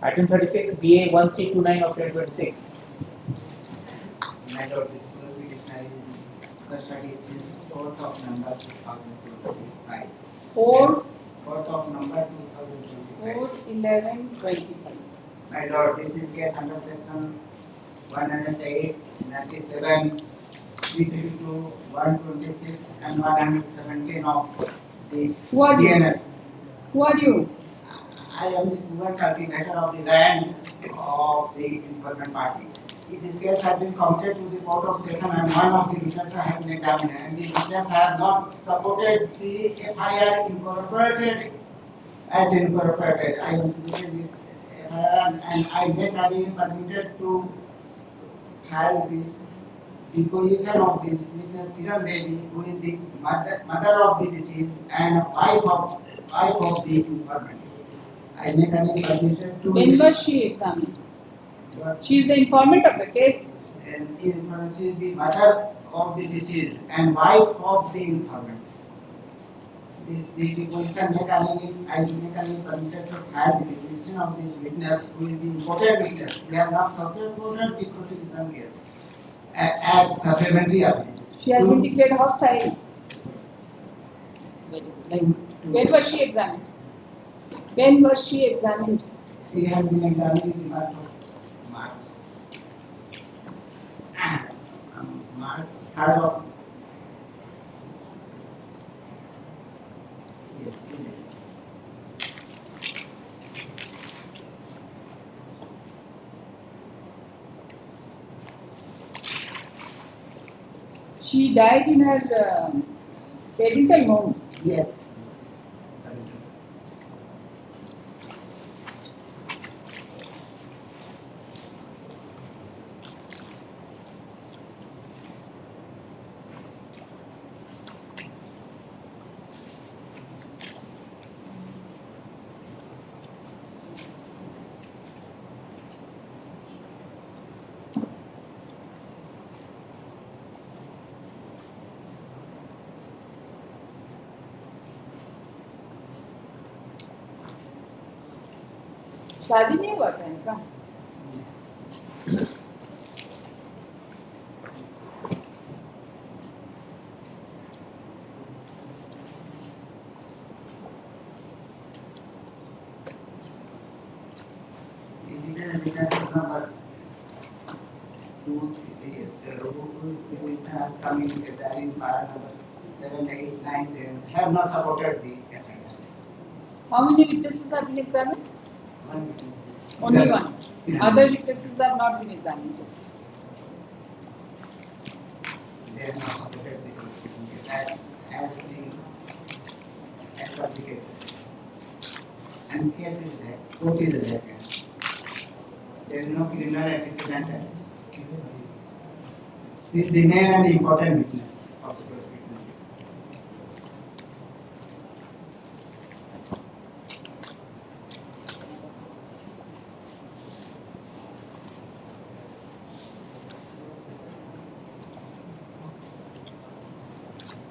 Item 36, BA 1329 of 2026. My lord, this will be decided in custody since 4th of November 2025. 4th of November 2025. 4/11/25. My lord, this is case under section 108, 97, 332, 126 and 117 of the Who are you? DNS. Who are you? I am the poor cultivator of the land of the informant party. This case has been committed to the court of session and one of the witnesses have been examined and the witness have not supported the FIR incorporated as incorporated. I am submitting this FIR and I may have been permitted to file this deposition of this witness Kiran Devi, who is the mother of the deceased and wife of the informant. I make an permission to. When was she examined? She is the informant of the case. And the informant is the mother of the deceased and wife of the informant. This the deposition mechanism, I make an permission to file the deposition of this witness who is the important witness. We have not supported the prosecution case as supplementary evidence. She has been declared hostile. When was she examined? When was she examined? She has been examined in the month of March. heard of. Yes, She died in her parental home. yes. शादी नहीं हुआ था इनका. Witness number 2, 3, who has come in the diary para number 7, 8, 9, 10 have not supported the FIR. How many witnesses have been examined? One witness. Only one. Other witnesses have not been examined. They have not supported the prosecution case as per the case. And case is there, court is there. There is no criminal antecedent. This is the main and important witness of the prosecution case.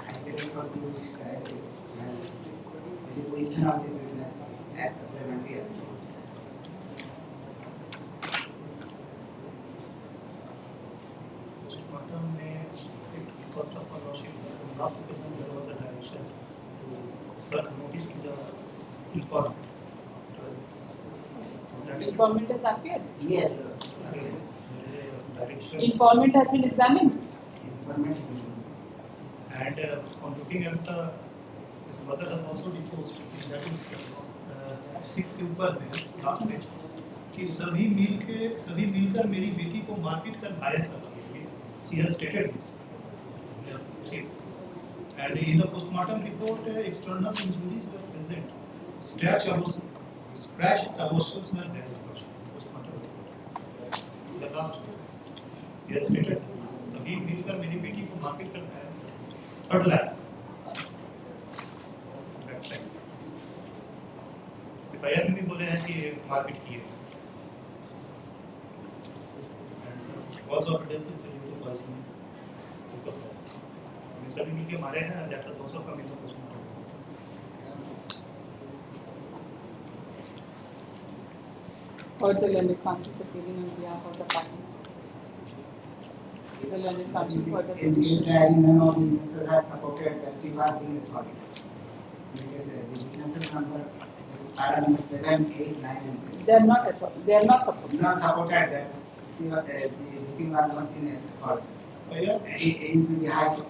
I can conclude this the position of this witness as supplementary evidence. Postmortem में first of all, last occasion there was a direction to serve notice to the informant. Informant has appeared. Yes. There is a direction. Informant has been examined. Informant. And on looking at his mother has also deposed. That is 6 के ऊपर में last में कि सभी मिलकर मेरी बेटी को मारपीट कर घायल कर दिए. She has stated this. And in the postmortem report, external injuries were present. Scratch abortions were there. Postmortem report. The last, she has stated, सभी मिलकर मेरी बेटी को मारपीट कर घायल. Third life. Backside. FIR में भी बोले हैं कि मारपीट की है. Cause of death is related to poisoning. ये सभी मिलके मारे हैं. That was also come in the postmortem. Or the learned counsel appealing on behalf of the parties. The learned counsel for the petition. None of the witnesses have supported that she was being sorry. Because the witnesses number are number 7, 8, 9, and 10. They are not supported. Not supported that she was, the victim was not in assault. Into the house of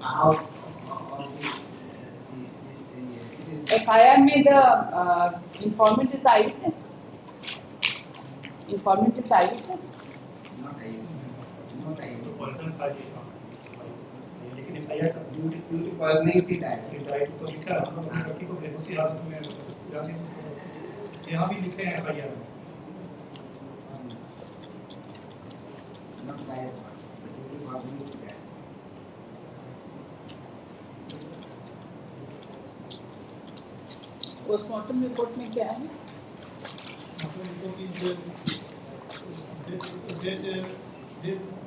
the FIR में the informant is the eyewitness. Informant is the eyewitness. not a Poison खा लिया. लेकिन FIR का duty poisoning से died. तो लिखा है हम लोग अपनी लड़की को बेहोशी हालत में जाने को यहाँ भी लिखे हैं FIR में. Not by assault. Due to poisoning से died. पोस्टमार्टम रिपोर्ट में क्या है?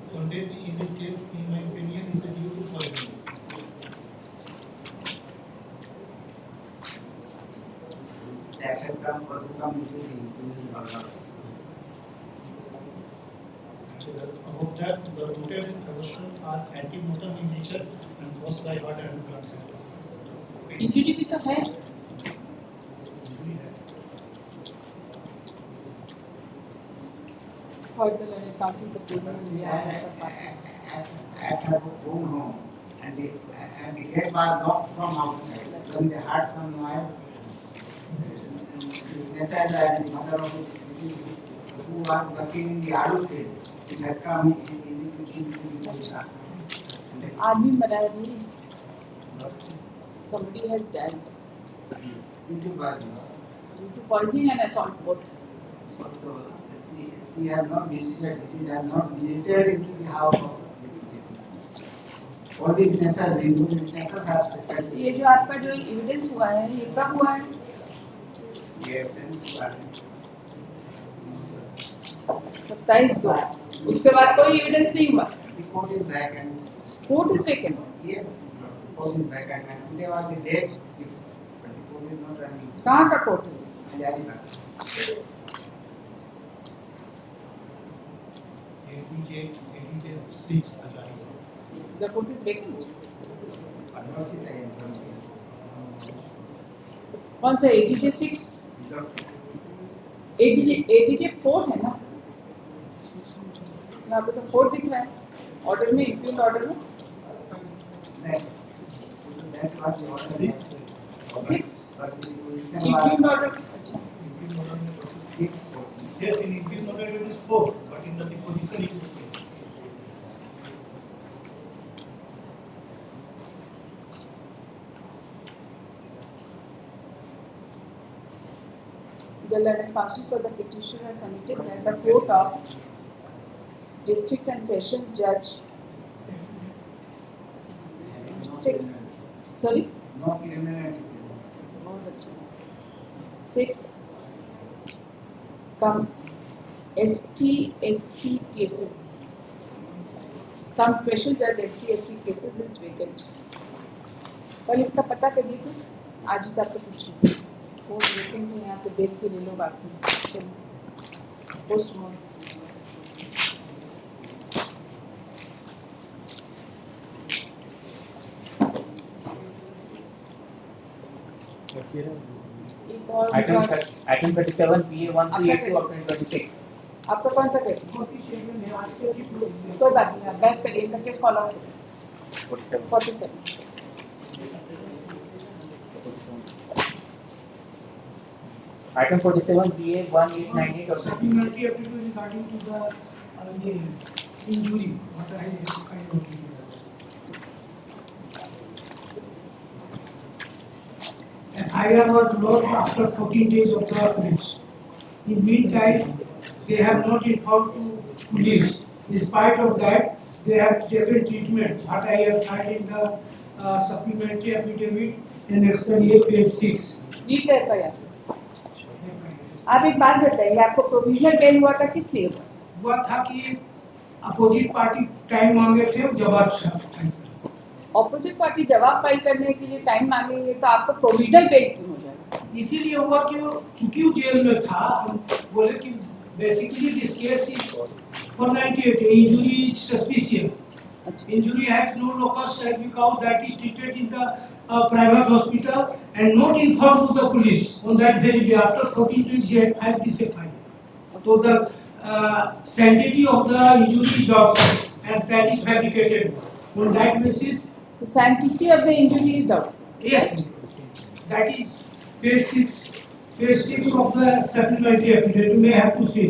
In this case, in my opinion, is due to poisoning. That has come into the Above that, the rooted aversion are anti-mortem in nature and caused by heart and blood symptoms. Injury भी तो है. heard the learned counsel supporting the other parties. At her own home, and the gate was locked from outside. When they heard some noise, Nessa and the mother of the deceased who was working in the aloo field, it has come in the Army Maradi. Somebody has died due to poisoning and assault both. She has not visited. She has not visited into the house of all the witnesses have said. ये जो आपका जो evidence हुआ है, ये कब हुआ है? ये evidence हुआ है 27/2. उसके बाद कोई evidence नहीं हुआ. The court is back and Court is vacant. yes, court is back and today was the date. But the court is not running. कहाँ का court है? Hariana. The court is vacant. कौन सा ADJ 6? ADJ 4 है ना? यहाँ पे तो 4 दिख रहा है. Order में impugned order में? 6. Impugned order. अच्छा. Yes, in impugned order it is 4, but in the deposition it is 6. The learned counsel for the petitioner has submitted that the court of district and sessions judge 6. Sorry? 6 come ST/SC cases. Some special judge ST/SC cases is vacant. कल इसका पता करिए तो आज ही सबसे पूछिए. वो vacant है यहाँ पे देख के ले लो बाकी. पोस्टमॉर्टम. Item 37 PA 1382 of 2026. आपका कौन सा केस? कोई बात नहीं, आप बहस करिए. इनका case follow up. 47. Item 47 PA 1898 of Supplementary application regarding to the injury. What I kind of IR was lost after 14 days of the occurrence. In meantime, they have not informed to police. In spite of that, they have taken treatment. What I have cited in the supplementary affidavit in Excel A page 6. Read the FIR. आप एक बात बताइए, आपको provisional bell हुआ था किस लिए? हुआ था कि अपोजिट पार्टी टाइम मांगे थे और जवाब ऑपोजिट पार्टी जवाब फाइल करने के लिए टाइम मांगेंगे तो आपको प्रोविजनल बेल क्यों हो जाएगा? इसीलिए हुआ कि चूंकि वो जेल में था, हम बोले कि basically this case is 498 injury is suspicious. Injury has no locus cervicalis that is treated in the private hospital and not informed to the police on that very day. After 14 days, he had filed this FIR. So the sanctity of the injury is doubtful and that is fabricated. On that basis, the sanctity of the injury is doubtful. Yes, that is page 6 of the supplementary affidavit. You may have to see.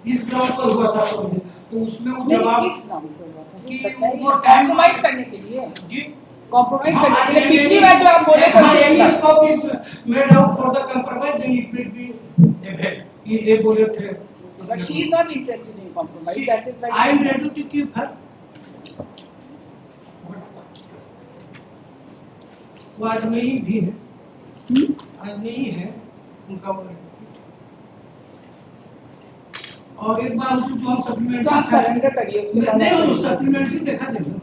इस ground पर हुआ था तो उसमें वो जवाब किस ground पर हुआ था कि वो कॉम्प्रोमाइज करने के लिए जी कॉम्प्रोमाइज करने के लिए पिछली बार जो आप बोले थे ये scope is made out for the compromise then it will be effect ये बोले थे but she is not interested in compromise that is why I am ready to give her वो आज नहीं भी है आज नहीं है उनका और एक बार जो हम सप्लीमेंट्री तो आप सरेंडर करिए उसके बाद नहीं वो सप्लीमेंट्री देखा जाएगा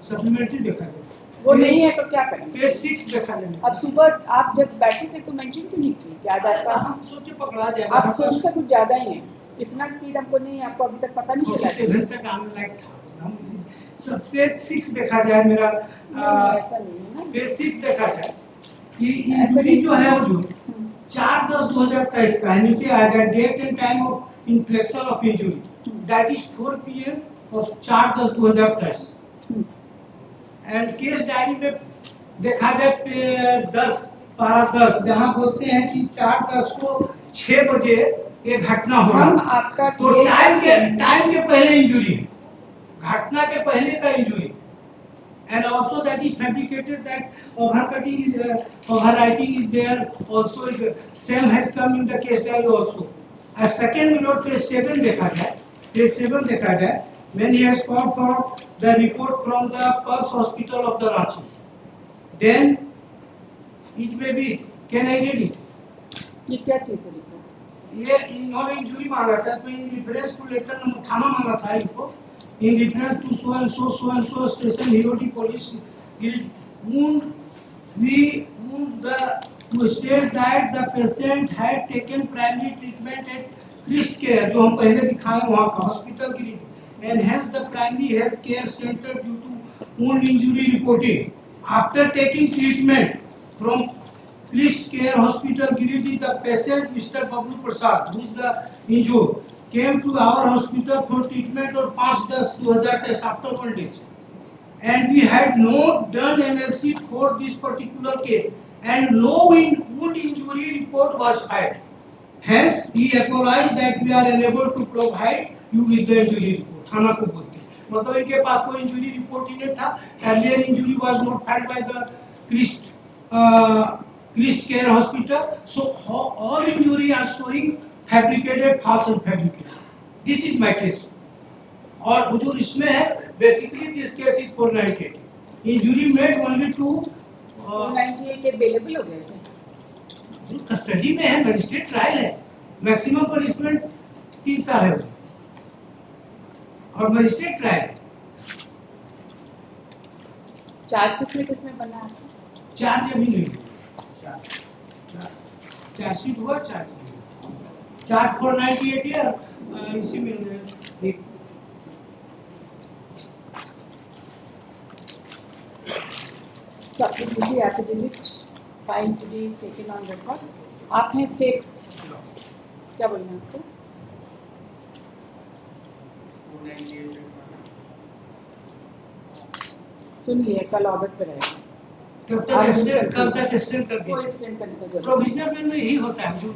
सप्लीमेंटरी देखा जाएगा वो नहीं है तो क्या करें पेज 6 देखा जाएगा अब सुबह आप जब बैठे थे तो मेंशन क्यों नहीं किया कि आज आपका हम सोचे पकड़ा जाएगा आप सोचते कुछ ज्यादा ही है इतना स्पीड हमको नहीं आपको अभी तक पता नहीं चला 7 तक आने लायक था हम सब पेज 6 देखा जाए मेरा ऐसा नहीं है ना पेज 6 देखा जाए ये इंजरी जो है वो जो 4/10/2023 का है, नीचे आएगा date and time of inflection of injury, that is 4 PM of 4/10/2023। And case diary में देखा जाए 10/12/10 जहाँ बोलते हैं कि 4/10 को 6 बजे ये घटना हो रहा है, तो टाइम के पहले इंजुरी है, घटना के पहले का injury. And also that is fabricated, that overcutting is overwriting is there also, same has come in the case diary also. A second minute page 7 देखा जाए, page 7 देखा जाए, when he has called for the report from the Pulse Hospital of the Ranchi, then it may be, can I read it? ये क्या चीज़ है report? ये इन्होंने injury मांगा था, तो in reference to letter number थाना मांगा था इनको, in reference to so and so station Hiroti police wound, we wound the to state that the patient had taken primary treatment at Christ Care, जो हम पहले दिखाए वहाँ का हॉस्पिटल की, and hence the primary health care center due to wound injury reported. After taking treatment from Christ Care Hospital Giridih, the patient Mr. Bablu Prasad, who is the injured, came to our hospital for treatment on 5/10/2023 after 1 day, and we had not done MLC for this particular case, and no wound injury report was filed. Hence, we apologize that we are unable to provide you with the injury report. थाना को बोलते हैं, मतलब इनके पास कोई injury report ही नहीं था। Earlier injury was not filed by the Christ Care Hospital, so all injury are showing fabricated, false and fabricated. This is my case. और जो इसमें है, basically this case is 498. Injury made only to 498 available हो गए थे। Custody में है, magistrate trial है, मैक्सिमम पनिशमेंट 3 साल है और मजिस्ट्रेट ट्रायल है। चार्ज किसमें बना है? चार्ज अभी नहीं, चार्जशीट हुआ, चार्ज 498 या इसी में एक supplementary affidavit filed today is taken on record. आपने स्टेट क्या बोलना है आपको? सुन लिया, कल ऑर्डर पे रहेगा। कब तक एक्सटेंड कर दिया? वो एक्सटेंड करने का जरूरत प्रोविजनल में यही होता है, जो